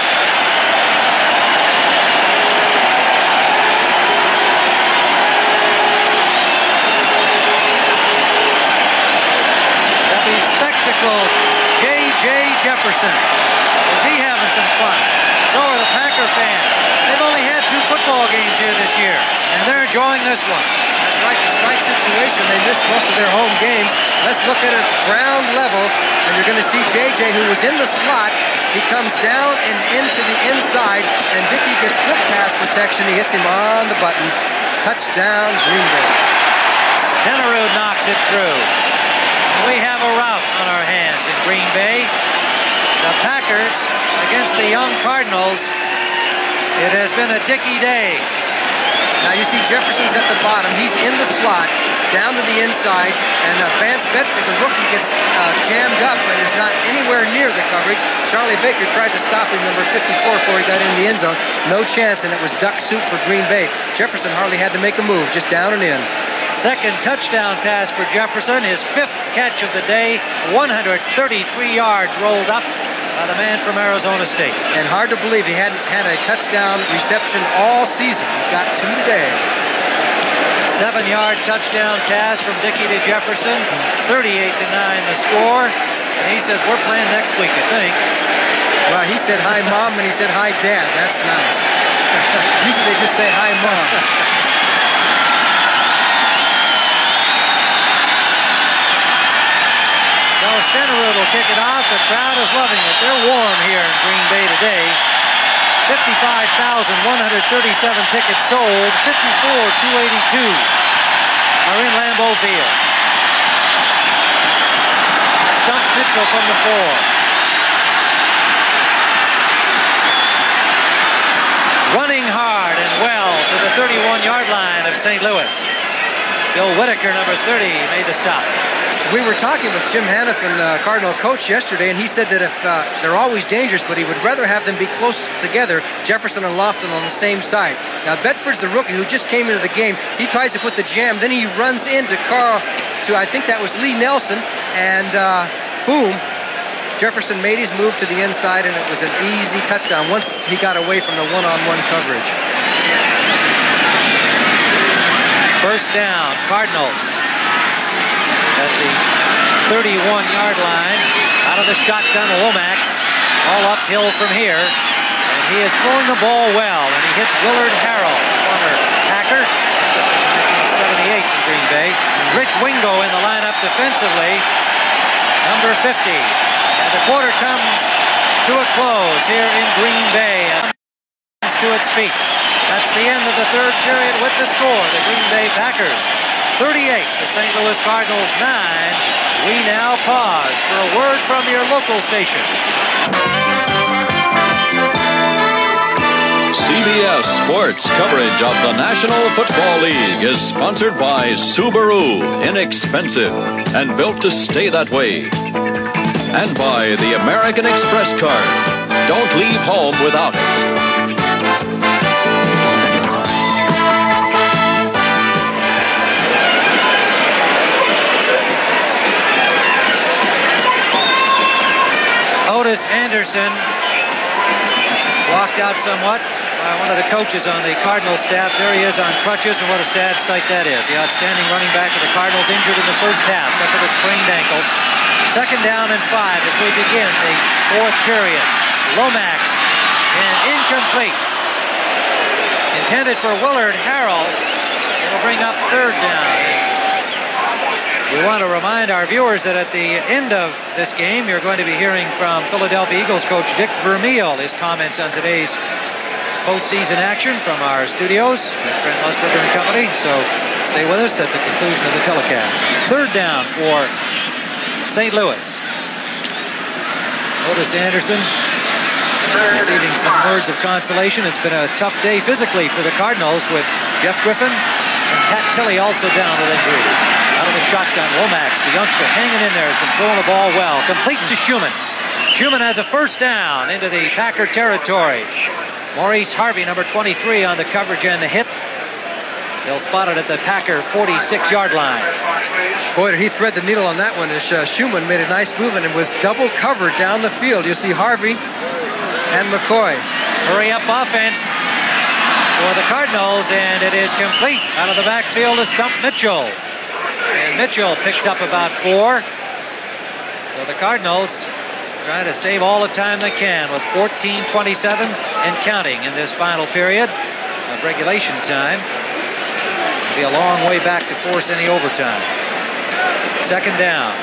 J.J. Jefferson. Is he having some fun? So are the Packer fans. They've only had 2 football games here this year, and they're enjoying this one. That's right, the strike situation. They missed most of their home games. Let's look at it ground level, and you're going to see J.J., who was in the slot. He comes down and into the inside, and Dickey gets good pass protection. He hits him on the button. Touchdown, Green Bay. Stenerud knocks it through. We have a rout on our hands in Green Bay. The Packers against the young Cardinals. It has been a Dickey day. Now you see Jefferson's at the bottom. He's in the slot, down to the inside, and Vance Bedford, the rookie, gets jammed up and is not anywhere near the coverage. Charlie Baker tried to stop him, number 54, before he got in the end zone. No chance, and it was duck soup for Green Bay. Jefferson hardly had to make a move, just down and in. Second touchdown pass for Jefferson, his 5th catch of the day, 133 yards rolled up by the man from Arizona State. And hard to believe he hadn't had a touchdown reception all season. He's got 2 today. 7-yard touchdown pass from Dickey to Jefferson, 38-9 the score. And he says, we're playing next week, I think. Well, he said hi, Mom, and he said hi, Dad. That's nice. Usually they just say hi, Mom. Stenerud will kick it off. The crowd is loving it. They're warm here in Green Bay today. 55,137 tickets sold. 54,282 are in Lambeau Field. Stump Mitchell from the 4. Running hard and well to the 31-yard line of St. Louis. Bill Whitaker, number 30, made the stop. We were talking with Jim Hanifin, Cardinal coach, yesterday, and he said that if they're always dangerous, but he would rather have them be close together, Jefferson and Lofton on the same side. Now, Bedford's the rookie who just came into the game. He tries to put the jam, then he runs into I think that was Lee Nelson, and boom, Jefferson made his move to the inside, and it was an easy touchdown once he got away from the one-on-one coverage. First down, Cardinals. At the 31-yard line, out of the shotgun, Lomax, all uphill from here, and he is throwing the ball well, and he hits Willard Harrell, former Packer, 1978 in Green Bay. Rich Wingo in the lineup defensively, number 50, and the quarter comes to a close here in Green Bay, and comes to its feet. That's the end of the 3rd period with the score. The Green Bay Packers 38, the St. Louis Cardinals 9. We now pause for a word from your local station. CBS Sports coverage of the National Football League is sponsored by Subaru, inexpensive and built to stay that way. And by the American Express card. Don't leave home without it. Otis Anderson blocked out somewhat by one of the coaches on the Cardinals staff. There he is on crutches, and what a sad sight that is. The outstanding running back of the Cardinals injured in the first half, suffered a sprained ankle. 2nd down and 5 as we begin the 4th period. Lomax and incomplete. Intended for Willard Harrell. It'll bring up 3rd down. We want to remind our viewers that at the end of this game, you're going to be hearing from Philadelphia Eagles coach Dick Vermeil, his comments on today's postseason action from our studios with Brent Musburger and company. So stay with us at the conclusion of the telecast. Third down for St. Louis. Otis Anderson receiving some words of consolation. It's been a tough day physically for the Cardinals with Jeff Griffin and Pat Tilley also down with injuries. Out of the shotgun, Lomax, the youngster, hanging in there, has been throwing the ball well. Complete to Schumann. Schumann has a first down into the Packer territory. Maurice Harvey, number 23, on the coverage and the hit. They'll spot it at the Packer 46-yard line. Boy, did he thread the needle on that one as Schumann made a nice movement and was double covered down the field. You see Harvey and McCoy. Hurry up offense for the Cardinals, and it is complete out of the backfield to Stump Mitchell. And Mitchell picks up about 4. So the Cardinals trying to save all the time they can with 14:27 and counting in this final period of regulation time. It'll be a long way back to force any overtime. Second down.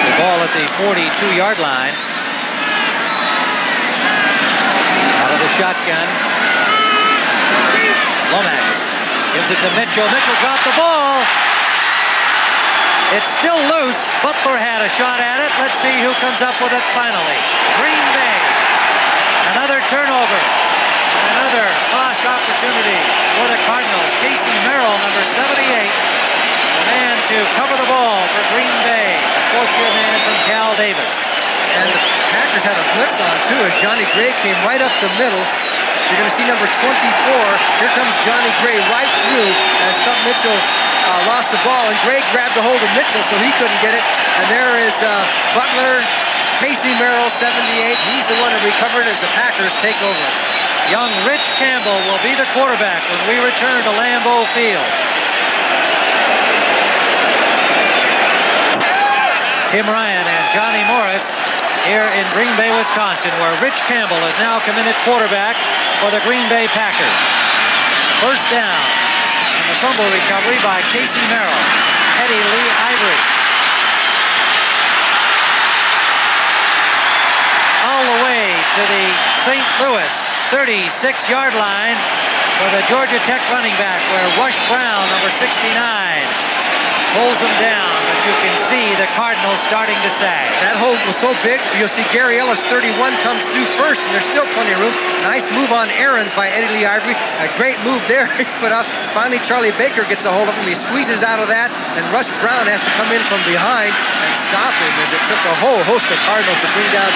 The ball at the 42-yard line. Out of the shotgun. Lomax gives it to Mitchell. Mitchell dropped the ball. It's still loose. Butler had a shot at it. Let's see who comes up with it finally. Green Bay. Another turnover. Another lost opportunity for the Cardinals. Casey Merrill, number 78, the man to cover the ball for Green Bay. The fourth-year man from Cal Davis. And the Packers had a blitz on, too, as Johnny Gray came right up the middle. You're going to see number 24. Here comes Johnny Gray right through as Stump Mitchell lost the ball, and Gray grabbed a hold of Mitchell so he couldn't get it. And there is Butler, Casey Merrill, 78. He's the one who recovered as the Packers take over. Young Rich Campbell will be the quarterback when we return to Lambeau Field. Tim Ryan and Johnny Morris here in Green Bay, Wisconsin, where Rich Campbell is now committed quarterback for the Green Bay Packers. First down. And the fumble recovery by Casey Merrill. Eddie Lee Ivory. All the way to the St. Louis 36-yard line for the Georgia Tech running back, where Rush Brown, number 69, pulls him down. But you can see the Cardinals starting to sag. That hole was so big, you'll see Gary Ellis, 31, comes through first, and there's still plenty of room. Nice move on Aaron's by Eddie Lee Ivory. A great move there. He put out. Finally, Charlie Baker gets a hold of him. He squeezes out of that, and Rush Brown has to come in from behind and stop him, as it took a whole host of Cardinals to bring down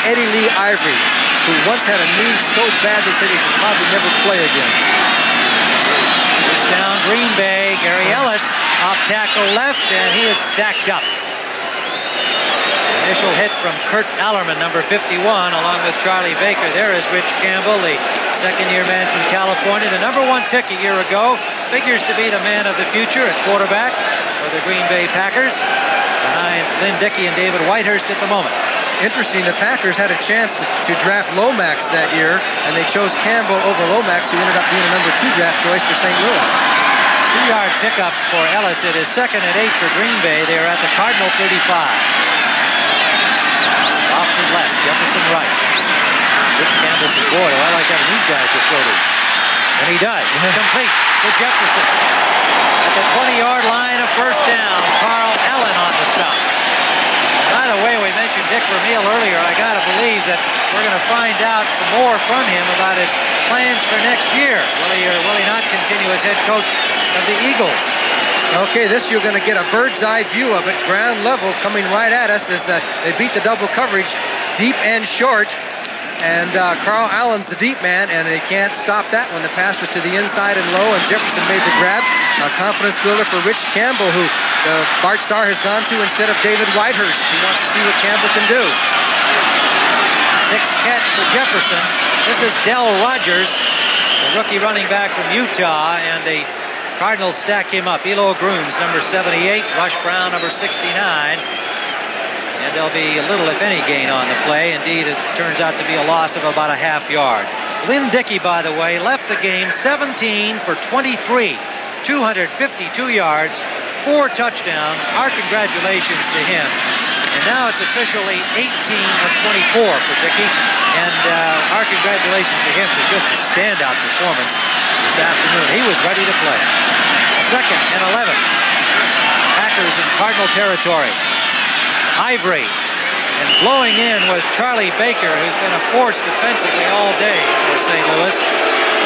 Eddie Lee Ivory, who once had a knee so bad they said he could probably never play again. First down, Green Bay. Gary Ellis off tackle left, and he is stacked up. Initial hit from Kurt Allerman, number 51, along with Charlie Baker. There is Rich Campbell, the second-year man from California, the number 1 pick a year ago. Figures to be the man of the future at quarterback for the Green Bay Packers, behind Lynn Dickey and David Whitehurst at the moment. Interesting, the Packers had a chance to draft Lomax that year, and they chose Campbell over Lomax, who ended up being a number 2 draft choice for St. Louis. 2-yard pickup for Ellis. It is 2nd and 8 for Green Bay. They are at the Cardinal 35. Off to left, Jefferson right. Rich Campbell said, boy, I like having these guys at 30. And he does. Complete to Jefferson. At the 20-yard line, a first down. Carl Allen on the stop. By the way, we mentioned Dick Vermeil earlier. I got to believe that we're going to find out some more from him about his plans for next year. Will he or will he not continue as head coach of the Eagles? Okay, this you're going to get a bird's eye view of it, ground level, coming right at us as they beat the double coverage, deep and short. And Carl Allen's the deep man, and they can't stop that when the pass was to the inside and low, and Jefferson made the grab. A confidence builder for Rich Campbell, who Bart Starr has gone to instead of David Whitehurst. He wants to see what Campbell can do. Sixth catch for Jefferson. This is Del Rogers, the rookie running back from Utah, and the Cardinals stack him up. Elo Grooms, number 78, Rush Brown, number 69. And there'll be little, if any, gain on the play. Indeed, it turns out to be a loss of about a half yard. Lynn Dickey, by the way, left the game 17 for 23 252 yards, 4 touchdowns. Our congratulations to him. And now it's officially 18 of 24 for Dickey. And our congratulations to him for just a standout performance this afternoon. He was ready to play. 2nd and 11. Packers in Cardinal territory. Ivory. And blowing in was Charlie Baker, who's been a force defensively all day for St. Louis.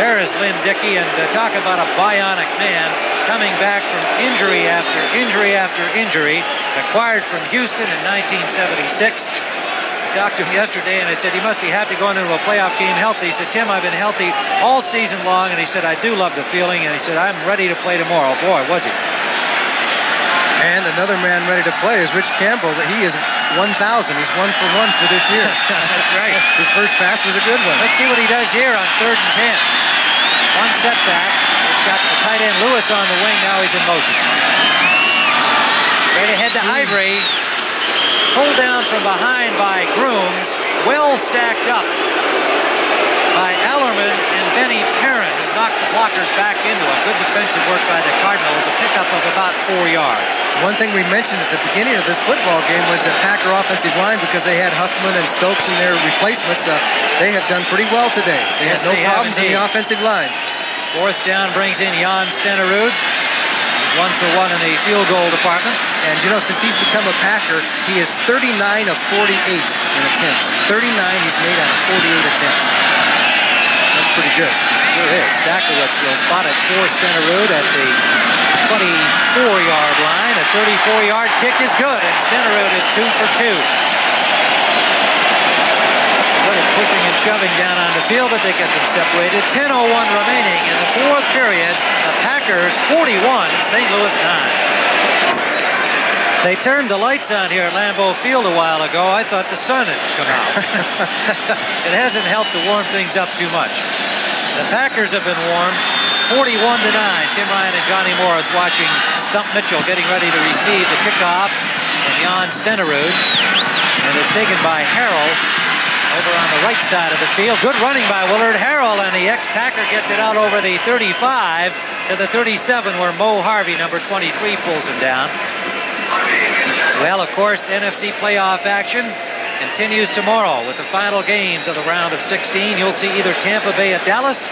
There is Lynn Dickey, and talk about a bionic man coming back from injury after injury after injury, acquired from Houston in 1976. I talked to him yesterday, and I said, he must be happy going into a playoff game healthy. He said, Tim, I've been healthy all season long, and he said, I do love the feeling, and he said, I'm ready to play tomorrow. Boy, was he. And another man ready to play is Rich Campbell. He is 1,000. He's 1 for 1 for this year. That's right. His first pass was a good one. Let's see what he does here on 3rd and 10. One setback. He's got the tight end Lewis on the wing. Now he's in motion. Straight ahead to Ivory. Pulled down from behind by Grooms. Well stacked up by Ellerman and Benny Perrin, who knocked the blockers back into him. Good defensive work by the Cardinals. A pickup of about 4 yards. One thing we mentioned at the beginning of this football game was the Packer offensive line, because they had Huffman and Stokes in their replacements. They have done pretty well today. They had no problems in the offensive line. 4th down brings in Jan Stenerud. He's 1 for 1 in the field goal department. And, you know, since he's become a Packer, he is 39 of 48 in attempts. 39 he's made out of 48 attempts. That's pretty good. Sure is. Stakowicz will spot it for Stenerud at the 24-yard line. A 34-yard kick is good, and Stenerud is 2 for 2. Little pushing and shoving down on the field, but they get them separated. 10:01 remaining in the 4th period. The Packers 41, St. Louis 9. They turned the lights on here at Lambeau Field a while ago. I thought the sun had come out. It hasn't helped to warm things up too much. The Packers have been warmed 41-9. Tim Ryan and Johnny Morris watching Stump Mitchell getting ready to receive the kickoff from Jan Stenerud. And it's taken by Harrell over on the right side of the field. Good running by Willard Harrell, and the ex-Packer gets it out over the 35 to the 37, where Mo Harvey, number 23, pulls him down. Well, of course, NFC playoff action continues tomorrow with the final games of the round of 16. You'll see either Tampa Bay at Dallas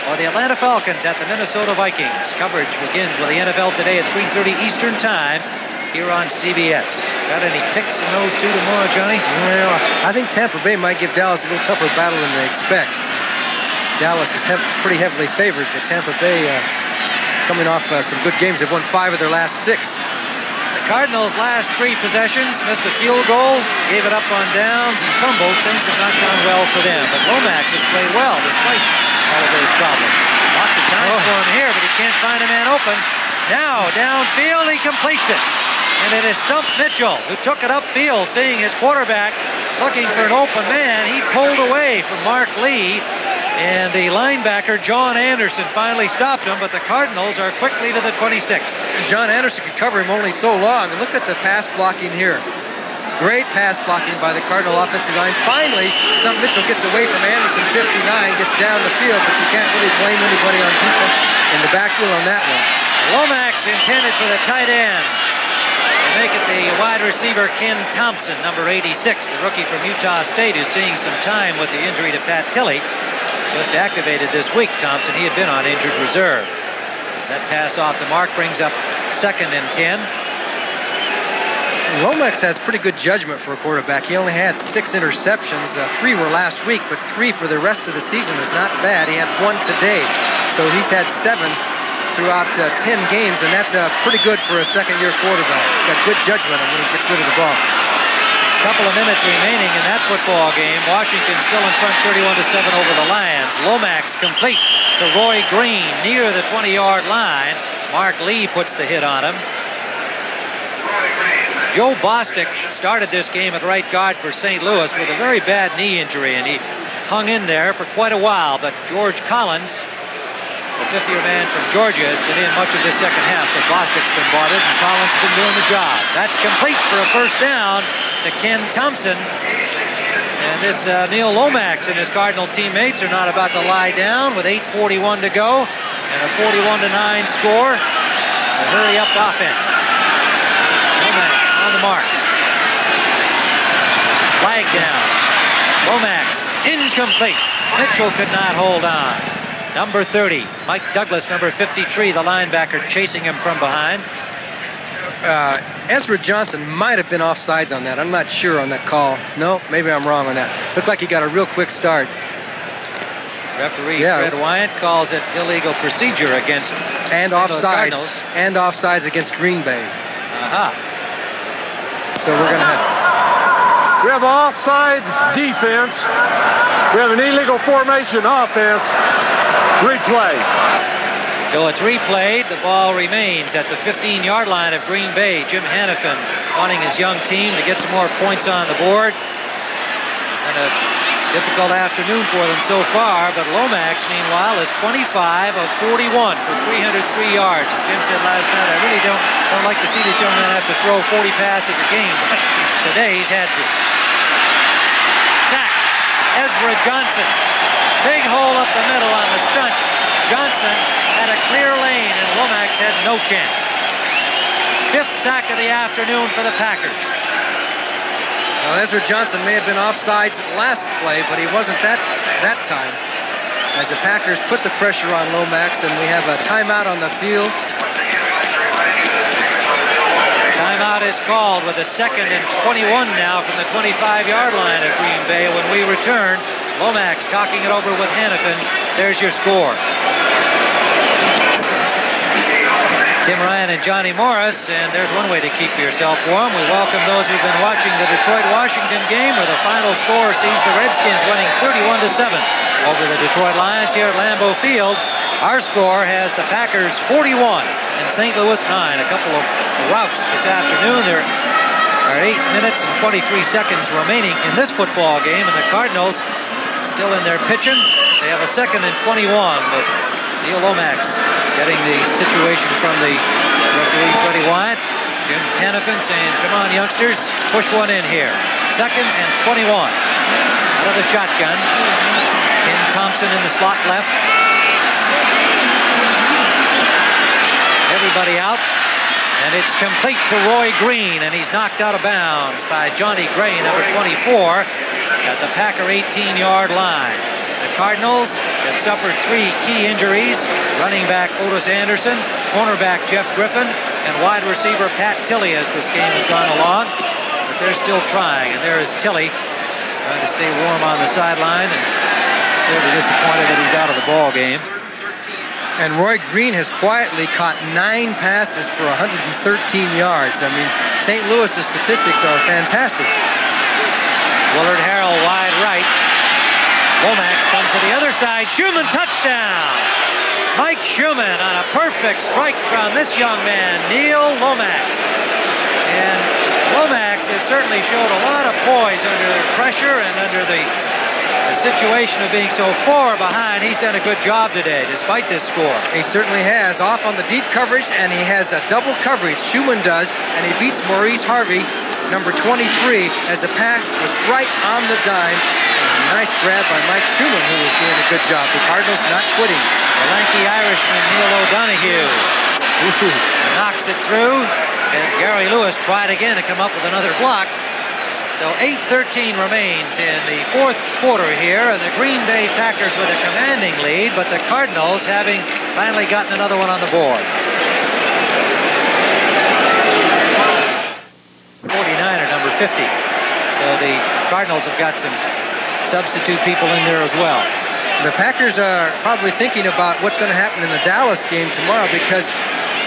or the Atlanta Falcons at the Minnesota Vikings. Coverage begins with the NFL Today at 3:30 Eastern Time here on CBS. Got any picks in those two tomorrow, Johnny? Well, I think Tampa Bay might give Dallas a little tougher battle than they expect. Dallas is pretty heavily favored, but Tampa Bay coming off some good games. They've won 5 of their last 6. The Cardinals' last 3 possessions, missed a field goal, gave it up on downs, and fumbled. Things have not gone well for them. But Lomax has played well despite all of those problems. Lots of time for him here, but he can't find a man open. Now, downfield, he completes it. And it is Stump Mitchell who took it upfield, seeing his quarterback looking for an open man. He pulled away from Mark Lee, and the linebacker, John Anderson, finally stopped him, but the Cardinals are quickly to the 26. John Anderson could cover him only so long. And look at the pass blocking here. Great pass blocking by the Cardinal offensive line. Finally, Stump Mitchell gets away from Anderson, 59, gets down the field, but you can't really blame anybody on defense in the backfield on that one. Lomax intended for the tight end. They make it the wide receiver, Ken Thompson, number 86, the rookie from Utah State, who's seeing some time with the injury to Pat Tilley. Just activated this week, Thompson. He had been on injured reserve. That pass off the mark brings up 2nd and 10. Lomax has pretty good judgment for a quarterback. He only had 6 interceptions. 3 were last week, but 3 for the rest of the season is not bad. He had 1 today. So he's had 7 throughout 10 games, and that's pretty good for a second-year quarterback. He's got good judgment when he gets rid of the ball. Couple of minutes remaining in that football game. Washington still in front 31-7 over the Lions. Lomax complete to Roy Green near the 20-yard line. Mark Lee puts the hit on him. Joe Bostic started this game at right guard for St. Louis with a very bad knee injury, and he hung in there for quite a while. But George Collins, the 5th-year man from Georgia, has been in much of this second half, so Bostic's been brought in, and Collins has been doing the job. That's complete for a first down to Ken Thompson. And this Neil Lomax and his Cardinal teammates are not about to lie down with 8:41 to go. and a 41-9 score. A hurry-up offense. Lomax on the mark. Flag down. Lomax incomplete. Mitchell could not hold on. Number 30, Mike Douglas, number 53, the linebacker, chasing him from behind. Ezra Johnson might have been offsides on that. I'm not sure on that call. No, maybe I'm wrong on that. Looked like he got a real quick start. Referee Fred Wyant calls it illegal procedure against and offsides and offsides against Green Bay. So we're going to have... We have offsides defense. We have an illegal formation offense. Replay. So it's replayed. The ball remains at the 15-yard line of Green Bay. Jim Hannafin wanting his young team to get some more points on the board. And a difficult afternoon for them so far, but Lomax, meanwhile, is 25 of 41 for 303 yards. And Jim said last night, I really don't like to see this young man have to throw 40 passes a game. Today he's had to. Sack. Ezra Johnson. Big hole up the middle on the stunt. Johnson had a clear lane, and Lomax had no chance. 5th sack of the afternoon for the Packers. Well, Ezra Johnson may have been offsides last play, but he wasn't that time. As the Packers put the pressure on Lomax, and we have a timeout on the field. Timeout is called with a 2nd and 21 now from the 25-yard line of Green Bay. When we return, Lomax talking it over with Hannafin. There's your score. Tim Ryan and Johnny Morris, and there's one way to keep yourself warm. We welcome those who've been watching the Detroit-Washington game, where the final score sees the Redskins winning 31-7 over the Detroit Lions here at Lambeau Field. Our score has the Packers 41 and St. Louis 9. A couple of routes this afternoon. There are 8 minutes and 23 seconds remaining in this football game, and the Cardinals still in their pitching. They have a 2nd and 21, but Neil Lomax getting the situation from the referee, Freddie Wyant. Jim Hannafin saying, come on, youngsters, push one in here. 2nd and 21. Out of the shotgun. Ken Thompson in the slot left. Everybody out. And it's complete to Roy Green, and he's knocked out of bounds by Johnny Gray, number 24, at the Packer 18-yard line. The Cardinals have suffered 3 key injuries. Running back Otis Anderson, cornerback Jeff Griffin, and wide receiver Pat Tilley as this game has gone along. But they're still trying, and there is Tilley trying to stay warm on the sideline, and clearly disappointed that he's out of the ball game. And Roy Green has quietly caught 9 passes for 113 yards. I mean, St. Louis's statistics are fantastic. Willard Harrell wide right. Lomax comes to the other side. Schumann touchdown. Mike Schumann on a perfect strike from this young man, Neil Lomax. And Lomax has certainly showed a lot of poise under pressure and under the situation of being so far behind. He's done a good job today, despite this score. He certainly has. Off on the deep coverage, and he has a double coverage. Schumann does, and he beats Maurice Harvey, number 23, as the pass was right on the dime. Nice grab by Mike Schumann, who was doing a good job. The Cardinals not quitting. The lanky Irishman, Neil O'Donoghue, knocks it through as Gary Lewis tried again to come up with another block. So 8:13 remains in the 4th quarter here, and the Green Bay Packers with a commanding lead, but the Cardinals having finally gotten another one on the board. 49er, number 50. So the Cardinals have got some substitute people in there as well. The Packers are probably thinking about what's going to happen in the Dallas game tomorrow, because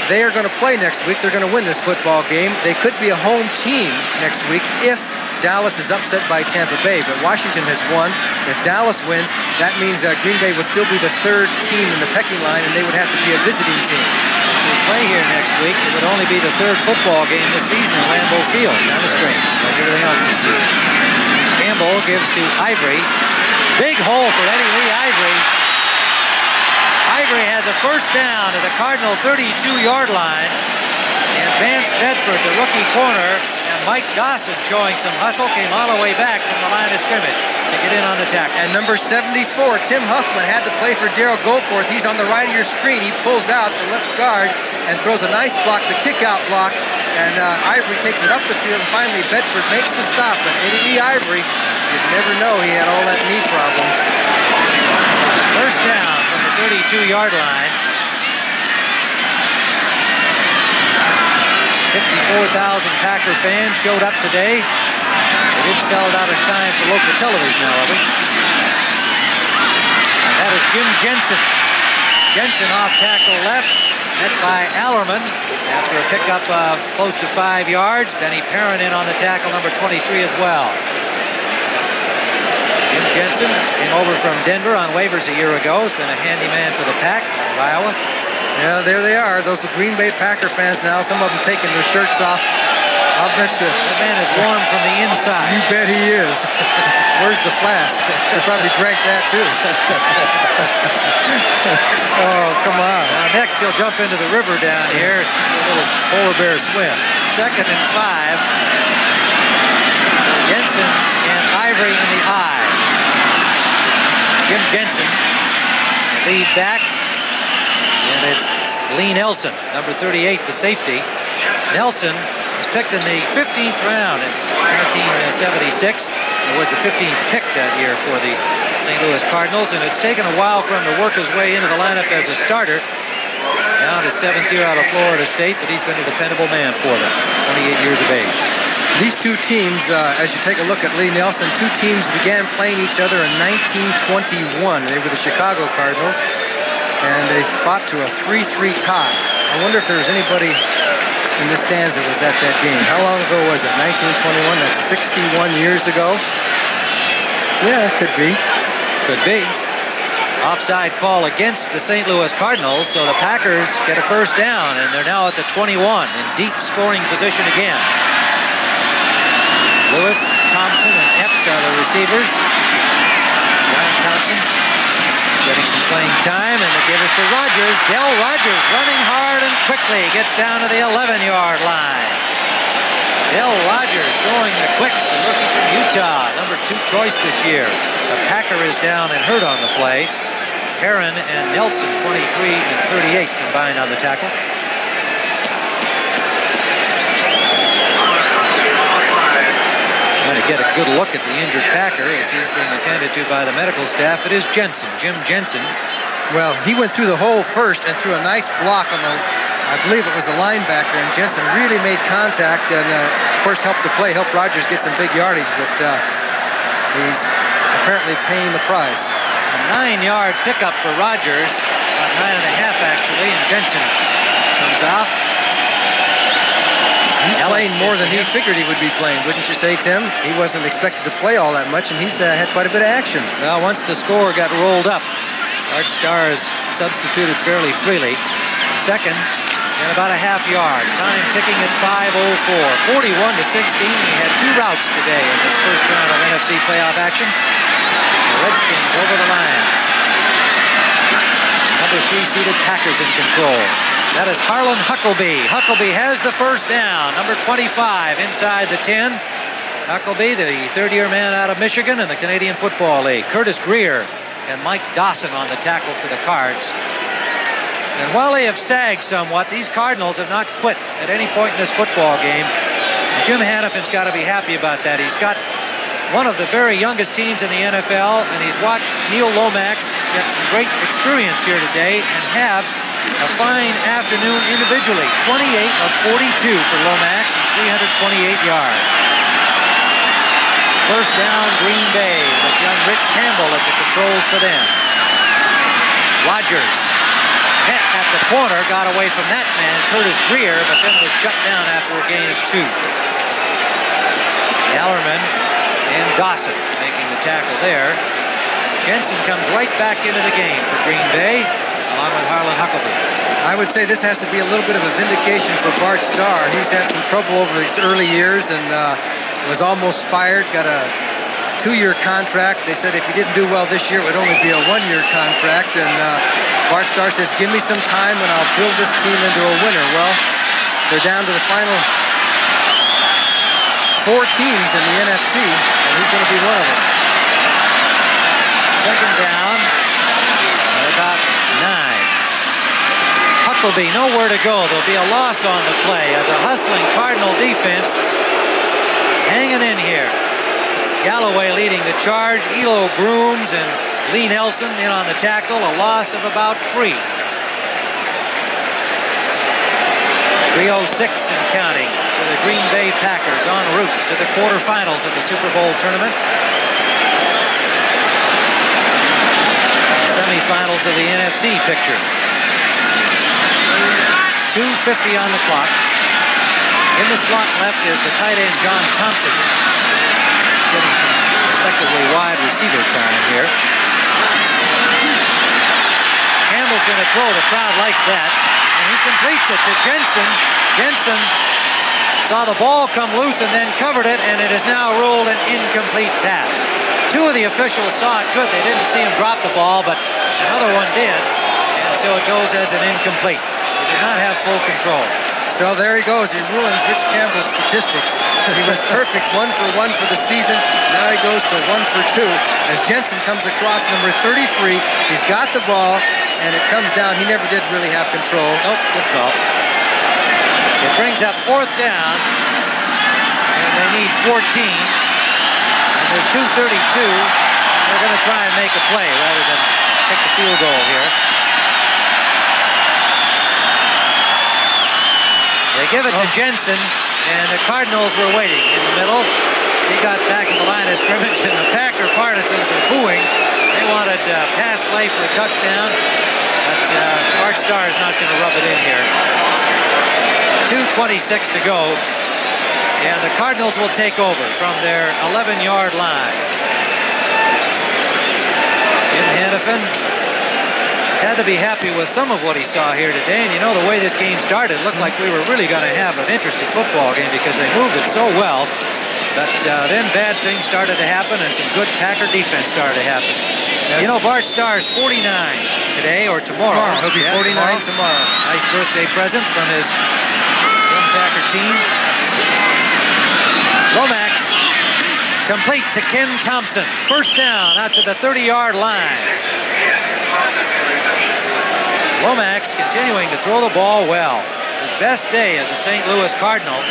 they are going to play next week. They're going to win this football game. They could be a home team next week if Dallas is upset by Tampa Bay, but Washington has won. If Dallas wins, that means Green Bay would still be the 3rd team in the pecking line, and they would have to be a visiting team. If they play here next week, it would only be the 3rd football game this season in Lambeau Field. Kind of strange, like everything else this season. Campbell gives to Ivory. Big hole for Eddie Lee Ivory. Ivory has a first down to the Cardinal 32-yard line. And Vance Bedford, the rookie corner, and Mike Dawson showing some hustle, came all the way back from the line of scrimmage. to get in on the tackle. And number 74, Tim Huffman, had to play for Darrell Goforth. He's on the right of your screen. He pulls out to left guard and throws a nice block, the kick-out block. And Ivory takes it up the field, and finally Bedford makes the stop. And Eddie Ivory, you'd never know he had all that knee problem. First down from the 32-yard line. 54,000 Packer fans showed up today. They didn't sell it out in time for local television, however. And that is Jim Jensen. Jensen off tackle left, met by Allerman after a pickup of close to 5 yards. Benny Perrin in on the tackle, number 23 as well. Jim Jensen came over from Denver on waivers a year ago. Has been a handyman for the Pack of Iowa. Yeah, there they are. Those are Green Bay Packer fans now. Some of them taking their shirts off. I'll bet you. That man is warm from the inside. You bet he is. Where's the flask? They probably drank that too. Oh, come on. Now next he'll jump into the river down here. A little polar bear swim. 2nd and 5. Jensen and Ivory in the eye. Jim Jensen, lead back. And it's Lee Nelson, number 38, the safety. Nelson was picked in the 15th round in 1976. It was the 15th pick that year for the St. Louis Cardinals, and it's taken a while for him to work his way into the lineup as a starter. Now his 7th year out of Florida State, but he's been a dependable man for them, 28 years of age. These two teams, as you take a look at Lee Nelson, two teams began playing each other in 1921. They were the Chicago Cardinals, and they fought to a 3-3 tie. I wonder if there was anybody in the stands that was at that game. How long ago was it? 1921? That's 61 years ago? Yeah, it could be. Could be. Offside call against the St. Louis Cardinals, so the Packers get a first down, and they're now at the 21 in deep scoring position again. Lewis, Thompson, and Epps are the receivers. John Thompson getting some playing time, and they give us to Rogers. Del Rogers running hard and quickly gets down to the 11-yard line. Del Rogers showing the quicks, the rookie from Utah, number 2 choice this year. The Packer is down and hurt on the play. Perrin and Nelson, 23 and 38, combined on the tackle. Going to get a good look at the injured Packer as he's being attended to by the medical staff. It is Jensen, Jim Jensen. Well, he went through the hole first and threw a nice block on the, I believe it was the linebacker, and Jensen really made contact and, of course, helped the play, helped Rogers get some big yardage, but he's apparently paying the price. A 9-yard pickup for Rogers, about 9.5 actually, and Jensen comes off. He's playing more than he figured he would be playing, wouldn't you say, Tim? He wasn't expected to play all that much, and he's had quite a bit of action. Well, once the score got rolled up, Art Starr substituted fairly freely. 2nd and about a half yard. Time ticking at 5:04. 41-16. We had 2 routes today in this first round of NFC playoff action. The Redskins over the Lions. Number 3 seeded Packers in control. That is Harlan Huckleby. Huckleby has the first down. Number 25 inside the 10. Huckleby, the 3rd-year man out of Michigan in the Canadian Football League. Curtis Greer and Mike Dawson on the tackle for the Cards. And while they have sagged somewhat, these Cardinals have not quit at any point in this football game. And Jim Hanifin's got to be happy about that. He's got one of the very youngest teams in the NFL, and he's watched Neil Lomax get some great experience here today and have a fine afternoon individually. 28 of 42 for Lomax and 328 yards. First down, Green Bay, with young Rich Campbell at the controls for them. Rogers met at the corner, got away from that man, Curtis Greer, but then was shut down after a gain of 2. Allerman and Dawson making the tackle there. Jensen comes right back into the game for Green Bay, along with Harlan Huckleby. I would say this has to be a little bit of a vindication for Bart Starr. He's had some trouble over his early years and was almost fired, got a 2-year contract. They said if he didn't do well this year, it would only be a 1-year contract. And Bart Starr says, give me some time and I'll build this team into a winner. Well, they're down to the final 4 teams in the NFC, and he's going to be one of them. Second down at about 9. Huckleby nowhere to go. There'll be a loss on the play as a hustling Cardinal defense hanging in here. Galloway leading the charge. Elo Grooms and Lee Nelson in on the tackle. A loss of about 3. 3:06 and counting for the Green Bay Packers en route to the quarterfinals of the Super Bowl tournament. Semifinals of the NFC picture. 2:50 on the clock. In the slot left is the tight end John Thompson. Getting some effectively wide receiver time here. Campbell's going to throw. The crowd likes that. And he completes it to Jensen. Jensen saw the ball come loose and then covered it, and it is now ruled an incomplete pass. 2 of the officials saw it good. They didn't see him drop the ball, but another one did. And so it goes as an incomplete. He did not have full control. So there he goes. He ruins Rich Campbell's statistics. He was perfect 1 for 1 for the season. Now he goes to 1 for 2 as Jensen comes across number 33. He's got the ball, and it comes down. He never did really have control. Nope, good call. It brings up 4th down, and they need 14. And there's 2:32. They're going to try and make a play rather than kick the field goal here. They give it to Jensen, and the Cardinals were waiting in the middle. He got back to the line of scrimmage, and the Packer partisans are booing. They wanted pass play for a touchdown, but Bart Starr is not going to rub it in here. 2:26 to go, and the Cardinals will take over from their 11-yard line. Jim Hannafin had to be happy with some of what he saw here today. And you know, the way this game started, it looked like we were really going to have an interesting football game because they moved it so well. But then bad things started to happen and some good Packer defense started to happen. Yes. You know, Bart Starr's 49 today or tomorrow. He'll be 49 tomorrow. Nice birthday present from his young Packer team. Lomax complete to Ken Thompson. First down out to the 30-yard line. Lomax continuing to throw the ball well. His best day as a St. Louis Cardinal.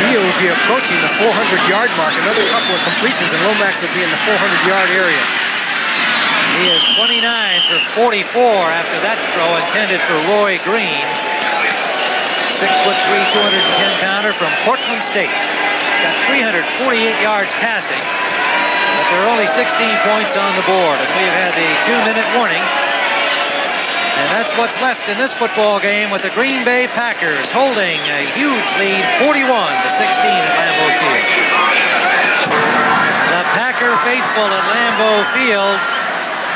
He will be approaching the 400-yard mark. Another couple of completions, and Lomax will be in the 400-yard area. He is 29 for 44 after that throw intended for Roy Green. 6'3", 210-pounder from Portland State. He's got 348 yards passing. But there are only 16 points on the board, and we've had the 2-minute warning. And that's what's left in this football game with the Green Bay Packers holding a huge lead, 41-16 at Lambeau Field. The Packer faithful at Lambeau Field,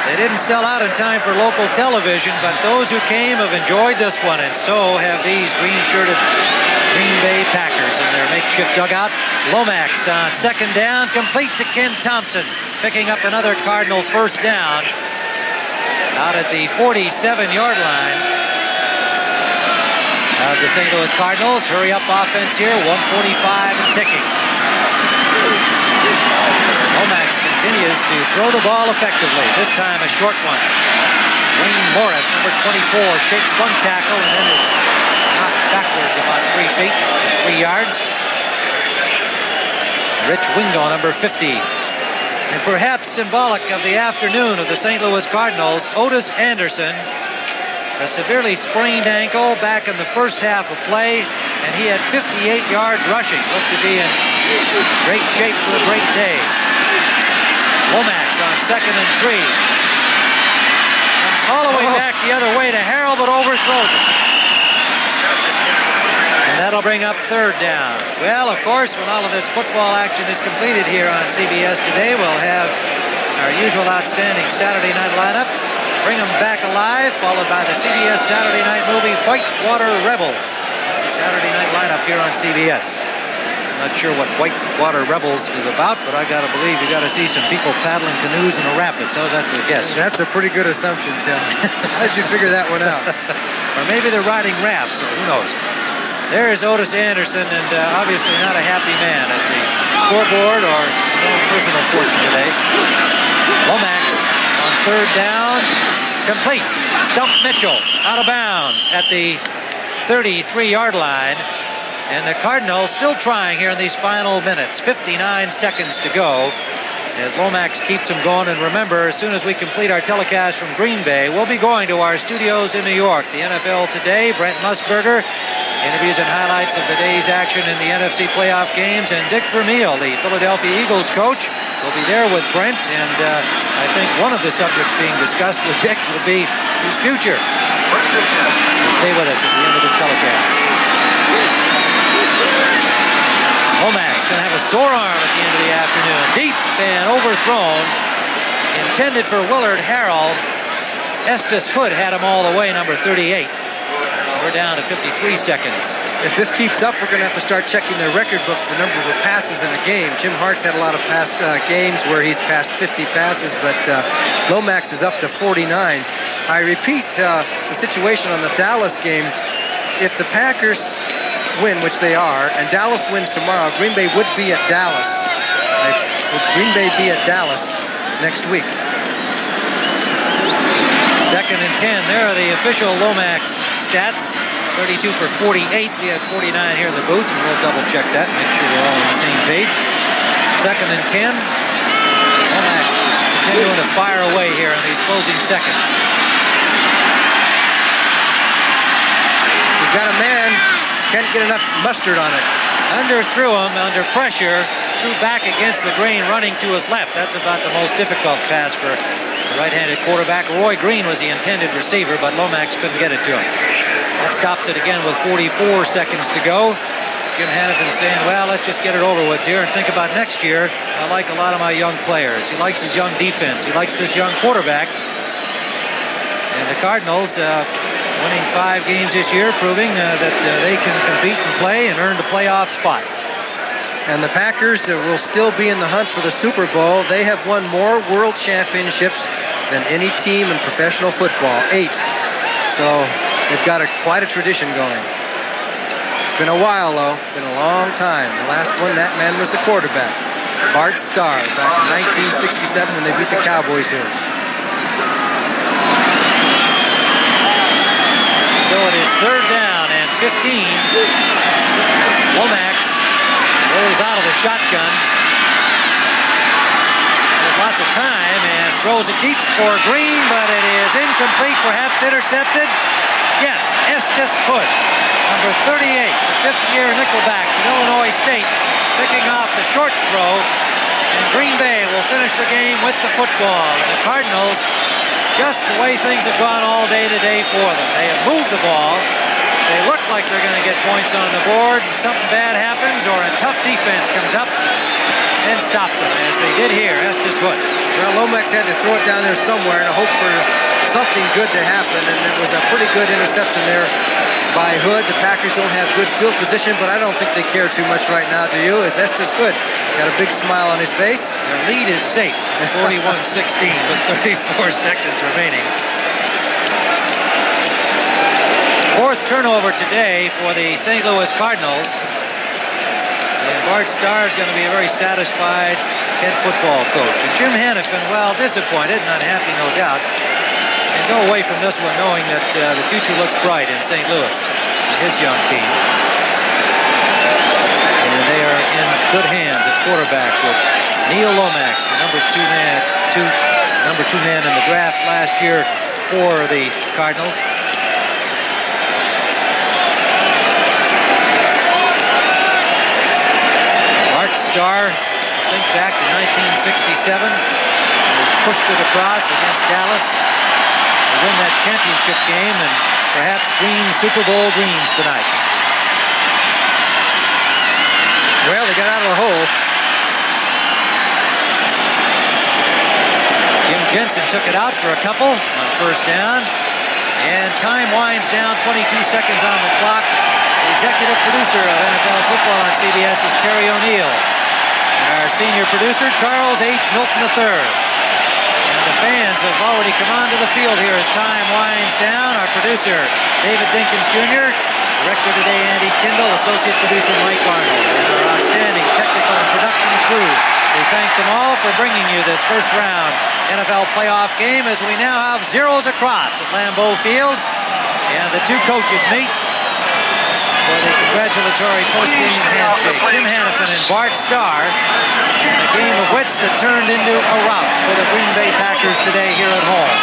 they didn't sell out in time for local television, but those who came have enjoyed this one, and so have these green-shirted Green Bay Packers in their makeshift dugout. Lomax on second down, complete to Ken Thompson, picking up another Cardinal first down out at the 47-yard line of the St. Louis Cardinals. Hurry up offense here, 1:45 and ticking. Lomax continues to throw the ball effectively, this time a short one. Wayne Morris, number 24, shakes one tackle and then is knocked backwards about 3 feet, 3 yards. Rich Wingo, number 50. And perhaps symbolic of the afternoon of the St. Louis Cardinals, Otis Anderson, a severely sprained ankle back in the first half of play, and he had 58 yards rushing. Looked to be in great shape for a great day. Lomax on 2nd and 3. Comes all the way back the other way to Harrell, but overthrows it. And that'll bring up 3rd down. Well, of course, when all of this football action is completed here on CBS today, we'll have our usual outstanding Saturday night lineup. Bring them back alive, followed by the CBS Saturday night movie Whitewater Rebels. That's the Saturday night lineup here on CBS. Not sure what Whitewater Rebels is about, but I gotta believe you gotta see some people paddling canoes in the rapids. How's that for a guess? That's a pretty good assumption, Tim. How'd you figure that one out? Or maybe they're riding rafts, so who knows? There's Otis Anderson, and obviously not a happy man at the scoreboard or no personal fortune today. Lomax on third down. Complete. Stump Mitchell out of bounds at the 33-yard line. And the Cardinals still trying here in these final minutes. 59 seconds to go as Lomax keeps them going. And remember, as soon as we complete our telecast from Green Bay, we'll be going to our studios in New York. The NFL Today, Brent Musburger, interviews and highlights of the day's action in the NFC playoff games. And Dick Vermeil, the Philadelphia Eagles coach, will be there with Brent. And I think one of the subjects being discussed with Dick will be his future. So stay with us at the end of this telecast. Lomax going to have a sore arm at the end of the afternoon. Deep and overthrown. Intended for Willard Harrell. Estes Hood had him all the way, number 38. We're down to 53 seconds. If this keeps up, we're going to have to start checking the record book for numbers of passes in a game. Jim Hart's had a lot of pass games where he's passed 50 passes, but Lomax is up to 49. I repeat the situation on the Dallas game. If the Packers win, which they are, and Dallas wins tomorrow, Green Bay would be at Dallas. Would Green Bay be at Dallas next week? Second and 10. There are the official Lomax stats. 32 for 48. We had 49 here in the booth, and we'll double check that, make sure we're all on the same page. Second and 10. Lomax continuing to fire away here in these closing seconds. He's got a man. Can't get enough mustard on it. Underthrew him under pressure. Threw back against the grain, running to his left. That's about the most difficult pass for the right-handed quarterback. Roy Green was the intended receiver, but Lomax couldn't get it to him. That stops it again with 44 seconds to go. Jim Hannafin saying, well, let's just get it over with here and think about next year. I like a lot of my young players. He likes his young defense. He likes this young quarterback. And the Cardinals winning 5 games this year, proving that they can compete and play and earn the playoff spot. And the Packers will still be in the hunt for the Super Bowl. They have won more world championships than any team in professional football, 8. So they've got quite a tradition going. It's been a while, though. It's been a long time. The last one, that man was the quarterback, Bart Starr, back in 1967 when they beat the Cowboys here. So it is third down and 15. Lomax rolls out of the shotgun. There's lots of time and throws it deep for Green, but it is incomplete, perhaps intercepted. Yes, Estes Hood, number 38, the fifth-year nickelback from Illinois State, picking off the short throw, and Green Bay will finish the game with the football. And the Cardinals, just the way things have gone all day today for them. They have moved the ball. They look like they're going to get points on the board, and something bad happens, or a tough defense comes up and stops them, as they did here, Estes Hood. Well, Lomax had to throw it down there somewhere and hope for something good to happen, and it was a pretty good interception there by Hood. The Packers don't have good field position, but I don't think they care too much right now, do you? As Estes Hood got a big smile on his face. The lead is safe, 41-16 with 34 seconds remaining. Fourth turnover today for the St. Louis Cardinals. And Bart Starr is going to be a very satisfied head football coach. And Jim Hannafin, well, disappointed and unhappy, no doubt. And go away from this one knowing that the future looks bright in St. Louis, his young team. And they are in good hands at quarterback with Neil Lomax, the number two man in the draft last year for the Cardinals. Bart Starr, think back to 1967, pushed it across against Dallas. Win that championship game and perhaps dream Super Bowl dreams tonight. Well, they got out of the hole. Jim Jensen took it out for a couple on first down. And time winds down, 22 seconds on the clock. The executive producer of NFL football on CBS is Terry O'Neill. And our senior producer, Charles H. Milton III. The fans have already come onto the field here as time winds down. Our producer, David Dinkins Jr., Director today, Andy Kindle. Associate producer, Mike Arnold. And our outstanding technical and production crew. We thank them all for bringing you this first round NFL playoff game as we now have zeros across at Lambeau Field. And the two coaches meet for the congratulatory post-game handshake. Jim Hannafin and Bart Starr. A game of wits that turned into a rout for the Green Bay Packers today here at home.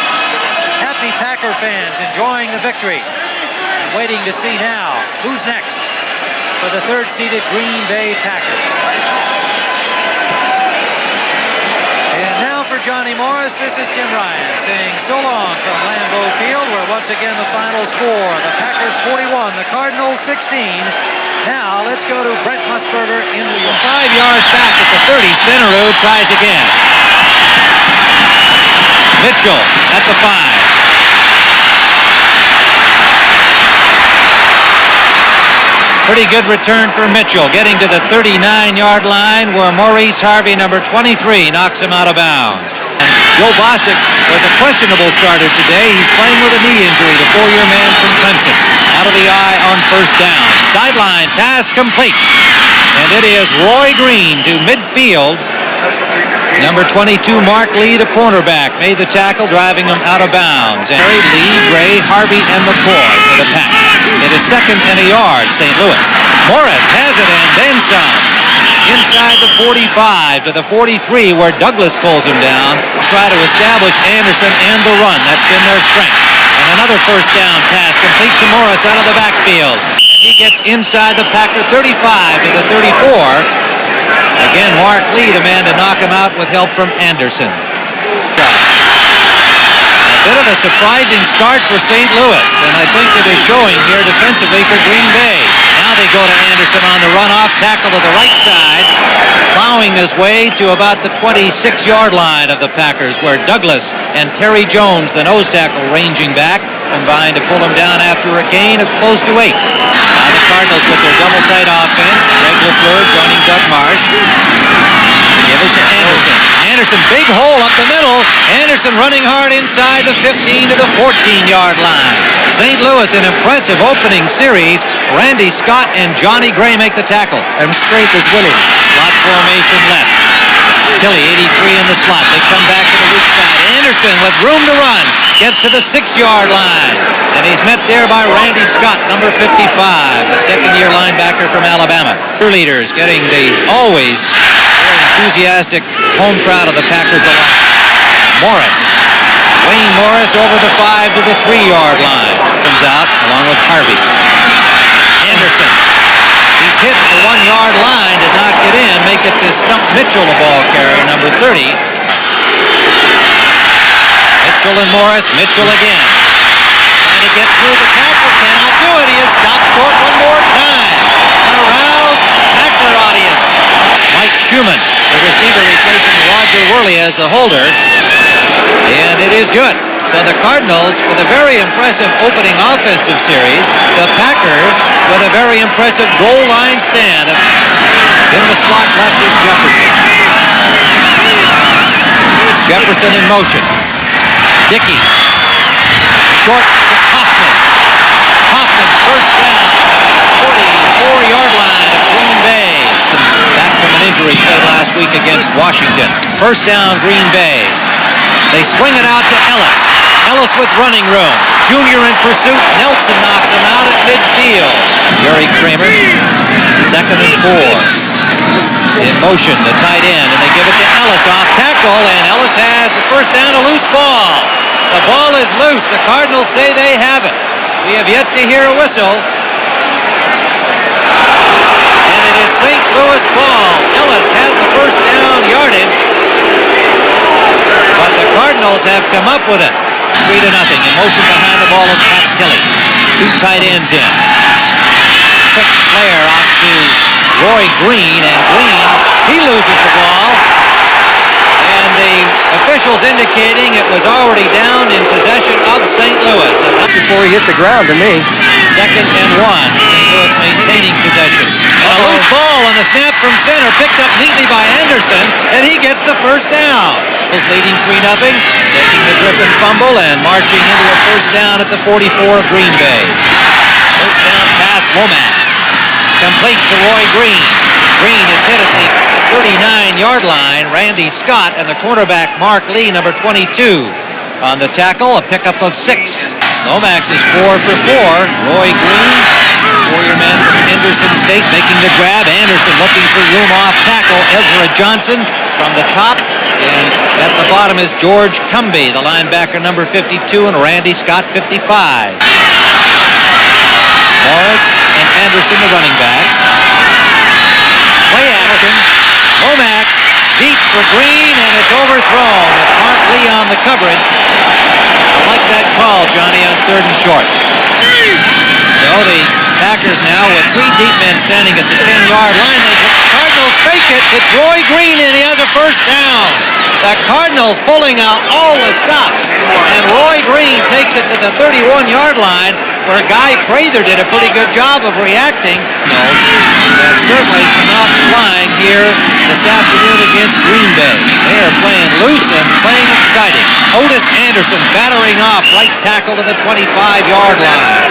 Happy Packer fans enjoying the victory. And waiting to see now who's next for the third-seeded Green Bay Packers. And now for Johnny Morris, this is Tim Ryan saying so long from Lambeau Field, where once again the final score, the Packers 41, the Cardinals 16. Now let's go to Brent Musburger in New York. 5 yards back at the 30, Stenerud tries again. Mitchell at the 5. Pretty good return for Mitchell, getting to the 39-yard line where Maurice Harvey, number 23, knocks him out of bounds. And Joe Bostic was a questionable starter today. He's playing with a knee injury, the 4-year man from Clemson. Out of the eye on first down. Sideline pass complete. And it is Roy Green to midfield. Number 22, Mark Lee, the cornerback, made the tackle, driving him out of bounds. And Lee, Gray, Harvey, and McCoy for the Pack. It is 2nd and a yard, St. Louis. Morris has it and then some. Inside the 45 to the 43 where Douglas pulls him down. Try to establish Anderson and the run. That's been their strength. And another first down pass complete to Morris out of the backfield. He gets inside the Packer 35 to the 34. Again, Mark Lee, the man to knock him out with help from Anderson. A bit of a surprising start for St. Louis, and I think it is showing here defensively for Green Bay. Now they go to Anderson on the runoff, tackle to the right side, plowing his way to about the 26-yard line of the Packers, where Douglas and Terry Jones, the nose tackle, ranging back, combined to pull him down after a gain of close to 8. Now the Cardinals with their double tight offense. Greg LaFleur joining Doug Marsh. Give it to Anderson. Anderson, big hole up the middle. Anderson running hard inside the 15 to the 14-yard line. St. Louis, an impressive opening series. Randy Scott and Johnny Gray make the tackle. And strength is winning. Slot formation left. Tilly, 83 in the slot. They come back to the weak side. Anderson with room to run. Gets to the 6-yard line. And he's met there by Randy Scott, number 55, the second-year linebacker from Alabama. Cheerleaders getting the always very enthusiastic home crowd of the Packers alive. Morris. Wayne Morris over the 5 to the 3-yard line. Comes out along with Harvey. Anderson. He's hit the 1-yard line, did not get in. Make it to Stump Mitchell, the ball carrier, number 30. Mitchell and Morris. Mitchell again. Trying to get through the tackle. Cannot do it. He is stopped short one more time. An aroused Packer audience. Mike Schumann, the receiver, replacing Roger Worley as the holder. And it is good. So the Cardinals with a very impressive opening offensive series. The Packers with a very impressive goal line stand. In the slot left is Jefferson. Jefferson in motion. Dickey. Short to Hoffman. Hoffman first down. 44-yard line of Green Bay. Back from an injury played last week against Washington. First down, Green Bay. They swing it out to Ellis. Ellis with running room. Junior in pursuit. Nelson knocks him out at midfield. Jerry Kramer. 2nd and 4. In motion, the tight end, and they give it to Ellis off tackle, and Ellis has the first down, a loose ball. The ball is loose. The Cardinals say they have it. We have yet to hear a whistle. And it is St. Louis ball. Ellis has the first down yardage. But the Cardinals have come up with it. 3-0. In motion behind the ball of Pat Tilley. 2 tight ends in. Quick flare out to Roy Green, and Green, he loses the ball. And the officials indicating it was already down in possession of St. Louis. Before he hit the ground to me. 2nd and 1. St. Louis maintaining possession. And a loose ball on the snap from center, picked up neatly by Anderson, and he gets the first down. Leading 3-0, taking the grip and fumble and marching into a first down at the 44 of Green Bay. First down pass Lomax. Complete to Roy Green. Green is hit at the 39-yard line. Randy Scott and the cornerback Mark Lee, number 22, on the tackle. A pickup of 6. Lomax is 4 for 4. Roy Green, four-year man from Henderson State, making the grab. Anderson looking for room off tackle. Ezra Johnson from the top. And at the bottom is George Cumbie, the linebacker, number 52, and Randy Scott, 55. Morris and Anderson, the running backs. Play action. Lomax deep for Green, and it's overthrown with Mark Lee on the coverage. I like that call, Johnny, on 3rd and short. So the Packers now with 3 deep men standing at the 10-yard line. The Cardinals fake it. It's Roy Green, and he has a first down. The Cardinals pulling out all the stops, and Roy Green takes it to the 31-yard line, where Guy Prather did a pretty good job of reacting. No, that certainly come out flying here this afternoon against Green Bay. They are playing loose and playing exciting. Otis Anderson battering off right tackle to the 25-yard line.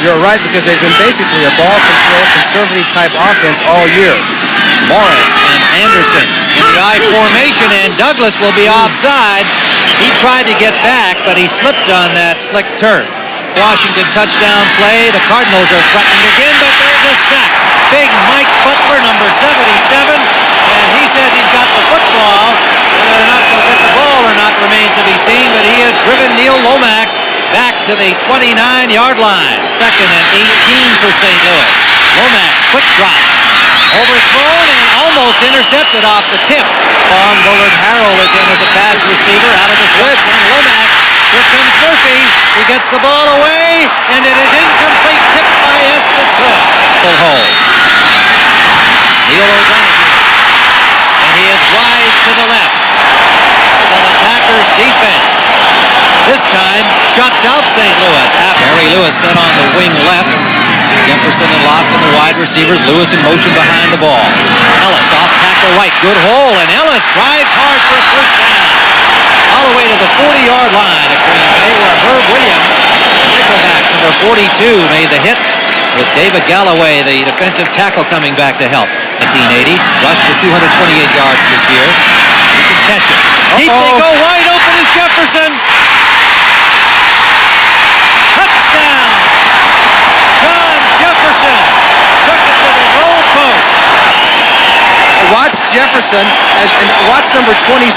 You're right, because they've been basically a ball control, conservative type offense all year. Morris and Anderson in the I formation, and Douglas will be offside. He tried to get back, but he slipped on that slick turf. Washington touchdown play. The Cardinals are threatening again, but there's a sack. Big Mike Butler, number 77, and he says he's got the football. Whether or not they'll get the ball or not remains to be seen, but he has driven Neil Lomax back to the 29-yard line. 2nd and 18 for St. Louis. Lomax, quick drop. Overthrown and almost intercepted off the tip. Long Willard Harrell is in as a pass receiver out of the switch. And Lomax, here comes Murphy. He gets the ball away, and it is incomplete, tipped by Estes Cook. Full hold. Neil O'Donoghue. And he is wide to the left. So the Packers defense this time shuts out St. Louis. Barry Lewis set on the wing left. Jefferson and Locke and the wide receivers. Lewis in motion behind the ball. Ellis off tackle right. Good hole, and Ellis drives hard for a first down. All the way to the 40-yard line of Green Bay, where Herb Williams, nickelback number 42, made the hit with David Galloway, the defensive tackle, coming back to help. 1980, rushed for 228 yards this year. He can catch it. Deep they go, wide open is Jefferson. Touchdown! John Jefferson took it to the goal post. Watch Jefferson and watch number 27,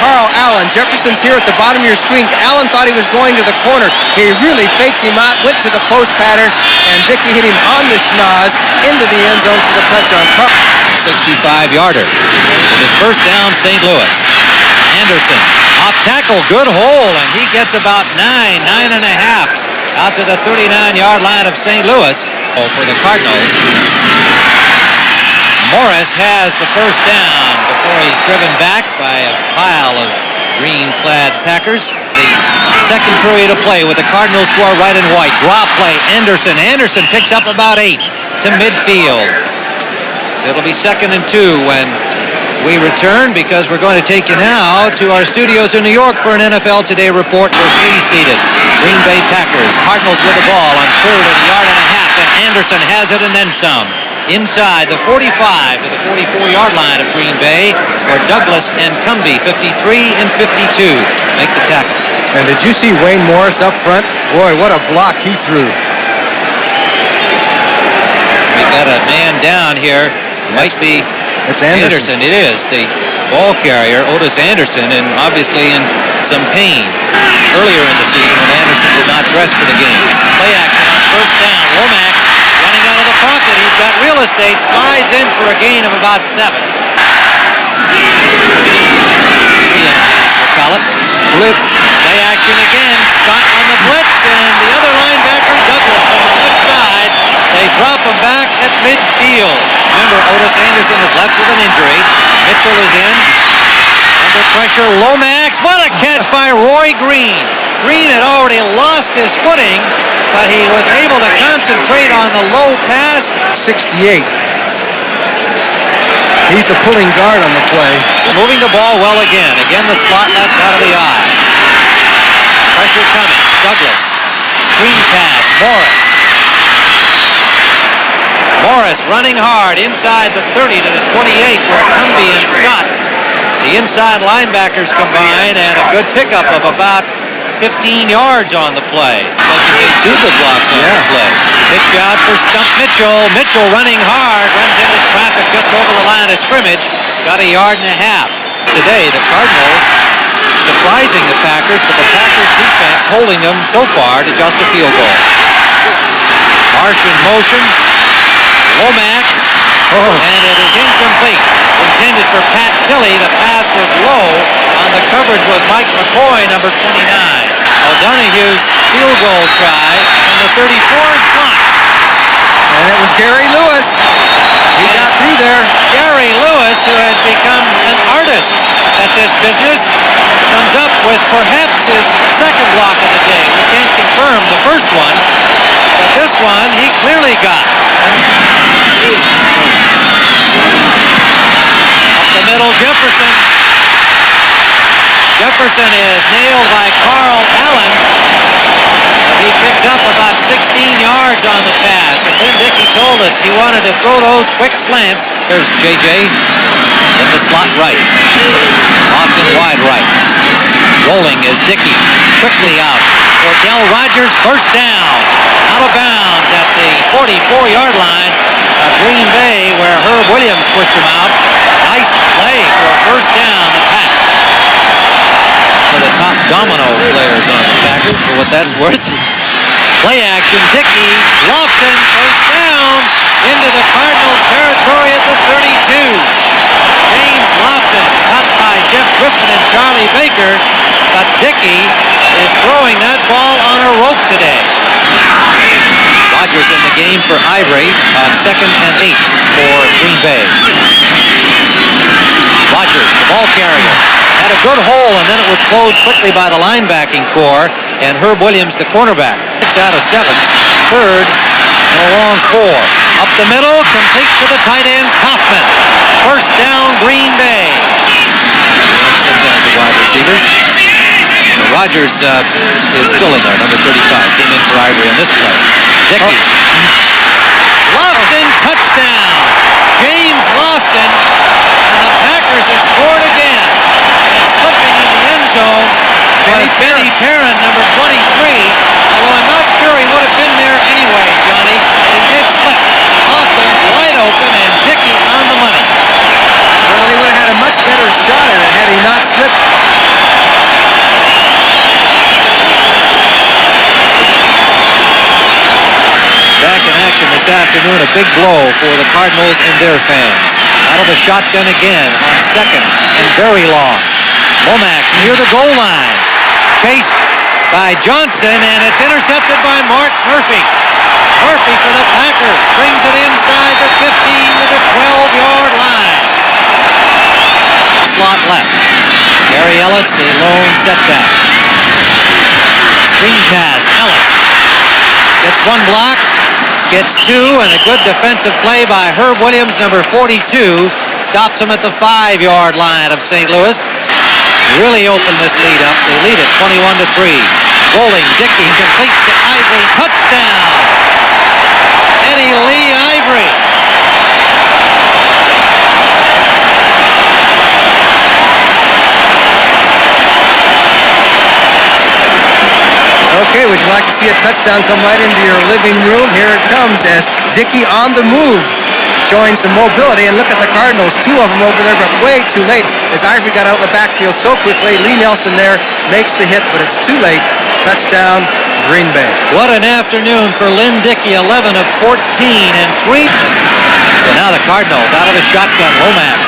Carl Allen. Jefferson's here at the bottom of your screen. Allen thought he was going to the corner. He really faked him out, went to the post pattern, and Dickey hit him on the schnoz into the end zone for the touchdown. 65-yarder. With his first down, St. Louis. Anderson, off tackle, good hole, and he gets about 9.5 out to the 39-yard line of St. Louis. For the Cardinals. Morris has the first down before he's driven back by a pile of green-clad Packers. The second period of play with the Cardinals to our right and white. Draw play, Anderson. Anderson picks up about 8 to midfield. So it'll be 2nd and 2 when we return, because we're going to take you now to our studios in New York for an NFL Today report. We're three-seated. Green Bay Packers. Cardinals with the ball on 3rd and a yard and a half, and Anderson has it and then some. Inside the 45 to the 44-yard line of Green Bay, where Douglas and Cumbie, 53 and 52, make the tackle. And did you see Wayne Morris up front? Boy, what a block he threw. We've got a man down here. Might be It's Anderson. It is the ball carrier, Otis Anderson, and obviously in some pain earlier in the season when Anderson did not dress for the game. Play action on first down. Lomax running out of the pocket. He's got real estate. Slides in for a gain of about 7. We'll call it. Blitz. Play action again. Shot on the blitz, and the other linebacker, Douglas, on the left side. They drop him back at midfield. Remember, Otis Anderson is left with an injury. Mitchell is in. Under pressure, Lomax. What a catch by Roy Green. Green had already lost his footing, but he was able to concentrate on the low pass. 68. He's the pulling guard on the play. Moving the ball well again. Again, the slot left out of the eye. Pressure coming. Douglas. Screen pass. Morris. Morris running hard inside the 30 to the 28 with Cumby and Scott. The inside linebackers combine, and a good pickup of about 15 yards on the play. Like you get 2 good blocks on the play. Pitch out for Stump Mitchell. Mitchell running hard, runs into traffic just over the line of scrimmage. Got a yard and a half. Today, the Cardinals surprising the Packers, but the Packers defense holding them so far to just a field goal. Marsh in motion. Lomax. And it is incomplete. Intended for Pat Tilley. The pass was low. On the coverage was Mike McCoy, number 29. O'Donoghue's field goal try from the 34 is blocked. And it was Gary Lewis. He got through there. Gary Lewis, who has become an artist at this business, comes up with perhaps his second block of the day. We can't confirm the first one, but this one he clearly got. Up the middle, Jefferson. Jefferson is nailed by Carl Allen. He picked up about 16 yards on the pass. And then Dickey told us he wanted to throw those quick slants. There's J.J. in the slot right. Often wide right. Rolling is Dickey. Quickly out. Cordell Rogers, first down. Out of bounds at the 44-yard line of Green Bay, where Herb Williams pushed him out. Nice play for a first down. The Pack. For the top domino players on the Packers, for what that's worth. Play action, Dickey, Lofton, first down, into the Cardinals territory at the 32. James Lofton, caught by Jeff Griffin and Charlie Baker, but Dickey is throwing that ball on a rope today. Rogers in the game for Ivory on 2nd and 8 for Green Bay. Rogers, the ball carrier, had a good hole, and then it was closed quickly by the linebacking core, and Herb Williams, the cornerback. 6 out of 7, third, and a long 4. Up the middle, complete to the tight end, Kaufman. First down, Green Bay. Wide receiver. Rogers is still in there, number 35. Came in for Ivory on this play. Dickey. Lofton, touchdown. James Lofton, and the Packers have scored again. And slipping in the end zone was Benny Perrin, number 23. Although I'm not sure he would have been there anyway, Johnny. He did slip. Lofton wide open and Dickey on the money. Well, he would have had a much better shot at it had he not slipped. Back in action this afternoon, a big blow for the Cardinals and their fans. Out of the shotgun again on 2nd and very long. Lomax near the goal line. Chased by Johnson, and it's intercepted by Mark Murphy. Murphy for the Packers brings it inside the 15 to the 12-yard line. Slot left. Gary Ellis, the lone setback. Screen pass, Ellis. Gets 1 block. Gets 2, and a good defensive play by Herb Williams, number 42. Stops him at the 5-yard line of St. Louis. Really opened this lead up. They lead it 21-3. Rolling, Dickey completes to Ivory. Touchdown! Eddie Lee Ivory. Okay, would you like to see a touchdown come right into your living room? Here it comes as Dickey on the move, showing some mobility. And look at the Cardinals, 2 of them over there, but way too late as Ivory got out of the backfield so quickly. Lee Nelson there makes the hit, but it's too late. Touchdown, Green Bay. What an afternoon for Lynn Dickey, 11 of 14 and 3. So now the Cardinals out of the shotgun, Lomax.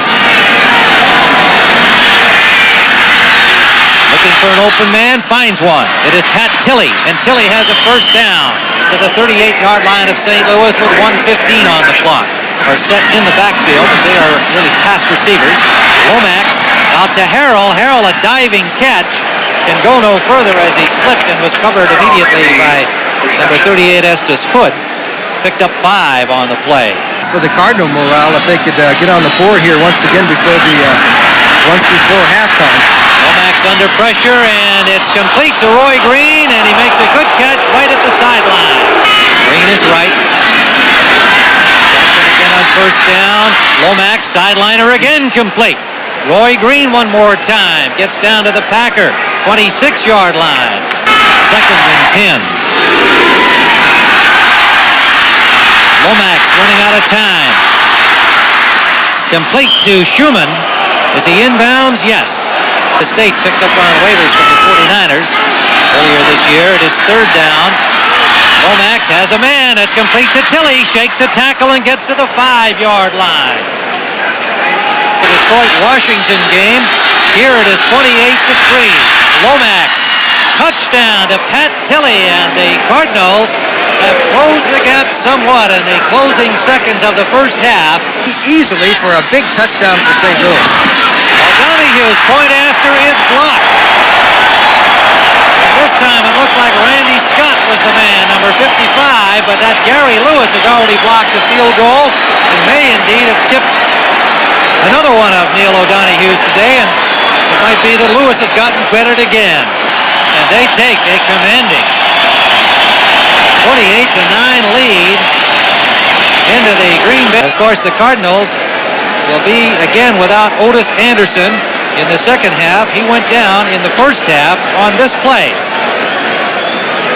Looking for an open man, finds one. It is Pat Tilley, and Tilley has a first down to the 38-yard line of St. Louis with 1:15 on the clock. Are set in the backfield, but they are really pass receivers. Lomax out to Harrell. Harrell, a diving catch, can go no further as he slipped and was covered immediately by number 38 Estes Foot. Picked up 5 on the play. For the Cardinal morale, if they could get on the board here once again before halftime. Lomax under pressure, and it's complete to Roy Green, and he makes a good catch right at the sideline. Green is right. on first down. Lomax, sideliner again, complete. Roy Green one more time. Gets down to the Packer 26-yard line. 2nd and 10. Lomax running out of time. Complete to Schumann. Is he inbounds? Yes. The State picked up on waivers from the 49ers earlier this year. It is 3rd down. Lomax has a man. It's complete to Tilley. Shakes a tackle and gets to the 5-yard line. The Detroit-Washington game. Here it is 28-3. Lomax. Touchdown to Pat Tilley, and the Cardinals have closed the gap somewhat in the closing seconds of the first half. Easily for a big touchdown for St. Louis. O'Donoghue's point after is blocked. This time it looked like Randy Scott was the man, number 55, but that Gary Lewis has already blocked a field goal and may indeed have tipped another one of Neil O'Donoghue's today, and it might be that Lewis has gotten credit again. And they take a commanding 28-9 lead into the Green Bay. Of course, the Cardinals will be again without Otis Anderson in the second half. He went down in the first half on this play.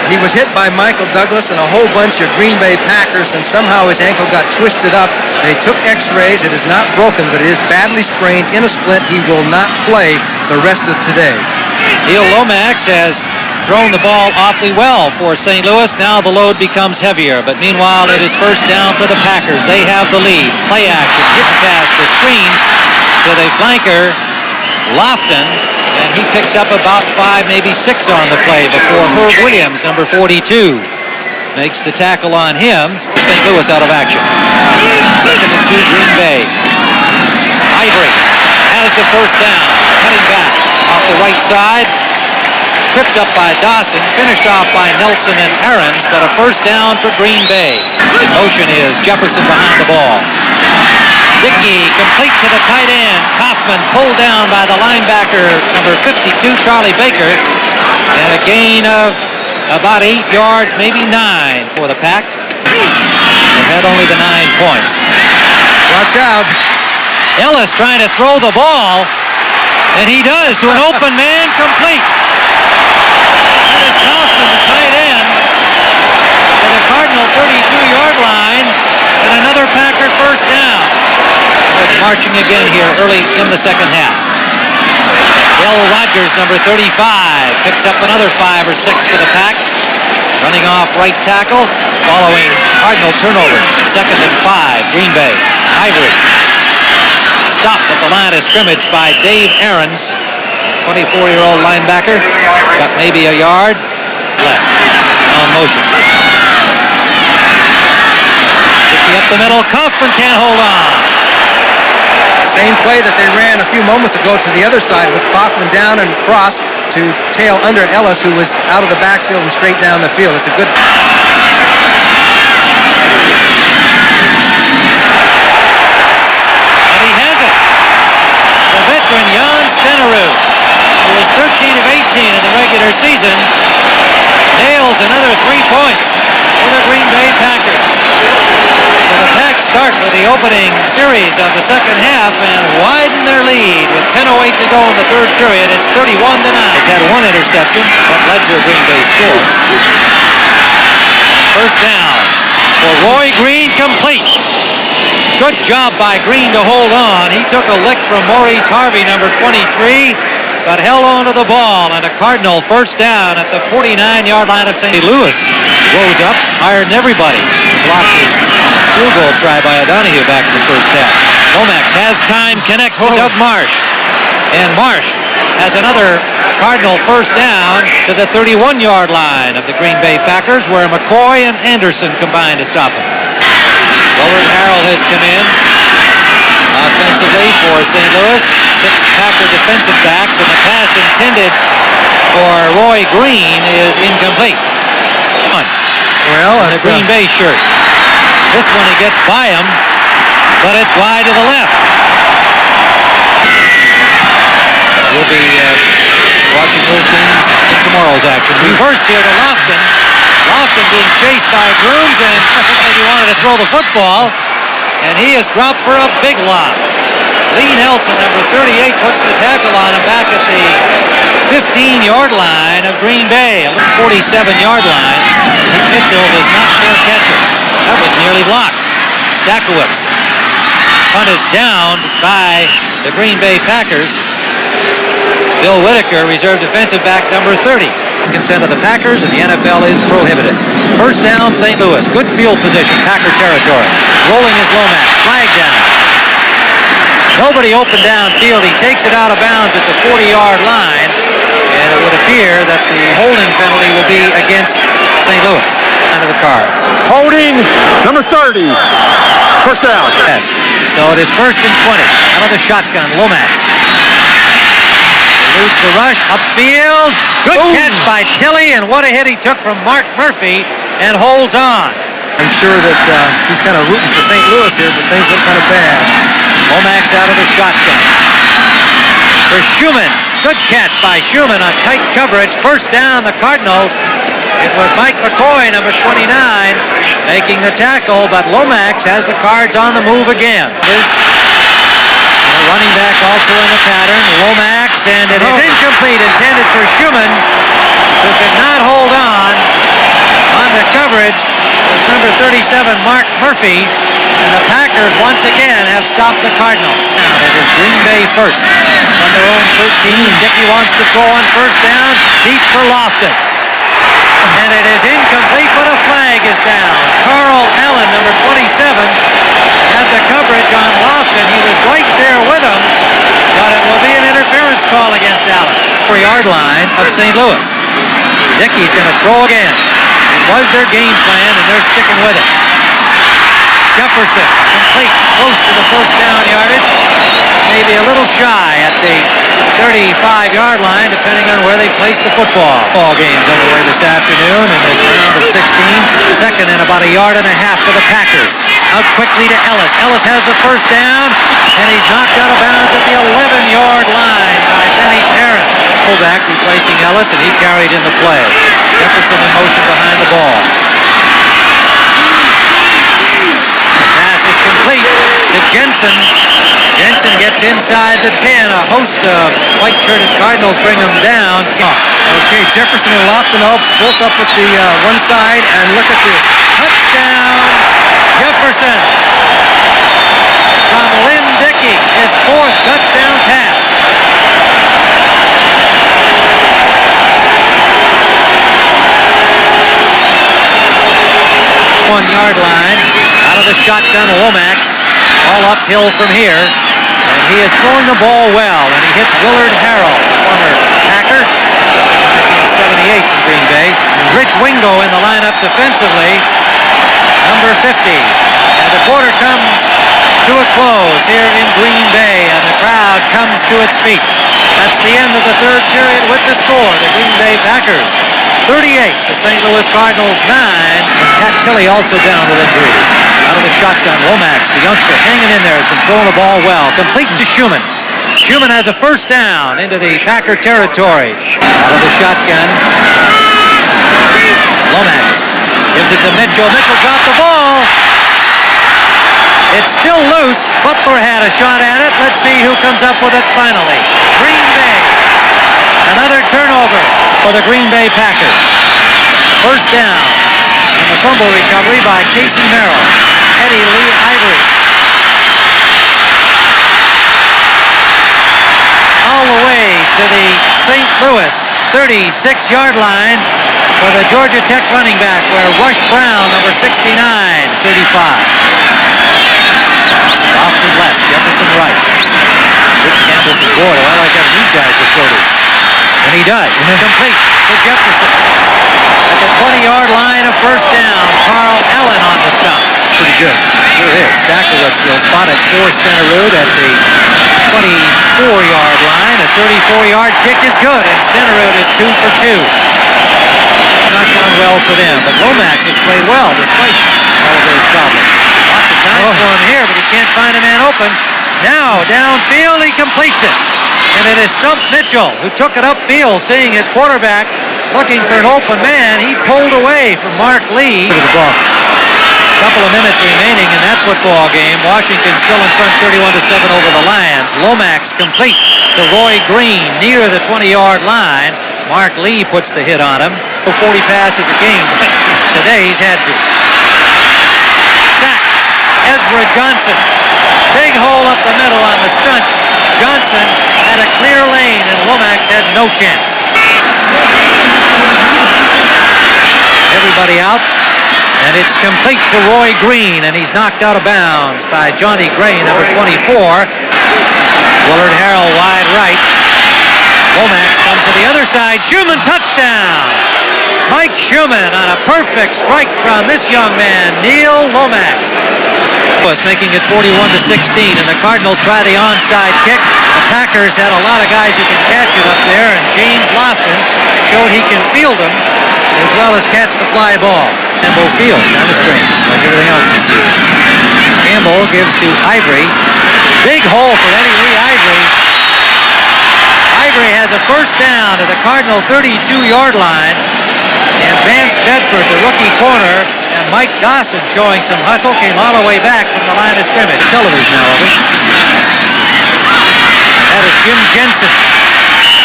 He was hit by Michael Douglas and a whole bunch of Green Bay Packers, and somehow his ankle got twisted up. They took x-rays. It is not broken, but it is badly sprained in a splint. He will not play the rest of today. Neil Lomax has thrown the ball awfully well for St. Louis. Now the load becomes heavier, but meanwhile it is first down for the Packers. They have the lead. Play action, hit pass, the screen to the flanker, Lofton, and he picks up about 5, maybe 6 on the play before Herb Williams, number 42, makes the tackle on him. St. Louis out of action. 2nd and 2, Green Bay. Ivory has the first down, cutting back off the right side. Tripped up by Dawson, finished off by Nelson and Aarons, but a first down for Green Bay. In motion is Jefferson behind the ball. Dickey complete to the tight end. Kaufman pulled down by the linebacker, number 52, Charlie Baker. And a gain of about 8 yards, maybe 9 for the Pack. They had only the 9 points. Watch out. Ellis trying to throw the ball, and he does to an open man, complete. That is Kaufman, the tight end, to the Cardinal 32-yard line, and another Packer first down. It's marching again here early in the second half. Bill Rogers, number 35, picks up another 5 or 6 for the Pack. Running off right tackle, following Cardinal turnovers. 2nd and 5, Green Bay. Ivory. Stopped at the line of scrimmage by Dave Aarons, 24-year-old linebacker. Got maybe a yard left. On motion. Dickey up the middle. Kaufman can't hold on. Same play that they ran a few moments ago to the other side with Kaufman down and cross to tail under Ellis, who was out of the backfield and straight down the field. It's a good... The veteran Jan Stenerud, who was 13 of 18 in the regular season, nails another 3 points for the Green Bay Packers. So the Packs start with the opening series of the second half and widen their lead with 10:08 to go in the third period. It's 31-9. It's had 1 interception that led to a Green Bay score. First down for Roy Green, complete. Good job by Green to hold on. He took a lick from Maurice Harvey, number 23, but held on to the ball, and a Cardinal first down at the 49-yard line of St. Louis. Rose up, higher than everybody. Blocked the field goal try by O'Donoghue back in the first half. Lomax has time, connects to Doug Marsh, and Marsh has another Cardinal first down to the 31-yard line of the Green Bay Packers, where McCoy and Anderson combined to stop him. Willard Harrell has come in offensively for St. Louis. 6 Packer defensive backs, and the pass intended for Roy Green is incomplete. Well, the Green Bay shirt. This one he gets by him, but it's wide to the left. We'll be watching those things in tomorrow's action. Reverse here to Lofton. Lofton being chased by Grooms, and he wanted to throw the football. and he is dropped for a big loss. Lee Nelson, number 38, puts the tackle on him back at the 15-yard line of Green Bay, a 47-yard line. Mitchell does not fair catch it. That was nearly blocked. ST.LOUIS. Punt is down by the Green Bay Packers. Bill Whitaker, reserve defensive back number 30. Consent of the Packers, and the NFL is prohibited. First down, St. Louis. Good field position, Packer territory. Rolling is Lomax. Flag down. Nobody open downfield. He takes it out of bounds at the 40-yard line, and it would appear that the holding penalty will be against St. Louis. Under the cards. Holding number 30. First down. Yes. So it is 1st and 20. Out of the shotgun, Lomax. Eludes the rush, upfield. Good catch by Tilley, and what a hit he took from Mark Murphy, and holds on. I'm sure that he's kind of rooting for St. Louis here, but things look kind of bad. Lomax out of the shotgun. For Schumann. Good catch by Schumann on tight coverage. First down, the Cardinals. It was Mike McCoy, number 29, making the tackle, but Lomax has the Cards on the move again. Running back also in the pattern, Lomax, and it is incomplete, intended for Schumann, who could not hold on the coverage. It's number 37, Mark Murphy, and the Packers once again have stopped the Cardinals. Now it is Green Bay first. On their own 13, Dickey wants to go on first down, deep for Lofton. And it is incomplete, but a flag is down. Carl Allen, number 27, had the coverage on Lofton. He was right there with him, but it will be an interference call against Allen. 4-yard line of St. Louis. Dickey's going to throw again. It was their game plan, and they're sticking with it. Jefferson, complete, close to the first down yardage. Maybe a little shy at the 35-yard line, depending on where they place the football. Ball game's underway this afternoon, and it's round of 16. Second and about 1.5 yards for the Packers. Out quickly to Ellis. Ellis has the first down, and he's knocked out of bounds at the 11-yard line by Benny Perrin. Fullback replacing Ellis, and he carried in the play. Jefferson in motion behind the ball. The pass is complete to Jensen. Jensen gets inside the 10. A host of white-shirted Cardinals bring him down. Okay, Jefferson and Lofton both up at the one side, and look at the touchdown, Jefferson. From Lynn Dickey, his 4th touchdown pass. One-yard line, out of the shotgun, Lomax, all uphill from here, and he is throwing the ball well, and he hits Willard Harrell, former Packer, 1978 in Green Bay. Rich Wingo in the lineup defensively, number 50, and the quarter comes to a close here in Green Bay, and the crowd comes to its feet. That's the end of the 3rd period with the score. The Green Bay Packers 38, the St. Louis Cardinals 9, and Pat Tilley also down with injuries. Out of the shotgun, Lomax, the youngster, hanging in there, has been throwing the ball well. Complete to Schumann. Schumann has a first down into the Packer territory. Out of the shotgun, Lomax gives it to Mitchell. Mitchell dropped the ball. It's still loose. Butler had a shot at it. Let's see who comes up with it finally. Green Bay. Another turnover for the Green Bay Packers. First down. And the fumble recovery by Casey Merrill. Eddie Lee Ivory. All the way to the St. Louis 36-yard line for the Georgia Tech running back, where Rush Brown, number 69, 35. Lofton left, Jefferson right. Rich Campbell says, boy, I like having these guys to throw to. And he does. Complete to Jefferson. At the 20-yard line of first down, Carl Allen on the stop. Pretty good. Sure is. ST.LOUIS will spot at Stenerud at the 24-yard line. A 34-yard kick is good, and Stenerud is 2 for 2. Not gone well for them, but Lomax has played well despite all of those problems. Lots of time for him here, but he can't find a man open. Now, downfield, he completes it. And it is Stump Mitchell who took it upfield, seeing his quarterback looking for an open man. He pulled away from Mark Lee. To the ball. Couple of minutes remaining in that football game. Washington still in front 31-7 over the Lions. Lomax complete to Roy Green near the 20-yard line. Mark Lee puts the hit on him. 40 passes a game. Today he's had to. Sack. Ezra Johnson. Big hole up the middle on the stunt. Johnson had a clear lane and Lomax had no chance. Everybody out. And it's complete to Roy Green, and he's knocked out of bounds by Johnny Gray, number 24. Willard Harrell wide right. Lomax comes to the other side. Schumann touchdown. Mike Schumann on a perfect strike from this young man, Neil Lomax. Was making it 41-16, and the Cardinals try the onside kick. The Packers had a lot of guys who can catch it up there, and James Lofton showed he can field them as well as catch the fly ball. Campbell Field, kind of strange, like everything else this season. Campbell gives to Ivory. Big hole for Eddie Lee Ivory. Ivory has a first down to the Cardinal 32-yard line. And Vance Bedford, the rookie corner, and Mike Dawson showing some hustle, came all the way back from the line of scrimmage. Television now, over. That is Jim Jensen.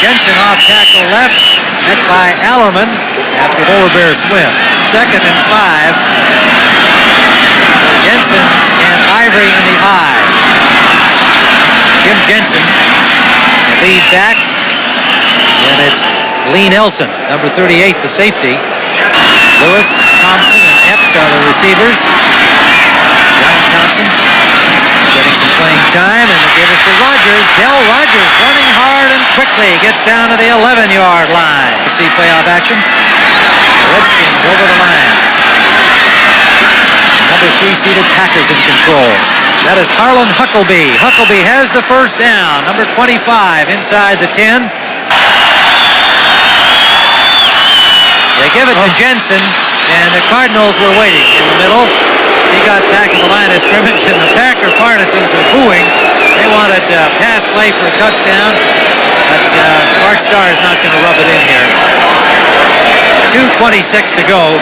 Jensen off tackle left, met by Allerman after Polar Bear swim. 2nd and 5. Jensen and Ivory in the eye. Jim Jensen, the lead back, and it's Lee Nelson, number 38, the safety. Lewis, Thompson, and Epps are the receivers. John Thompson getting some playing time, and they give it to Rogers. Del Rogers running hard and quickly gets down to the 11-yard line. Let's see playoff action. The Redskins over the Lions. Number 3 seeded Packers in control. That is Harlan Huckleby. Huckleby has the first down. Number 25 inside the 10. They give it to Jensen, and the Cardinals were waiting in the middle. He got back in the line of scrimmage, and the Packer partisans were booing. They wanted pass play for a touchdown, but Bart Starr is not going to rub it in here. 2:26 to go,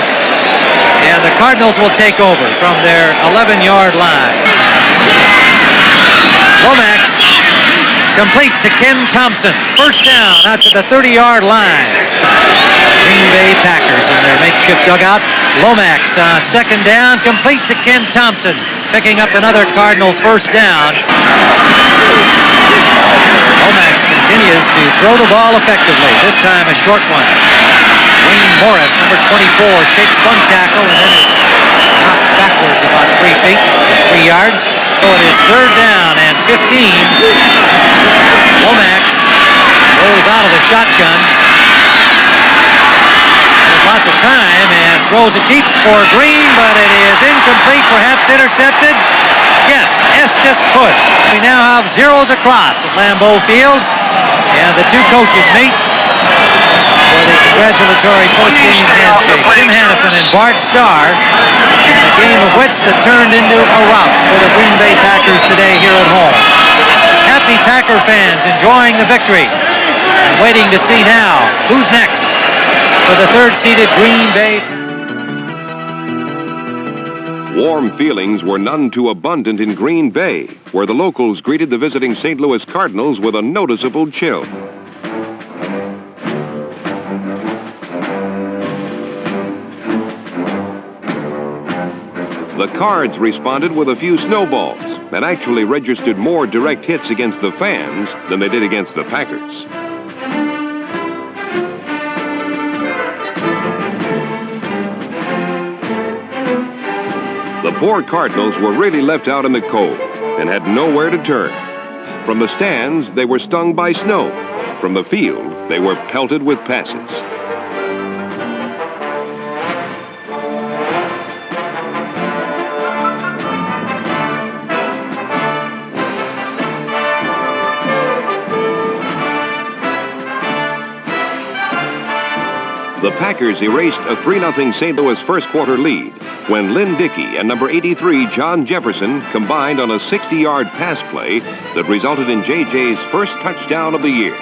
and the Cardinals will take over from their 11-yard line. Lomax complete to Ken Thompson. First down out to the 30-yard line. Green Bay Packers in their makeshift dugout. Lomax on 2nd down, complete to Ken Thompson, picking up another Cardinal first down. Lomax continues to throw the ball effectively, this time a short one. Wayne Morris, number 24, shakes one tackle and then is knocked backwards about 3 feet, 3 yards. So it is 3rd down and 15. Lomax rolls out of the shotgun. Lots of time and throws it deep for Green, but it is incomplete, perhaps intercepted. Yes, Estes could. We now have zeros across at Lambeau Field, and the two coaches meet for the congratulatory post-game handshake. Jim Hannafin and Bart Starr, a game of wits that turned into a rout for the Green Bay Packers today here at home. Happy Packer fans enjoying the victory and waiting to see now who's next for the 3rd-seeded Green Bay. Warm feelings were none too abundant in Green Bay, where the locals greeted the visiting St. Louis Cardinals with a noticeable chill. The Cards responded with a few snowballs and actually registered more direct hits against the fans than they did against the Packers. The poor Cardinals were really left out in the cold and had nowhere to turn. From the stands, they were stung by snow. From the field, they were pelted with passes. The Packers erased a 3-0 St. Louis first-quarter lead when Lynn Dickey and number 83 John Jefferson combined on a 60-yard pass play that resulted in J.J.'s first touchdown of the year.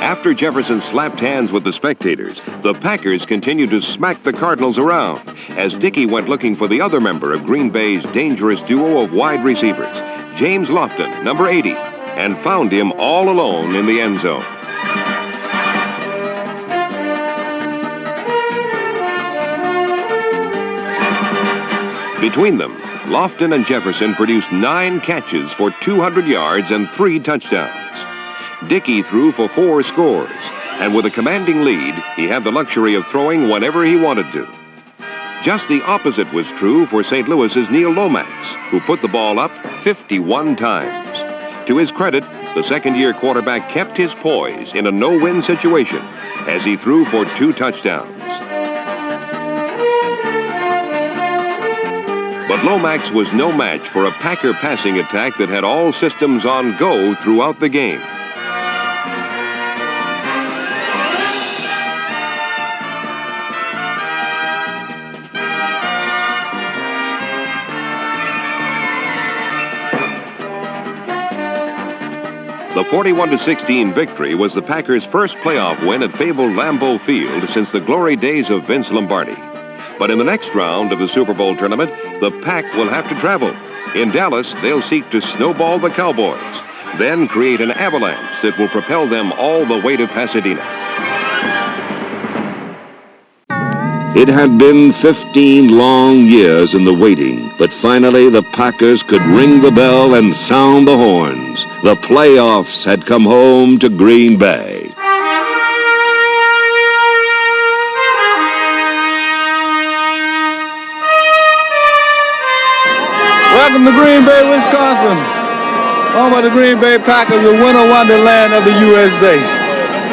After Jefferson slapped hands with the spectators, the Packers continued to smack the Cardinals around as Dickey went looking for the other member of Green Bay's dangerous duo of wide receivers, James Lofton, number 80, and found him all alone in the end zone. Between them, Lofton and Jefferson produced 9 catches for 200 yards and 3 touchdowns. Dickey threw for 4 scores, and with a commanding lead, he had the luxury of throwing whenever he wanted to. Just the opposite was true for St. Louis's Neil Lomax, who put the ball up 51 times. To his credit, the second-year quarterback kept his poise in a no-win situation as he threw for 2 touchdowns. But Lomax was no match for a Packer passing attack that had all systems on go throughout the game. The 41-16 victory was the Packers' first playoff win at fabled Lambeau Field since the glory days of Vince Lombardi. But in the next round of the Super Bowl tournament, the Pack will have to travel. In Dallas, they'll seek to snowball the Cowboys, then create an avalanche that will propel them all the way to Pasadena. It had been 15 long years in the waiting, but finally the Packers could ring the bell and sound the horns. The playoffs had come home to Green Bay. Welcome to Green Bay, Wisconsin. Home of the Green Bay Packers, the winter wonderland of the USA.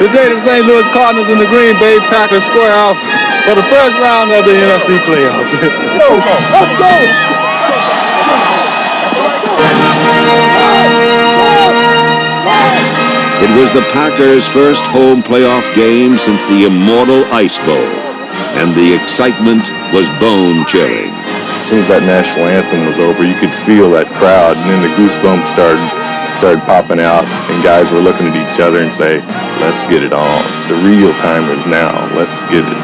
Today the St. Louis Cardinals and the Green Bay Packers square off for the first round of the NFC playoffs. Let's go! It was the Packers' first home playoff game since the immortal Ice Bowl, and the excitement was bone-chilling. As soon as that national anthem was over, you could feel that crowd, and then the goosebumps started popping out, and guys were looking at each other and say, let's get it on. The real time is now. Let's get it.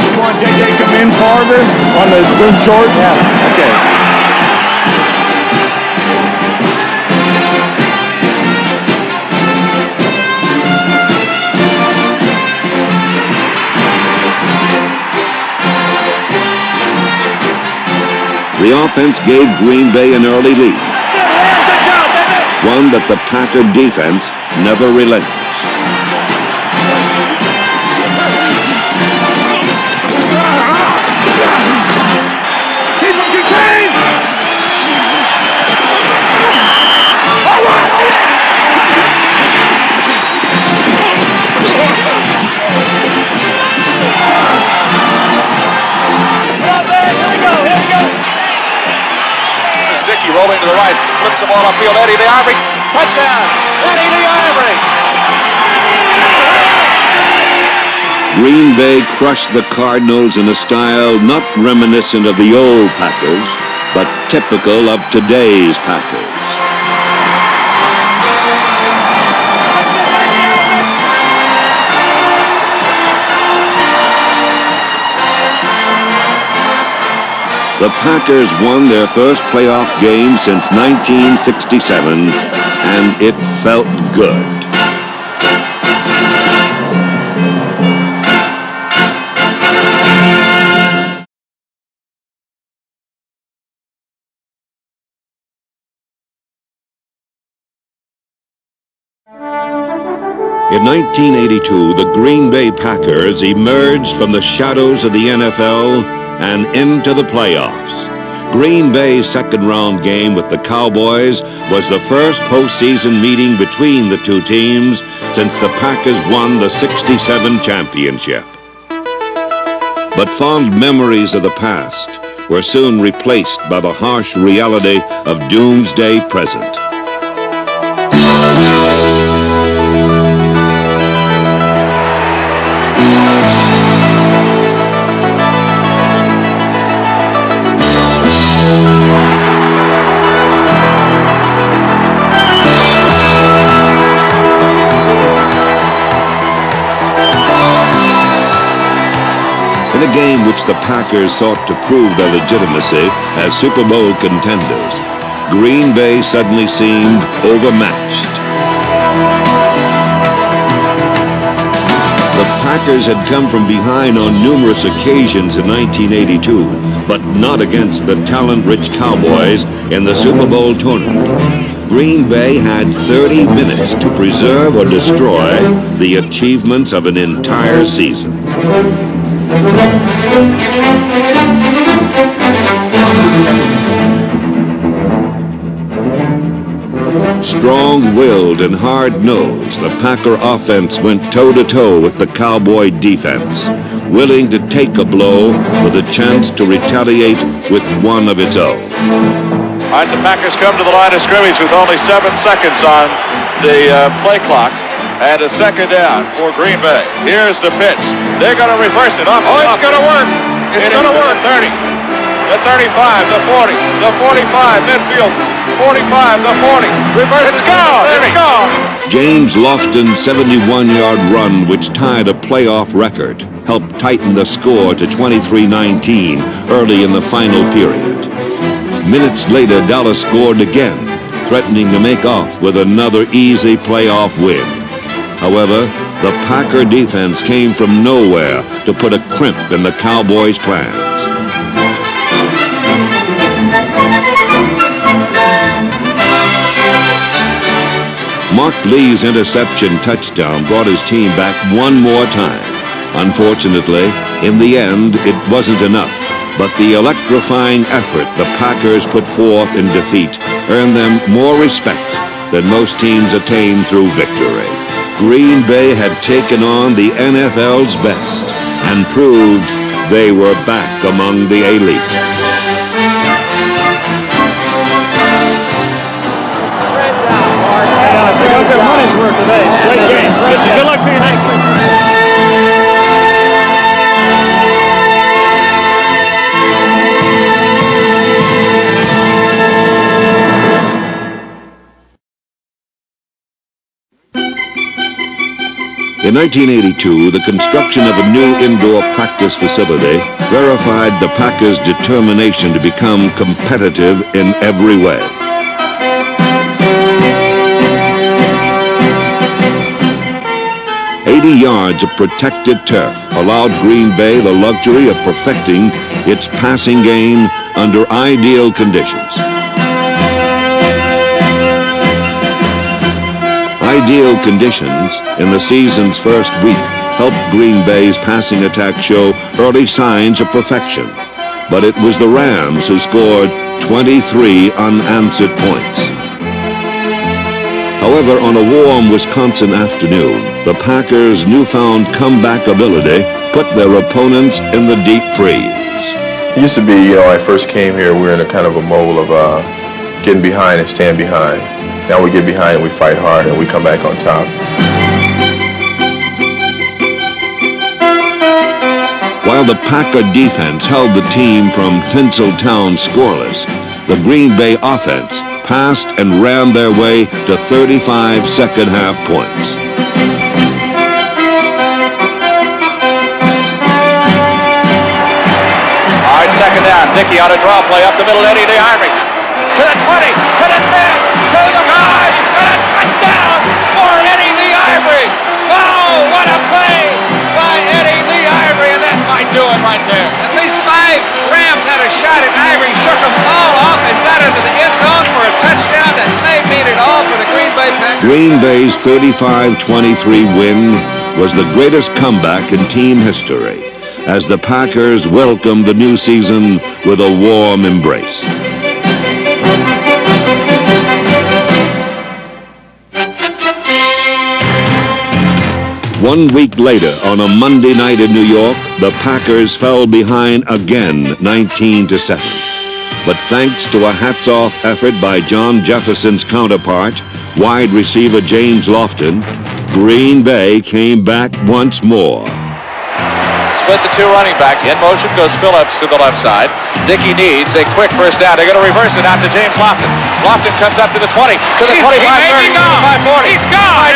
You want JJ come in farther on the wind short? Yeah. Okay. The offense gave Green Bay an early lead, one that the Packer defense never relented. Keep him contained! Dickey rolling to the right, flips the ball upfield. Eddie the Ivory, touchdown! Eddie the Ivory! Green Bay crushed the Cardinals in a style not reminiscent of the old Packers, but typical of today's Packers. The Packers won their first playoff game since 1967, and it felt good. In 1982, the Green Bay Packers emerged from the shadows of the NFL and into the playoffs. Green Bay's second-round game with the Cowboys was the first postseason meeting between the two teams since the Packers won the '67 championship. But fond memories of the past were soon replaced by the harsh reality of doomsday present. game which the Packers sought to prove their legitimacy as Super Bowl contenders, Green Bay suddenly seemed overmatched. The Packers had come from behind on numerous occasions in 1982, but not against the talent-rich Cowboys in the Super Bowl tournament. Green Bay had 30 minutes to preserve or destroy the achievements of an entire season. Strong-willed and hard-nosed, the Packer offense went toe-to-toe with the Cowboy defense, willing to take a blow with a chance to retaliate with one of its own. All right, the Packers come to the line of scrimmage with only 7 seconds on the play clock, and a second down for Green Bay. Here's the pitch. They're going to reverse it. Oh, it's going to work. It's going to work. 30, the 35, the 40, the 45, midfield, 45, the 40. Reverse it. It's gone. It's gone. James Lofton's 71-yard run, which tied a playoff record, helped tighten the score to 23-19 early in the final period. Minutes later, Dallas scored again, threatening to make off with another easy playoff win. However, the Packer defense came from nowhere to put a crimp in the Cowboys' plans. Mark Lee's interception touchdown brought his team back one more time. Unfortunately, in the end, it wasn't enough. But the electrifying effort the Packers put forth in defeat earned them more respect than most teams attain through victory. Green Bay had taken on the NFL's best and proved they were back among the elite. Good money's worth today. Great game. Good luck to you. Thank you. In 1982, the construction of a new indoor practice facility verified the Packers' determination to become competitive in every way. Yards of protected turf allowed Green Bay the luxury of perfecting its passing game under ideal conditions. Ideal conditions in the season's first week helped Green Bay's passing attack show early signs of perfection, but it was the Rams who scored 23 unanswered points. However, on a warm Wisconsin afternoon, the Packers' newfound comeback ability put their opponents in the deep freeze. It used to be, I first came here, we were in a kind of a mode of getting behind and stand behind. Now we get behind and we fight hard and we come back on top. While the Packer defense held the team from Tinseltown scoreless, the Green Bay offense passed and ran their way to 35 second-half points. All right, second down. Dickey on a draw play up the middle. Eddie the Ivory to the 20, to the 10, to the 5, and a touchdown for Eddie the Ivory. Oh, what a play by Eddie the Ivory, and that might do it right there. At least 5 Rams had a shot at Ivory, shook them all off and got into the end zone for a touchdown that may mean it all for the Green Bay Packers. Green Bay's 35-23 win was the greatest comeback in team history as the Packers welcomed the new season with a warm embrace. One week later, on a Monday night in New York, the Packers fell behind again, 19-7. But thanks to a hats-off effort by John Jefferson's counterpart, wide receiver James Lofton, Green Bay came back once more. Split the 2 running backs. In motion goes Phillips to the left side. Dickey needs a quick first down. They're going to reverse it out to James Lofton. Lofton comes up to the 20, to the 25, 30, 25, 40. He's gone!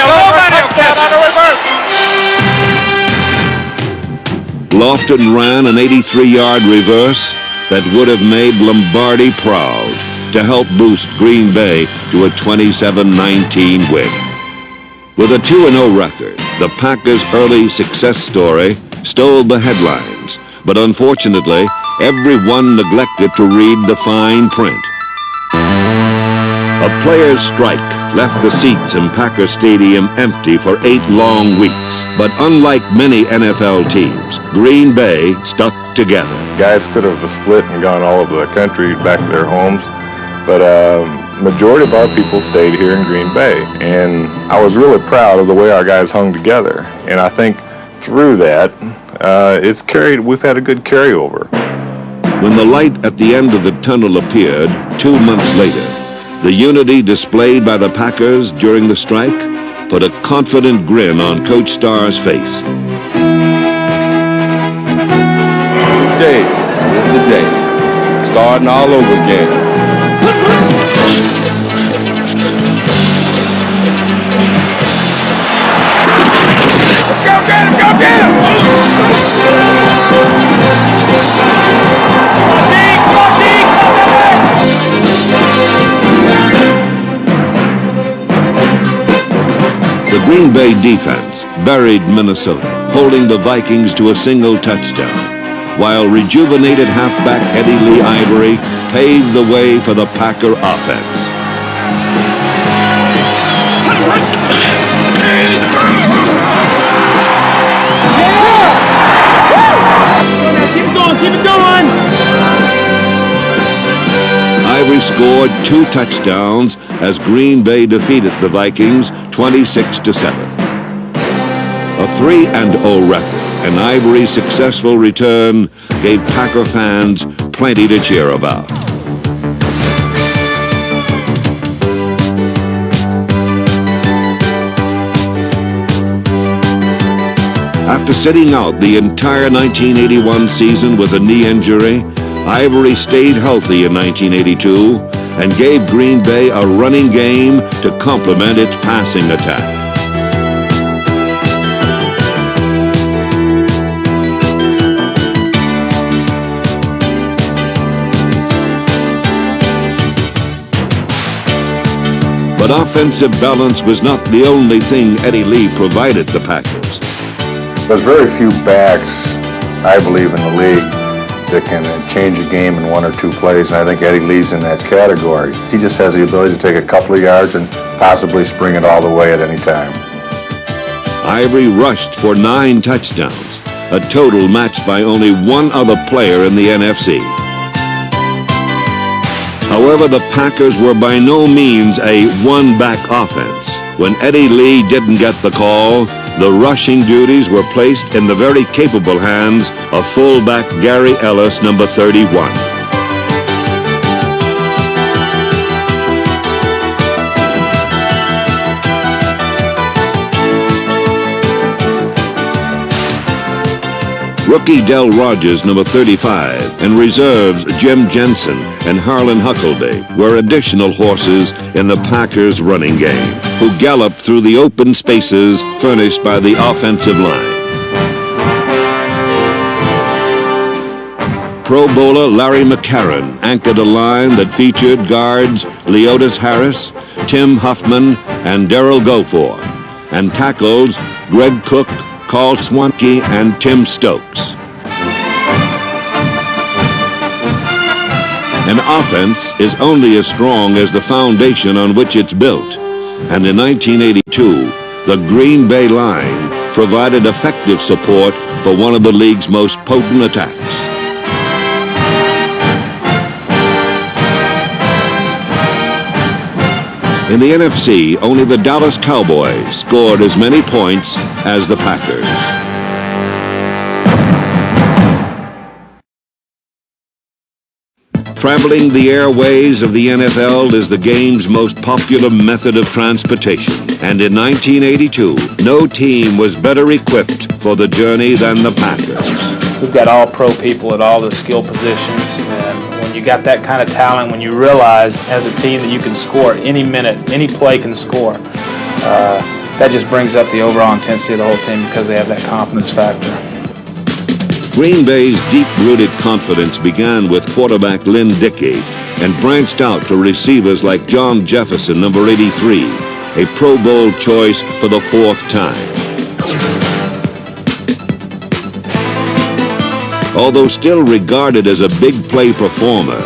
Touchdown on the reverse. Lofton ran an 83-yard reverse that would have made Lombardi proud to help boost Green Bay to a 27-19 win. With a 2-0 record, the Packers' early success story stole the headlines, but unfortunately, everyone neglected to read the fine print. A players' strike left the seats in Packer Stadium empty for 8 long weeks. But unlike many NFL teams, Green Bay stuck together. Guys could have split and gone all over the country back to their homes, but majority of our people stayed here in Green Bay. And I was really proud of the way our guys hung together. And I think through that, we've had a good carryover. When the light at the end of the tunnel appeared 2 months later, the unity displayed by the Packers during the strike put a confident grin on Coach Starr's face. Today is the day. Starting all over again. Go get him! Go get him! The Green Bay defense buried Minnesota, holding the Vikings to a single touchdown, while rejuvenated halfback Eddie Lee Ivory paved the way for the Packer offense. Keep it going! Ivory scored 2 touchdowns as Green Bay defeated the Vikings 26-7. A 3-0 record and Ivory's successful return gave Packer fans plenty to cheer about. After sitting out the entire 1981 season with a knee injury, Ivory stayed healthy in 1982 and gave Green Bay a running game to complement its passing attack. But offensive balance was not the only thing Eddie Lee provided the Packers. There's very few backs, I believe, in the league that can change a game in 1 or 2 plays, and I think Eddie Lee's in that category. He just has the ability to take a couple of yards and possibly spring it all the way at any time. Ivory rushed for 9 touchdowns, a total matched by only one other player in the NFC. However, the Packers were by no means a one-back offense. When Eddie Lee didn't get the call, the rushing duties were placed in the very capable hands of fullback Gary Ellis, number 31. Rookie Del Rogers, number 35, and reserves Jim Jensen and Harlan Huckleberry were additional horses in the Packers' running game, who galloped through the open spaces furnished by the offensive line. Pro Bowler Larry McCarron anchored a line that featured guards Leotis Harris, Tim Huffman, and Darrell Goforth, and tackles Greg Cook, Carl Swanke, and Tim Stokes. An offense is only as strong as the foundation on which it's built. And in 1982, the Green Bay line provided effective support for one of the league's most potent attacks. In the NFC, only the Dallas Cowboys scored as many points as the Packers. Traveling the airways of the NFL is the game's most popular method of transportation. And in 1982, no team was better equipped for the journey than the Packers. We've got all pro people at all the skill positions, and when you got that kind of talent, when you realize as a team that you can score any minute, any play can score, that just brings up the overall intensity of the whole team because they have that confidence factor. Green Bay's deep-rooted confidence began with quarterback Lynn Dickey and branched out to receivers like John Jefferson, number 83, a Pro Bowl choice for the 4th time. Although still regarded as a big play performer,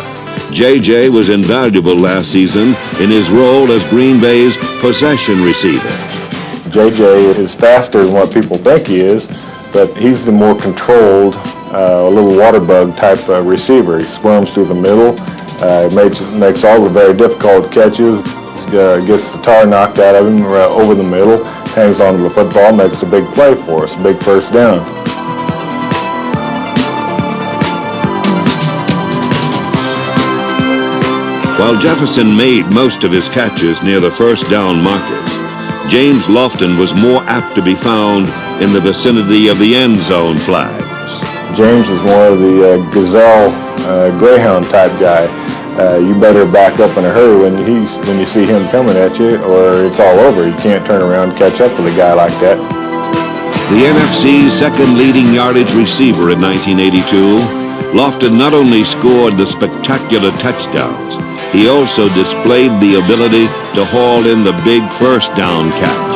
J.J. was invaluable last season in his role as Green Bay's possession receiver. J.J. is faster than what people think he is, but he's the more controlled, a little water bug type receiver. He squirms through the middle, makes all the very difficult catches, gets the tar knocked out of him over the middle, hangs onto the football, makes a big play for us, a big first down. While Jefferson made most of his catches near the first down markers, James Lofton was more apt to be found in the vicinity of the end zone flags. James was more of the gazelle, greyhound type guy. You better back up in a hurry when you see him coming at you, or it's all over. You can't turn around and catch up with a guy like that. The NFC's second leading yardage receiver in 1982, Lofton not only scored the spectacular touchdowns, he also displayed the ability to haul in the big first down catch.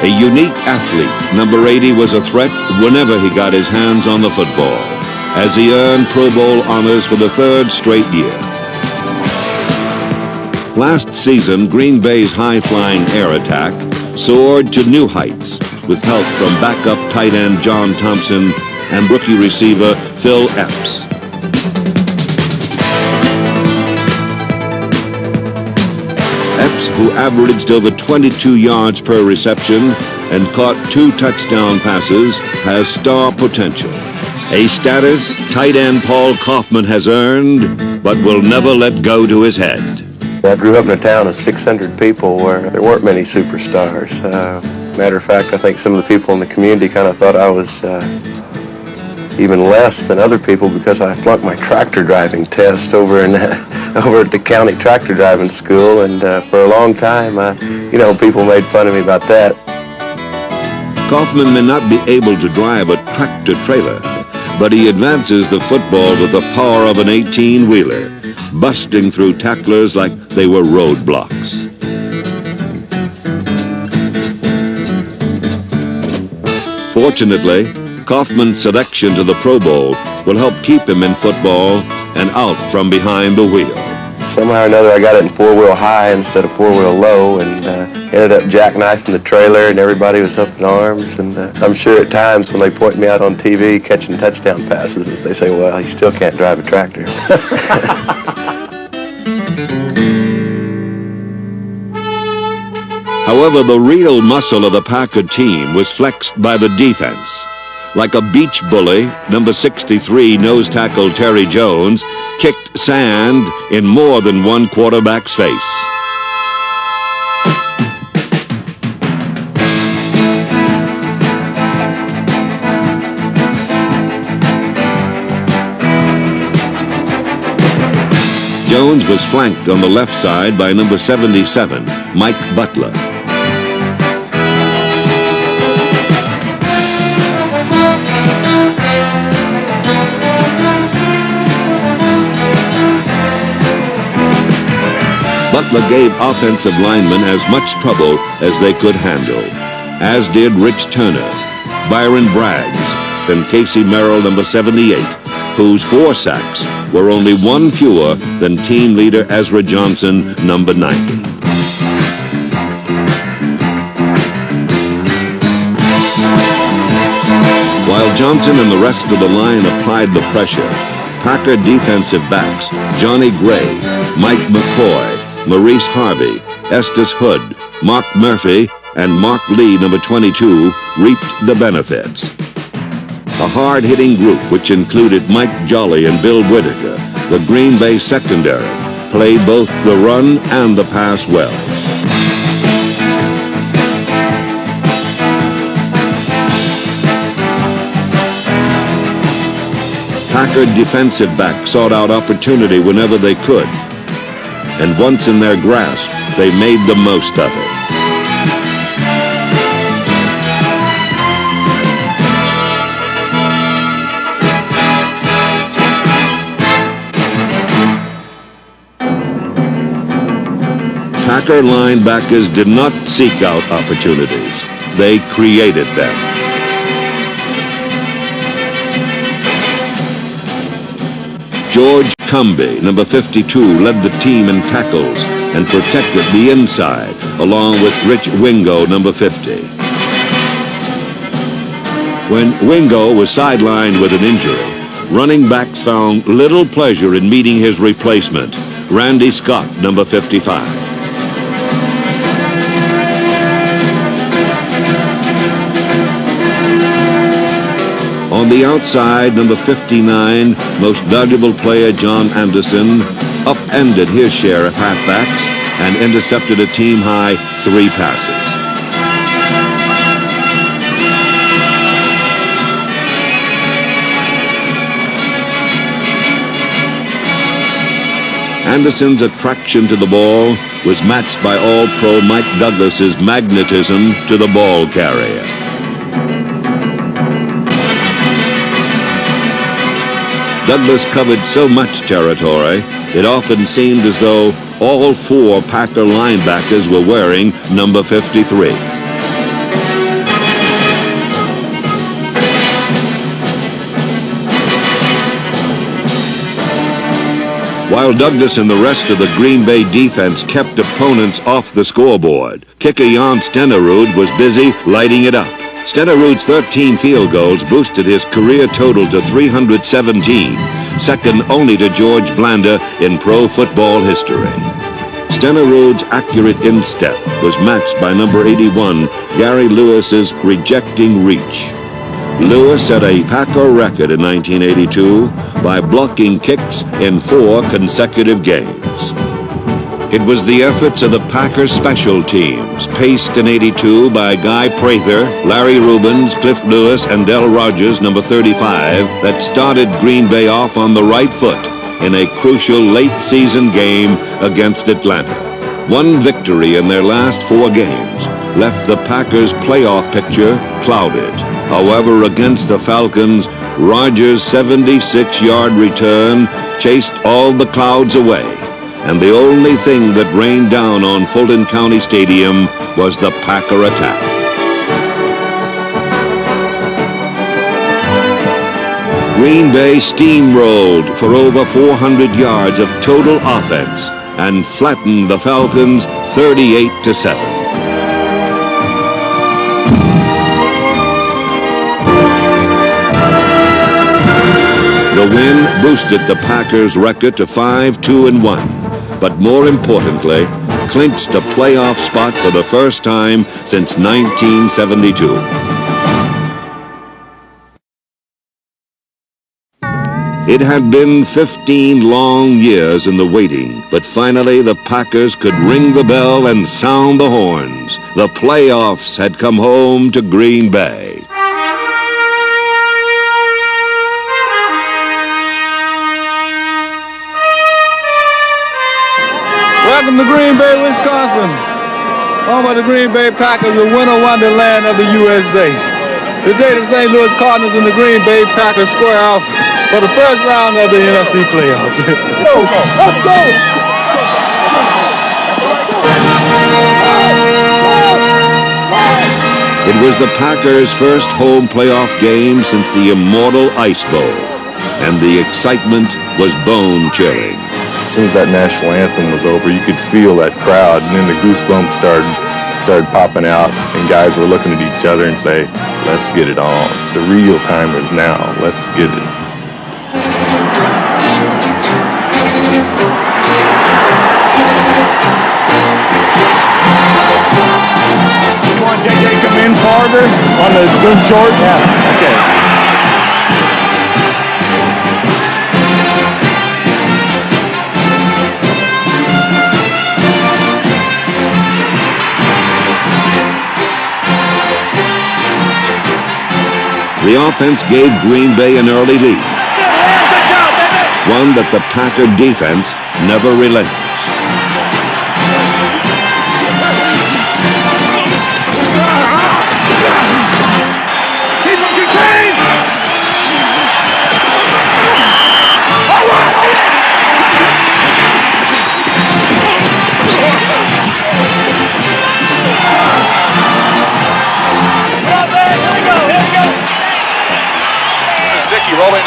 A unique athlete, number 80 was a threat whenever he got his hands on the football, as he earned Pro Bowl honors for the 3rd straight year. Last season, Green Bay's high-flying air attack soared to new heights with help from backup tight end John Thompson and rookie receiver Phil Epps. Epps, who averaged over 22 yards per reception and caught 2 touchdown passes, has star potential, a status tight end Paul Kaufman has earned but will never let go to his head. I grew up in a town of 600 people where there weren't many superstars. Matter of fact, I think some of the people in the community kind of thought I was even less than other people because I flunked my tractor driving test over at the county tractor driving school, and for a long time, people made fun of me about that. Kaufman may not be able to drive a tractor trailer, but he advances the football with the power of an 18-wheeler, busting through tacklers like they were roadblocks. Fortunately, Kaufman's selection to the Pro Bowl will help keep him in football and out from behind the wheel. Somehow or another, I got it in 4-wheel high instead of 4-wheel low, and ended up jackknifing the trailer, and everybody was up in arms. And I'm sure at times when they point me out on TV catching touchdown passes, they say, well, he still can't drive a tractor. However, the real muscle of the Packer team was flexed by the defense. Like a beach bully, number 63 nose tackle Terry Jones kicked sand in more than one quarterback's face. Jones was flanked on the left side by number 77, Mike Butler. Butler gave offensive linemen as much trouble as they could handle, as did Rich Turner, Byron Braggs, and Casey Merrill, number 78, whose 4 sacks were only 1 fewer than team leader Ezra Johnson, number 90. While Johnson and the rest of the line applied the pressure, Packer defensive backs Johnny Gray, Mike McCoy, Maurice Harvey, Estes Hood, Mark Murphy, and Mark Lee, number 22, reaped the benefits. A hard-hitting group which included Mike Jolly and Bill Whitaker, the Green Bay secondary, played both the run and the pass well. Packer defensive backs sought out opportunity whenever they could, and once in their grasp, they made the most of it. Packer linebackers did not seek out opportunities. They created them. George Cumbie, number 52, led the team in tackles and protected the inside, along with Rich Wingo, number 50. When Wingo was sidelined with an injury, running backs found little pleasure in meeting his replacement, Randy Scott, number 55. On the outside, number 59, most valuable player John Anderson upended his share of halfbacks and intercepted a team-high 3 passes. Anderson's attraction to the ball was matched by All-Pro Mike Douglas's magnetism to the ball carrier. Douglas covered so much territory, it often seemed as though all 4 Packer linebackers were wearing number 53. While Douglas and the rest of the Green Bay defense kept opponents off the scoreboard, kicker Jan Stenerud was busy lighting it up. Stenerud's 13 field goals boosted his career total to 317, second only to George Blanda in pro football history. Stenerud's accurate instep was matched by number 81, Gary Lewis's rejecting reach. Lewis set a Packer record in 1982 by blocking kicks in 4 consecutive games. It was the efforts of the Packers special teams, paced in 82 by Guy Prather, Larry Rubens, Cliff Lewis, and Del Rogers, number 35, that started Green Bay off on the right foot in a crucial late-season game against Atlanta. One victory in their last 4 games left the Packers' playoff picture clouded. However, against the Falcons, Rogers' 76-yard return chased all the clouds away, and the only thing that rained down on Fulton County Stadium was the Packer attack. Green Bay steamrolled for over 400 yards of total offense and flattened the Falcons 38-7. The win boosted the Packers' record to 5-2-1, but more importantly, clinched a playoff spot for the first time since 1972. It had been 15 long years in the waiting, but finally the Packers could ring the bell and sound the horns. The playoffs had come home to Green Bay. Welcome to Green Bay, Wisconsin. Home of the Green Bay Packers, the winter wonderland of the USA. Today, the St. Louis Cardinals and the Green Bay Packers square off for the first round of the NFC playoffs. Let's go! It was the Packers' first home playoff game since the immortal Ice Bowl, and the excitement was bone-chilling. As soon as that national anthem was over, you could feel that crowd, and then the goosebumps started popping out, and guys were looking at each other and say, let's get it on. The real time is now. Let's get it. You want JJ to come in farther on the zoom short? Yeah, okay. The offense gave Green Bay an early lead, one that the Packer defense never relented.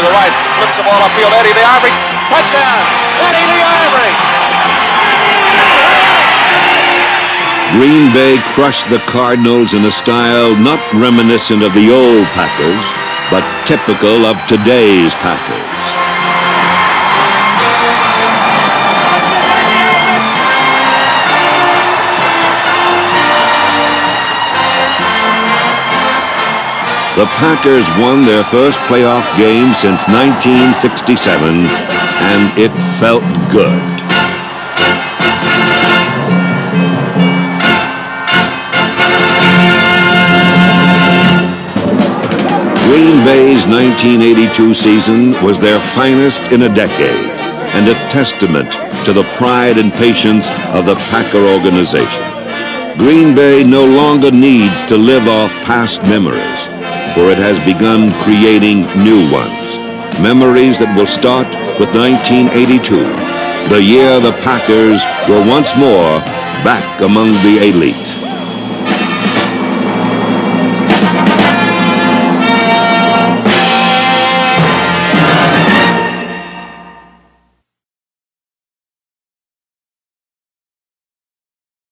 the right, flips the ball upfield. Eddie the Ivory, touchdown! Eddie the Ivory! Green Bay crushed the Cardinals in a style not reminiscent of the old Packers, but typical of today's Packers. The Packers won their first playoff game since 1967, and it felt good. Green Bay's 1982 season was their finest in a decade, and a testament to the pride and patience of the Packer organization. Green Bay no longer needs to live off past memories, for it has begun creating new ones. Memories that will start with 1982, the year the Packers were once more back among the elite.